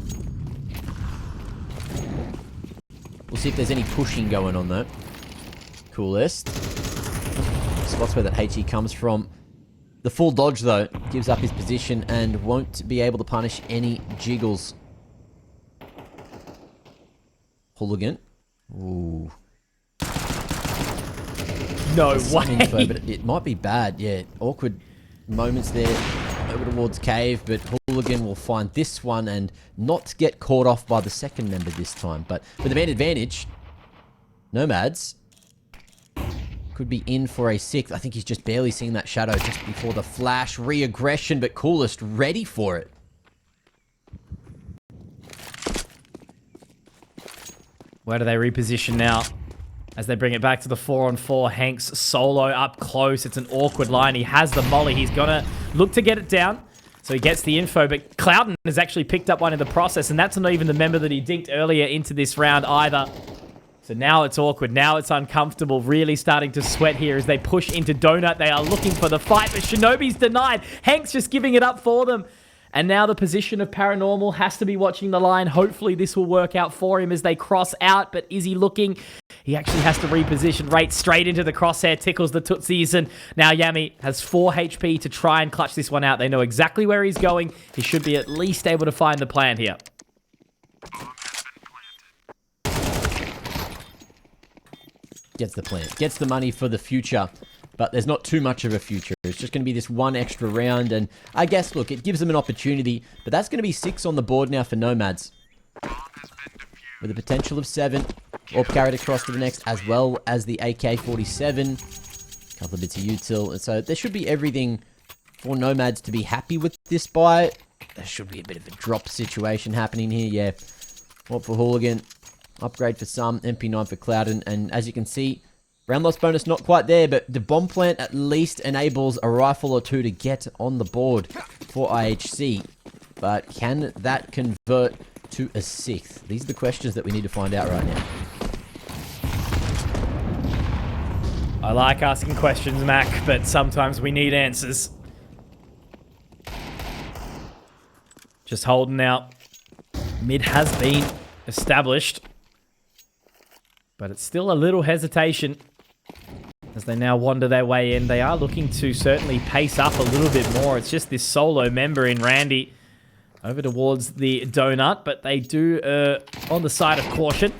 We'll see if there's any pushing going on, though. Coolest. Spots where that HE comes from. The full dodge, though, gives up his position and won't be able to punish any jiggles. Hooligan. Ooh. No There's some way. info, but it might be bad. Yeah, awkward moments there over towards Cave, but Hooligan will find this one and not get caught off by the second member this time. But with the man advantage, NomadS could be in for a sixth. I think he's just barely seeing that shadow just before the flash re-aggression, but Coolest ready for it. Where do they reposition now? As they bring it back to the 4-on-4, Hanks solo up close. It's an awkward line. He has the molly. He's gonna look to get it down. So he gets the info, but Clouden has actually picked up one in the process, and that's not even the member that he dinked earlier into this round either. So now it's awkward. Now it's uncomfortable. Really starting to sweat here as they push into Donut. They are looking for the fight, but Shinobi's denied. Hanks just giving it up for them. And now the position of Paranormal has to be watching the line. Hopefully this will work out for him as they cross out. But is he looking? He actually has to reposition right straight into the crosshair. Tickles the Tootsies. And now Yami has 4 HP to try and clutch this one out. They know exactly where he's going. He should be at least able to find the plan here. Gets the plan. Gets the money for the future. But there's not too much of a future. It's just going to be this one extra round. And I guess, look, it gives them an opportunity. But that's going to be 6 on the board now for NomadS. With a potential of 7. Orb carried across to the next, as well as the AK-47. Couple of bits of util. So there should be everything for NomadS to be happy with this buy. There should be a bit of a drop situation happening here. Yeah. What for Hooligan? Upgrade for some. MP9 for Clouden. And as you can see, round loss bonus not quite there, but the bomb plant at least enables a rifle or two to get on the board for IHC. But can that convert to a 6th? These are the questions that we need to find out right now. I like asking questions, Mac, but sometimes we need answers. Just holding out. Mid has been established, but it's still a little hesitation as they now wander their way in. They are looking to certainly pace up a little bit more. It's just this solo member in Randy over towards the donut, but they do on the side of caution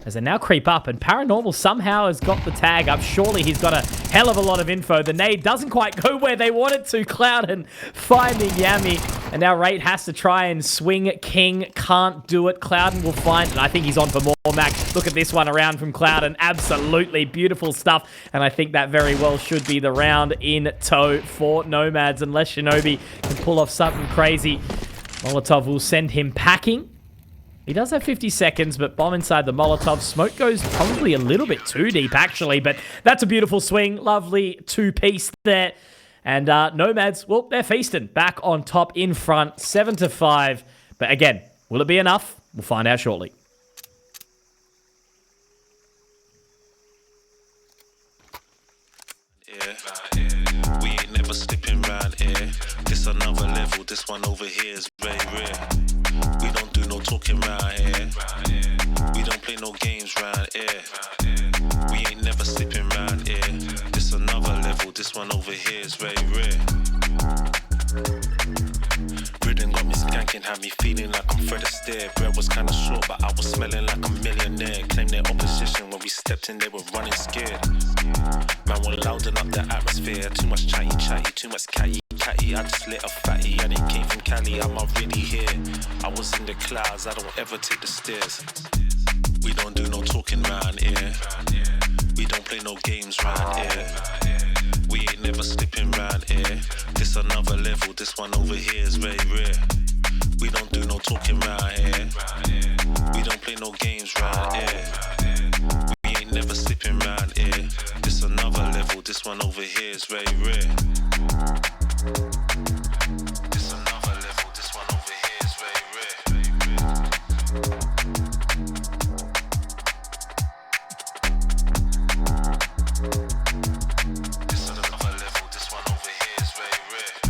as they now creep up, and Paranormal somehow has got the tag up. Surely he's got a hell of a lot of info. The nade doesn't quite go where they want it to. Clouden finding Yami, and now Rate has to try and swing King. Can't do it. Clouden will find, and I think he's on for more, Max. Look at this one around from Clouden. Absolutely beautiful stuff, and I think that very well should be the round in tow for NomadS, unless Shinobi can pull off something crazy. Molotov will send him packing. He does have 50 seconds, but bomb inside the Molotov. Smoke goes probably a little bit too deep, actually, but that's a beautiful swing. Lovely two-piece there. And NomadS, well, they're feasting. Back on top in front, 7-5. But again, will it be enough? We'll find out shortly. Yeah, we ain't never slipping round here. This another level, this one over here is very rare. We don't do no talking round here. We don't play no games round here. We ain't never slipping round here. This another level, this one over here is very rare. Rhythm got me skanking, had me feeling like I'm Fred Astaire. Bread was kinda short, but I was smelling like a millionaire. Claimed their opposition when we stepped in, they were running scared. Man, we're louding up the atmosphere. Too much chatty, too much catty. I just lit a fatty and it came from Cali. I'm not really here. I was in the clouds, I don't ever take the stairs. We don't do no talking round here. We don't play no games round here. We ain't never slipping round here. This another level, this one over here is very rare. We don't do no talking round here. We don't play no games round here. We ain't never slipping round here. This another level, this one over here is very rare. This another level, this one over here is very rare. This another level, this one over here is very rare.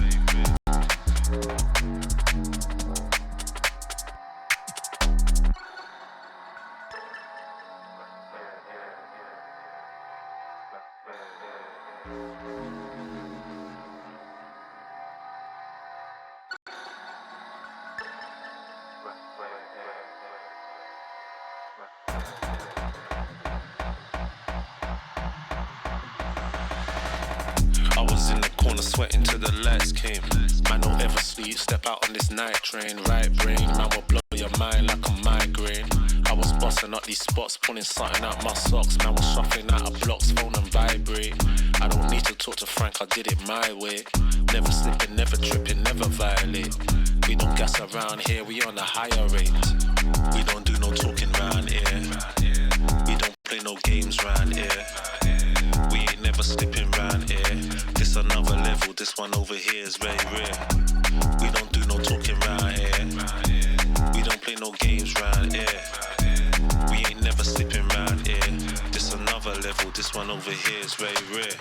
I was in the corner sweating till the lights came. Man, don't ever sleep, step out on this night train. Right brain, man will blow your mind like a migraine. I was busting up these spots, pulling something out my socks. Man was shuffling out of blocks, phone and vibrate. I don't need to talk to Frank, I did it my way. Never slipping, never tripping, never violate. We don't gas around here, we on a higher rate. We don't do no talking round here. We don't play no games round here. We ain't never slipping round here. This another level, this one over here is very rare. We don't do no talking round here. We don't play no games round here. We ain't never slipping round here. This another level, this one over here is very rare.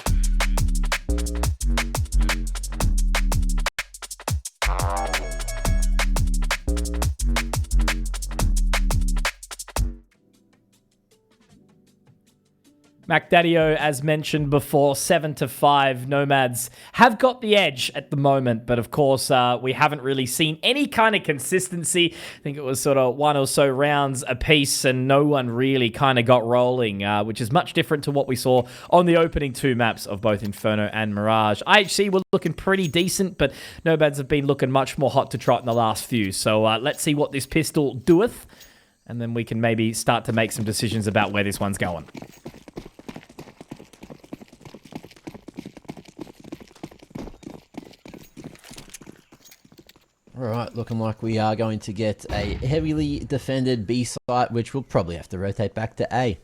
MacDaddio, as mentioned before, 7-5. NomadS have got the edge at the moment, but of course, we haven't really seen any kind of consistency. I think it was sort of one or so rounds apiece, and no one really kind of got rolling, which is much different to what we saw on the opening two maps of both Inferno and Mirage. IHC were looking pretty decent, but NomadS have been looking much more hot to trot in the last few. So let's see what this pistol doeth, and then we can maybe start to make some decisions about where this one's going. Alright, looking like we are going to get a heavily defended B site, which we'll probably have to rotate back to A.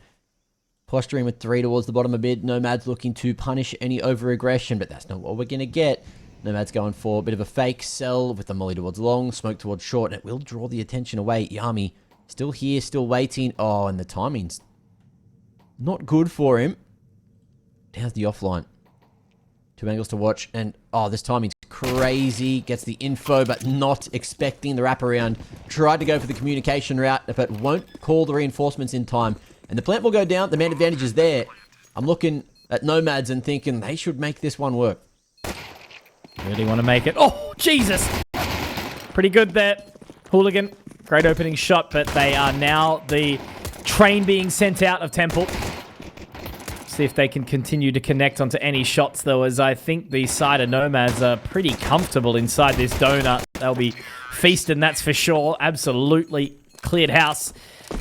Posturing with 3 towards the bottom a bit. NomadS looking to punish any over-aggression, but that's not what we're going to get. NomadS going for a bit of a fake sell with the molly towards long, smoke towards short, and it will draw the attention away. Yami still here, still waiting. Oh, and the timing's not good for him. How's the offline? 2 angles to watch, and oh, this timing's crazy. Gets the info, but not expecting the wraparound. Tried to go for the communication route, but won't call the reinforcements in time. And the plant will go down. The man advantage is there. I'm looking at NomadS and thinking they should make this one work. Really want to make it. Oh, Jesus! Pretty good there. Hooligan, great opening shot, but they are now the train being sent out of Temple. See if they can continue to connect onto any shots, though, as I think the side of NomadS are pretty comfortable inside this donut. They'll be feasting, that's for sure. Absolutely cleared house.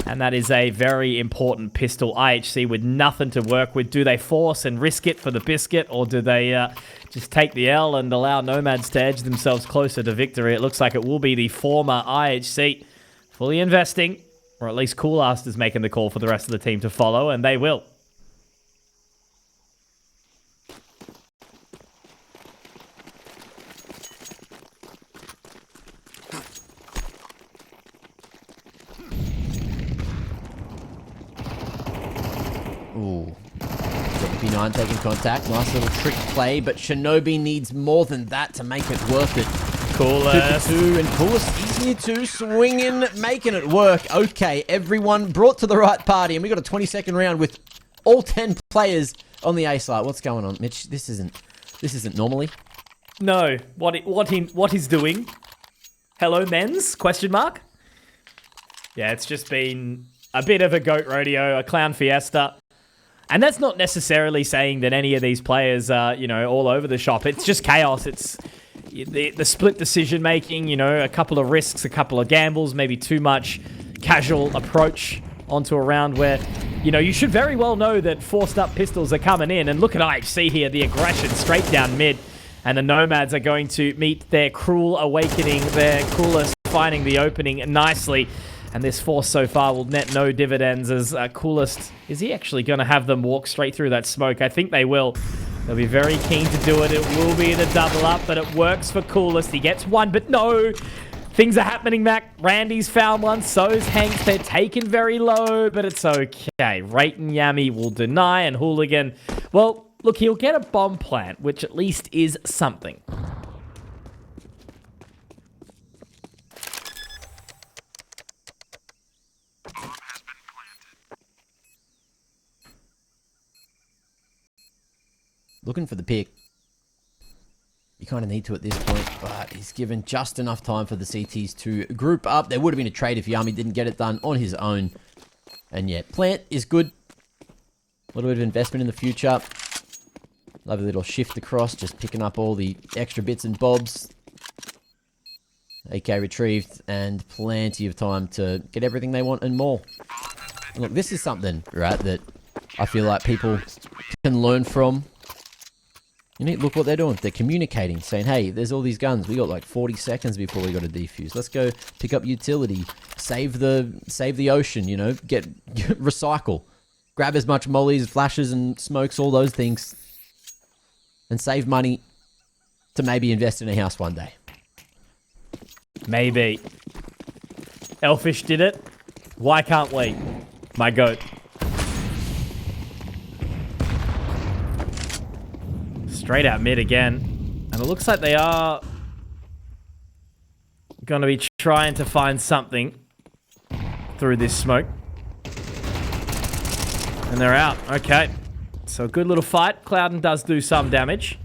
And that is a very important pistol. IHC with nothing to work with. Do they force and risk it for the biscuit, or do they just take the L and allow NomadS to edge themselves closer to victory? It looks like it will be the former. IHC fully investing, or at least Coolast is making the call for the rest of the team to follow, and they will. Ooh. P9 taking contact. Nice little trick play, but Shinobi needs more than that to make it worth it. Coolest. 2-2, and Coolest easier to swinging, making it work. Okay, everyone brought to the right party, and we got a 20-second round with all 10 players on the A site. What's going on, Mitch? This isn't normally. No, what he's doing? Hello, men's? Question mark. Yeah, it's just been a bit of a goat rodeo, a clown fiesta. And that's not necessarily saying that any of these players are, all over the shop. It's just chaos. It's the split decision-making, a couple of risks, a couple of gambles, maybe too much casual approach onto a round where, you should very well know that forced-up pistols are coming in. And look at IHC here, the aggression straight down mid. And the NomadS are going to meet their cruel awakening, their Coolest finding the opening nicely. And this force so far will net no dividends as Coolest... Is he actually going to have them walk straight through that smoke? I think they will. They'll be very keen to do it. It will be the double up, but it works for Coolest. He gets one, but no! Things are happening, Mac. Randy's found one. So's Hank. They're taken very low, but it's okay. Rate and Yami will deny, and Hooligan... Well, look, he'll get a bomb plant, which at least is something. Looking for the pick. You kind of need to at this point, but he's given just enough time for the CTs to group up. There would have been a trade if Yami didn't get it done on his own. And yeah, plant is good. A little bit of investment in the future. Lovely little shift across, just picking up all the extra bits and bobs. AK retrieved, and plenty of time to get everything they want and more. And look, this is something, right, that I feel like people can learn from. You know, look what they're doing. They're communicating, saying, hey, there's all these guns. We got like 40 seconds before we got to defuse. Let's go pick up utility. Save the ocean, you know, recycle. Grab as much mollies, flashes, and smokes, all those things. And save money to maybe invest in a house one day. Maybe. Elfish did it. Why can't we? My goat. Straight out mid again. And it looks like they are going to be trying to find something through this smoke. And they're out. Okay. So a good little fight. Clouden does do some damage.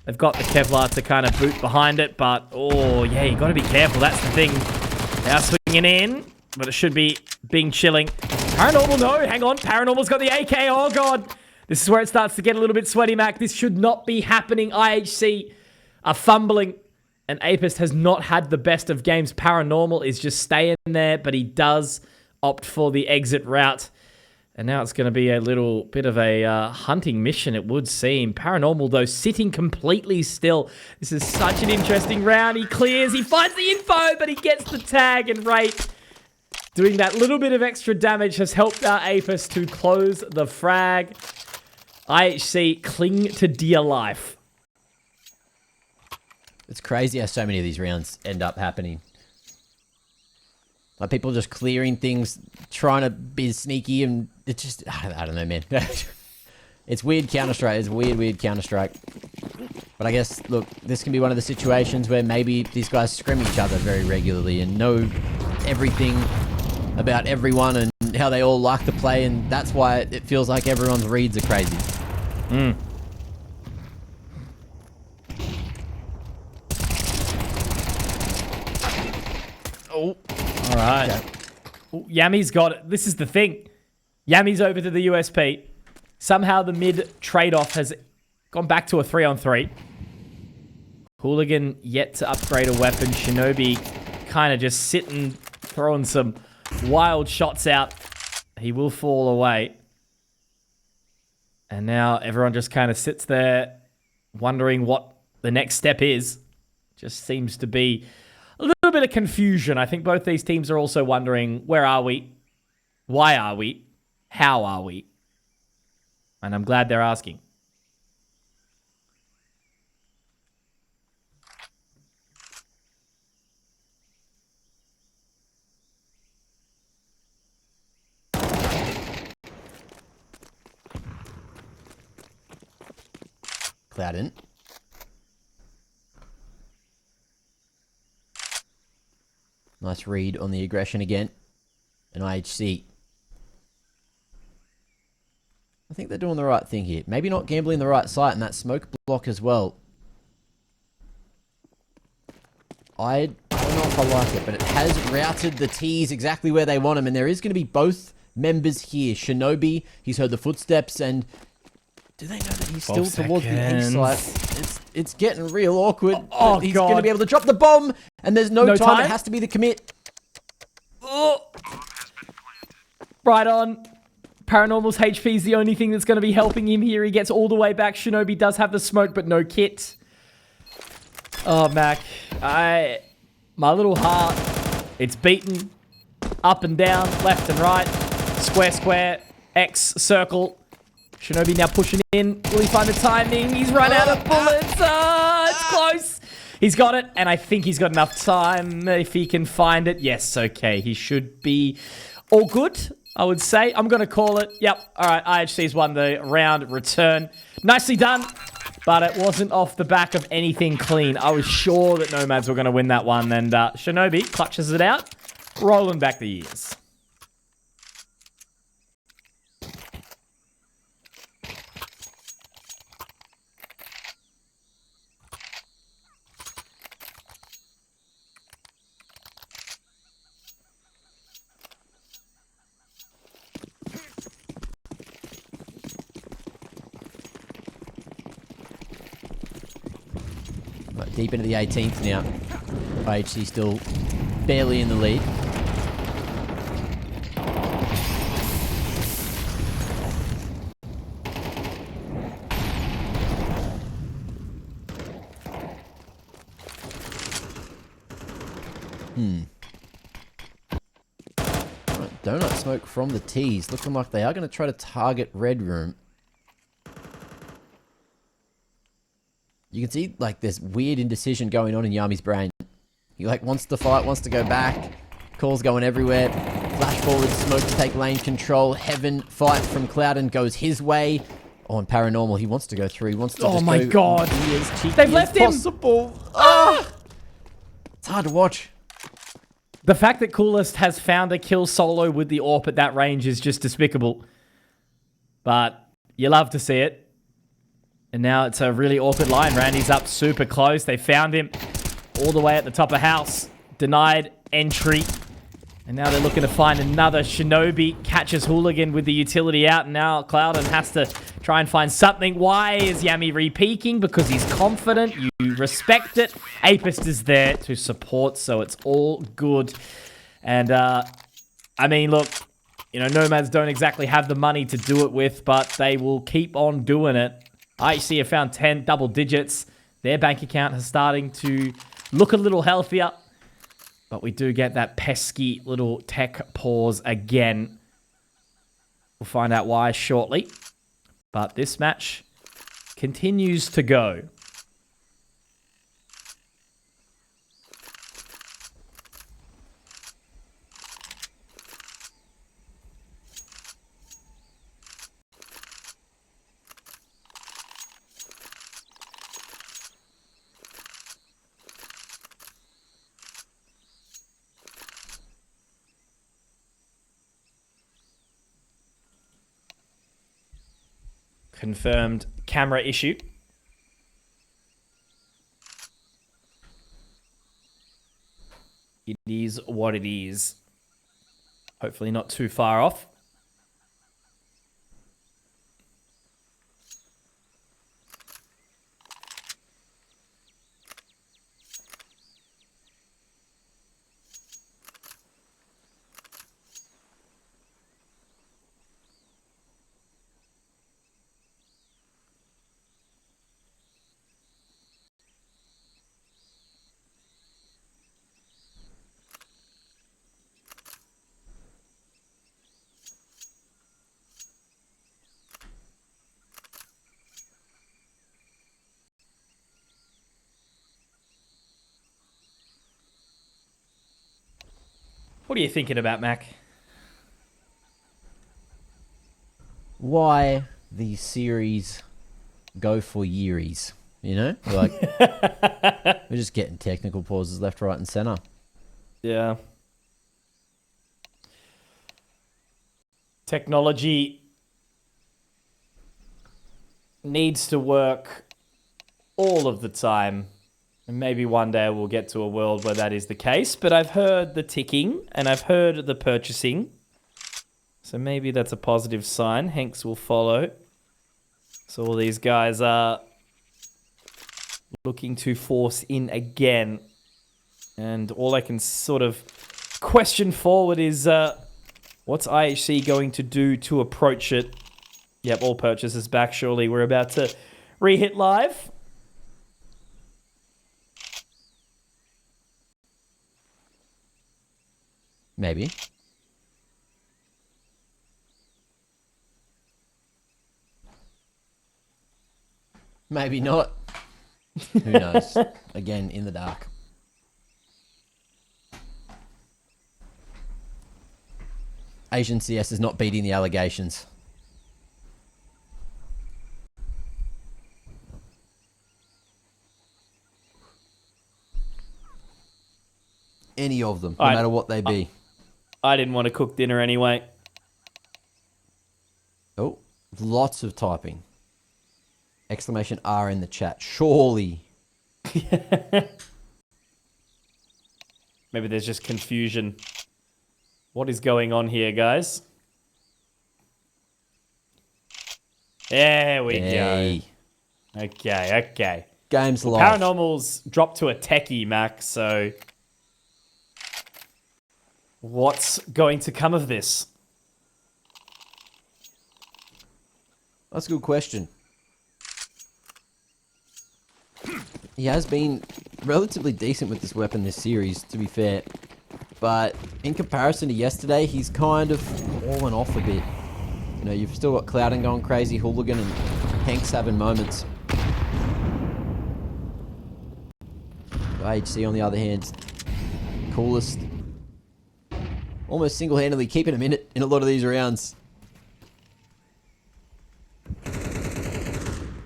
They've got the Kevlar to kind of boot behind it, but oh yeah, you got to be careful. That's the thing. They are swinging in, but it should be being chilling. Paranormal, no, hang on. Paranormal's got the AK. Oh god, this is where it starts to get a little bit sweaty, Mac. This should not be happening. IHC are fumbling, and Aapestt has not had the best of games. Paranormal is just staying there, but he does opt for the exit route. And now it's going to be a little bit of a hunting mission, it would seem. Paranormal, though, sitting completely still. This is such an interesting round. He clears, he finds the info, but he gets the tag, and Rate doing that little bit of extra damage has helped our Aapestt to close the frag. IHC cling to dear life. It's crazy how so many of these rounds end up happening. Like people just clearing things, trying to be sneaky, and it's just, I don't know, man. It's weird Counter-Strike. It's weird Counter-Strike. But I guess, look, this can be one of the situations where maybe these guys scrim each other very regularly and know everything about everyone and how they all like to play, and that's why it feels like everyone's reads are crazy. Oh. All right. Okay. Ooh, Yammy's got it. This is the thing. Yammy's over to the USP. Somehow the mid trade-off has gone back to a 3-on-3. Hooligan yet to upgrade a weapon. Shinobi kind of just sitting, throwing some wild shots out. He will fall away. And now everyone just kind of sits there wondering what the next step is. Just seems to be a little bit of confusion. I think both these teams are also wondering, where are we? Why are we? How are we? And I'm glad they're asking. Clouden. Nice read on the aggression again. And IHC. I think they're doing the right thing here. Maybe not gambling the right site and that smoke block as well. I don't know if I like it, but it has routed the T's exactly where they want them. And there is going to be both members here. Shinobi, he's heard the footsteps, and do they know that he's still towards the A site? It's getting real awkward. Oh, he's God. going to be able to drop the bomb, and there's no time. It has to be the commit. Oh. Right on. Paranormal's HP is the only thing that's going to be helping him here. He gets all the way back. Shinobi does have the smoke, but no kit. Oh, Mac. My little heart, it's beaten up and down, left and right. Square, square, X, circle. Shinobi now pushing in. Will he find the timing? He's run out of bullets. It's close. He's got it, and I think he's got enough time if he can find it. Yes, okay. He should be all good, I would say. I'm going to call it. Yep. All right, IHC's won the round return. Nicely done, but it wasn't off the back of anything clean. I was sure that NomadS were going to win that one, and Shinobi clutches it out, rolling back the years. Deep into the 18th now. IHC still barely in the lead. Right, donut smoke from the T's. Looking like they are going to try to target Red Room. You can see, like, there's weird indecision going on in Yami's brain. He, like, wants to fight, wants to go back. Calls going everywhere. Flash forward, smoke to take lane control. Heaven fight from Clouden goes his way. Oh, and Paranormal, he wants to go through. He wants to just my go God. be as cheeky They've left as him. possible. Ah! It's hard to watch. The fact that Coolest has found a kill solo with the AWP at that range is just despicable. But you love to see it. And now it's a really awkward line. Randy's up super close. They found him all the way at the top of house. Denied entry. And now they're looking to find another shinobi. Catches Hooligan with the utility out. And now Clouden has to try and find something. Why is Yami re-peeking? Because he's confident. You respect it. Aapestt is there to support, so it's all good. And, I mean, look, you know, NomadS don't exactly have the money to do it with, but they will keep on doing it. IHC have found 10 double digits. Their bank account is starting to look a little healthier. But we do get that pesky little tech pause again. We'll find out why shortly. But this match continues to go. Confirmed camera issue. It is what it is. Hopefully not too far off. What are you thinking about, Mac? Why the series go for yearies? You know? Like, we're just getting technical pauses left, right, and center. Yeah. Technology needs to work all of the time. And maybe one day we'll get to a world where that is the case. But I've heard the ticking and I've heard the purchasing. So maybe that's a positive sign. Hanks will follow. So all these guys are looking to force in again. And all I can sort of question forward is what's IHC going to do to approach it? Yep, all purchases back. Surely we're about to re-hit live. Maybe. Maybe not. Who knows? Again, in the dark. Asian CS is not beating the allegations. Any of them, no matter what they be. I didn't want to cook dinner anyway. Oh, lots of typing. Exclamation R in the chat. Surely. Maybe there's just confusion. What is going on here, guys? There we go. Okay. game's lost. Paranormal's dropped to a techie, Mac, so what's going to come of this? That's a good question. He has been relatively decent with this weapon this series, to be fair. But in comparison to yesterday, he's kind of fallen off a bit. You know, you've still got Clouden going crazy, Hooligan, and Hank's having moments. IHC, on the other hand, coolest. Almost single-handedly keeping him in it in a lot of these rounds.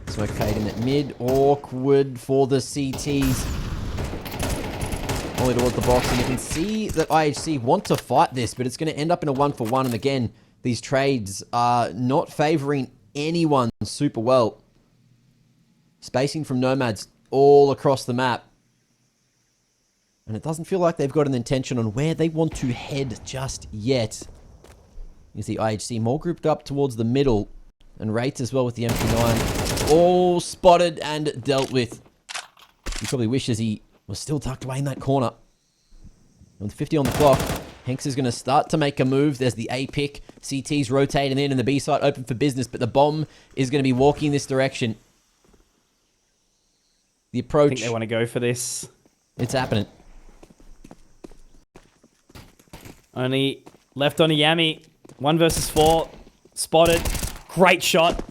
Smoke fading at mid. Awkward for the CTs. Only towards the box. And you can see that IHC want to fight this, but it's going to end up in a 1-for-1. And again, these trades are not favoring anyone super well. Spacing from NomadS all across the map. And it doesn't feel like they've got an intention on where they want to head just yet. You see IHC more grouped up towards the middle. And Rates as well with the MP9. All spotted and dealt with. He probably wishes he was still tucked away in that corner. With 50 on the clock, Hanks is going to start to make a move. There's the A pick. CT's rotating in and the B site open for business. But the bomb is going to be walking this direction. The approach. I think they want to go for this. It's happening. Only left on a Yami. 1 versus 4. Spotted. Great shot.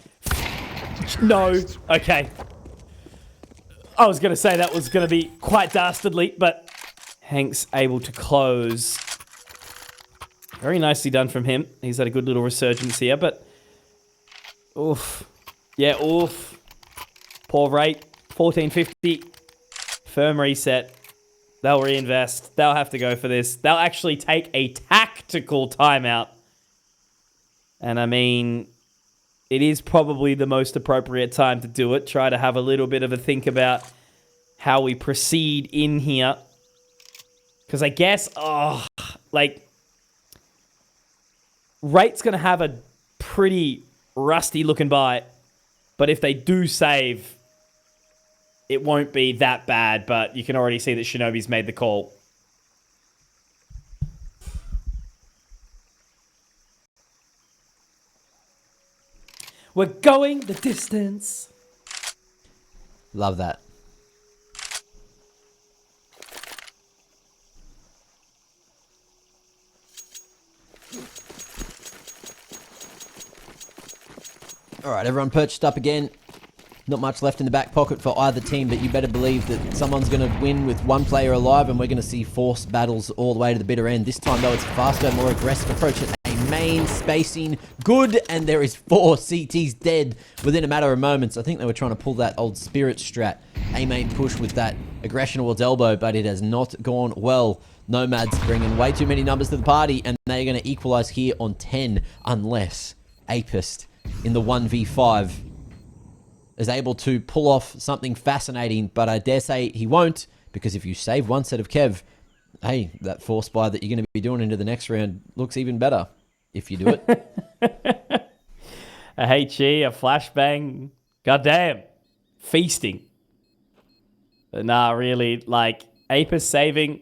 No. Okay. I was going to say that was going to be quite dastardly, but Hank's able to close. Very nicely done from him. He's had a good little resurgence here, but oof. Yeah, oof. Poor rate. 1450. Firm reset. They'll reinvest. They'll have to go for this. They'll actually take a tactical timeout. And I mean, it is probably the most appropriate time to do it. Try to have a little bit of a think about how we proceed in here. Because I guess, Rate's going to have a pretty rusty looking buy. But if they do save, it won't be that bad. But you can already see that Shinobi's made the call. We're going the distance. Love that. All right, everyone perched up again. Not much left in the back pocket for either team, but you better believe that someone's going to win with one player alive, and we're going to see force battles all the way to the bitter end. This time, though, it's a faster, more aggressive approach. Main spacing good, and there is 4 CTs dead within a matter of moments. I think they were trying to pull that old spirit strat, a main push with that aggression towards elbow, but it has not gone well. NomadS bringing way too many numbers to the party, and they're going to equalize here on 10 unless Aapestt in the 1v5 is able to pull off something fascinating, but I dare say he won't, because if you save one set of Kev, hey, that force buy that you're going to be doing into the next round looks even better. If you do it. A HE, a flashbang. Goddamn. Feasting. But nah, really, Aapestt saving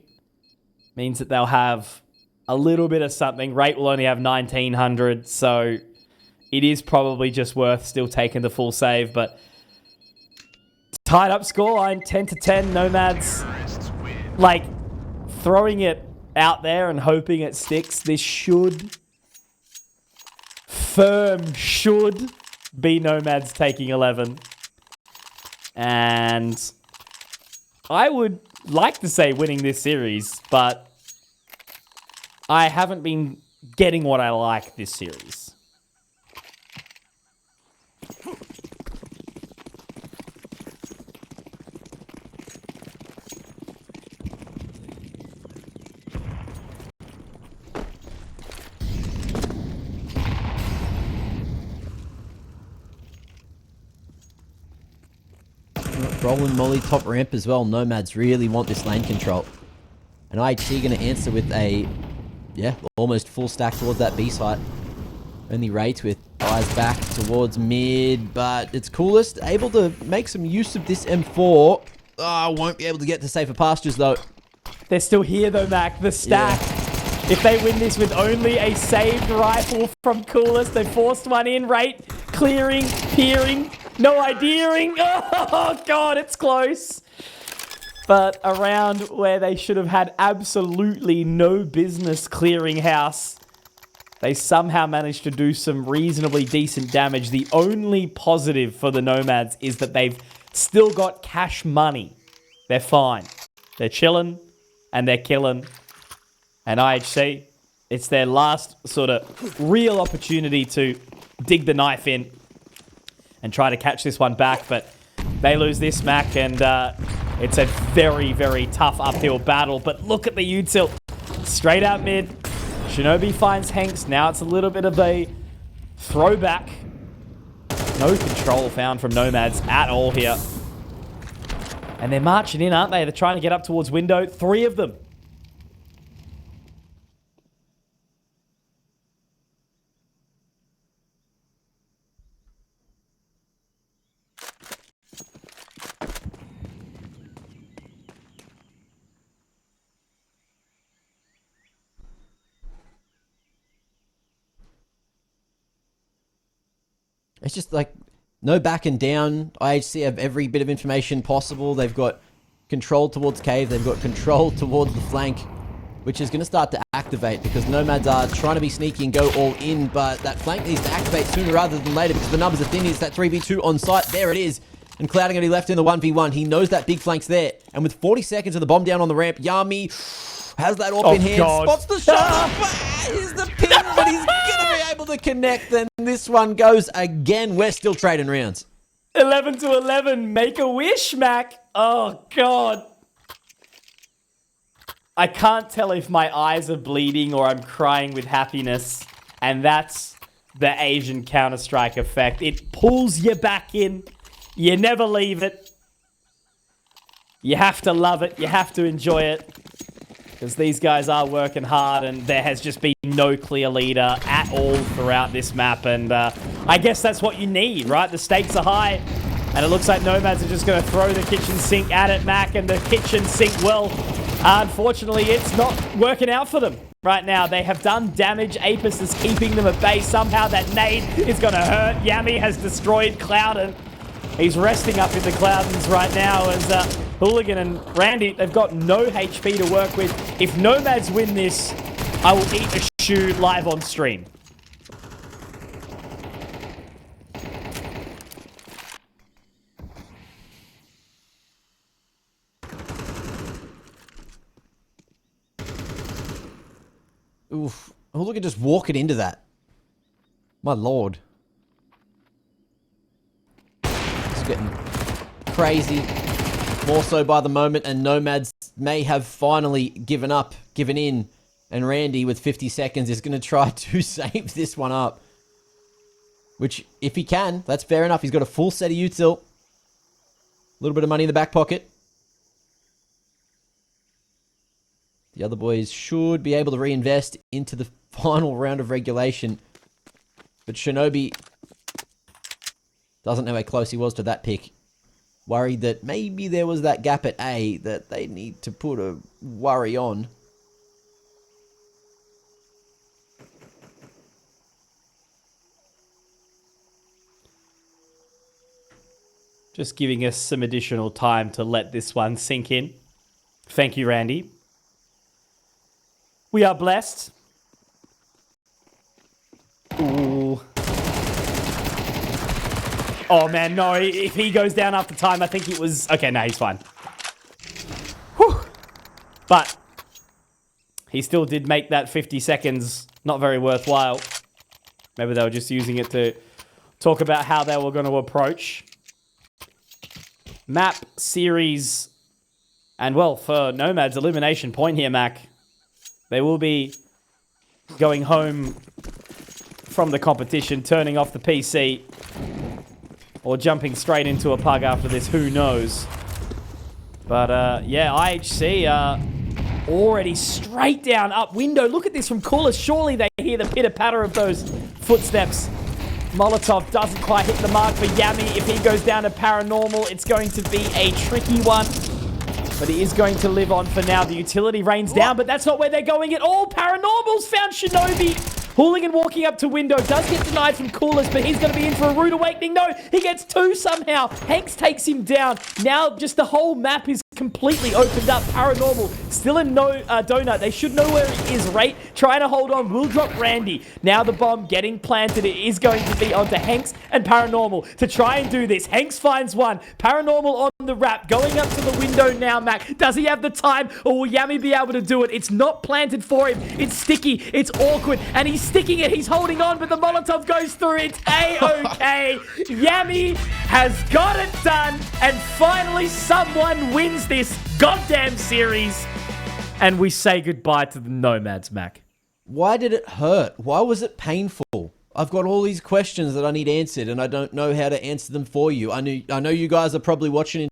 means that they'll have a little bit of something. Rate will only have 1900, so it is probably just worth still taking the full save, but tied up scoreline, 10-10, NomadS. Throwing it out there and hoping it sticks. This should be NomadS taking 11. And I would like to say winning this series, but I haven't been getting what I like this series. Rolling Molly top ramp as well. NomadS really want this lane control. And IHC going to answer with a, almost full stack towards that B site. Only Rate with eyes back towards mid, but it's Coolest able to make some use of this M4. Won't be able to get to safer pastures though. They're still here though, Mac. The stack. Yeah. If they win this with only a saved rifle from Coolest, they forced one in. Rate clearing, peering, no ideaing. Oh god, it's close. But a round where they should have had absolutely no business clearing house. They somehow managed to do some reasonably decent damage. The only positive for the Nomads is that they've still got cash money. They're fine. They're chilling and they're killing. And IHC, it's their last sort of real opportunity to dig the knife in and try to catch this one back. But they lose this, Mac, and it's a very, very tough uphill battle. But look at the util. Straight out mid. Shinobi finds Hanks. Now it's a little bit of a throwback. No control found from Nomads at all here. And they're marching in, aren't they? They're trying to get up towards window. 3 of them. It's just like no backing down. IHC have every bit of information possible. They've got control towards cave. They've got control towards the flank, which is going to start to activate because Nomads are trying to be sneaky and go all in, but that flank needs to activate sooner rather than later because the numbers are thin. It's that 3v2 on site. There it is. And Cloud going to be left in the 1v1. He knows that big flank's there. And with 40 seconds of the bomb down on the ramp, Yami has that AWP in hand. God. Spots the shot. Here's the pin, but he's going to be able to connect. And this one goes again. We're still trading rounds. 11 to 11. Make a wish, Mac. Oh, God. I can't tell if my eyes are bleeding or I'm crying with happiness. And that's the Asian Counter-Strike effect. It pulls you back in. You never leave it. You have to love it. You have to enjoy it. Because these guys are working hard and there has just been no clear leader at all throughout this map. And I guess that's what you need, right? The stakes are high. And it looks like Nomads are just going to throw the kitchen sink at it, Mac. And the kitchen sink, well, unfortunately, it's not working out for them right now. They have done damage. Aapestt is keeping them at bay. Somehow that nade is going to hurt. Yami has destroyed Clouden. He's resting up in the Cloudens right now as Hooligan and Randy, they've got no HP to work with. If Nomads win this, I will eat a shoe live on stream. Oof. Hooligan just walking into that. My lord. It's getting crazy. More so by the moment, and Nomads may have finally given in. And Randy, with 50 seconds, is going to try to save this one up. Which, if he can, that's fair enough. He's got a full set of util. A little bit of money in the back pocket. The other boys should be able to reinvest into the final round of regulation. But Shinobi doesn't know how close he was to that pick. Worried that maybe there was that gap at A that they need to put a worry on. Just giving us some additional time to let this one sink in. Thank you, Randy. We are blessed. Ooh. Oh, man, no. If he goes down after time, I think it was... Okay, no, he's fine. Whew. But he still did make that 50 seconds not very worthwhile. Maybe they were just using it to talk about how they were going to approach. Map, series, and, well, for Nomad's elimination point here, Mac, they will be going home from the competition, turning off the PC... or jumping straight into a pug after this, who knows. But, yeah, IHC already straight down up window. Look at this from Coolest. Surely they hear the pitter-patter of those footsteps. Molotov doesn't quite hit the mark for Yami. If he goes down to Paranormal, it's going to be a tricky one. But he is going to live on for now. The utility rains down, but that's not where they're going at all. Paranormal's found Shinobi. Hooligan walking up to window. Does get denied from Coolers, but he's going to be in for a rude awakening. No, he gets 2 somehow. Hanks takes him down. Now just the whole map is completely opened up. Paranormal still in no donut. They should know where he is. Rate trying to hold on. Will drop Randy. Now the bomb getting planted. It is going to be onto Hanks and Paranormal to try and do this. Hanks finds one. Paranormal on the wrap. Going up to the window now, Mac. Does he have the time, or will Yami be able to do it? It's not planted for him. It's sticky. It's awkward. And he's sticking it. He's holding on, but the Molotov goes through. It's A-OK. Yami has got it done. And finally, someone wins this goddamn series. And we say goodbye to the NomadS, Mac. Why did it hurt? Why was it painful? I've got all these questions that I need answered, and I don't know how to answer them for you. I know you guys are probably watching in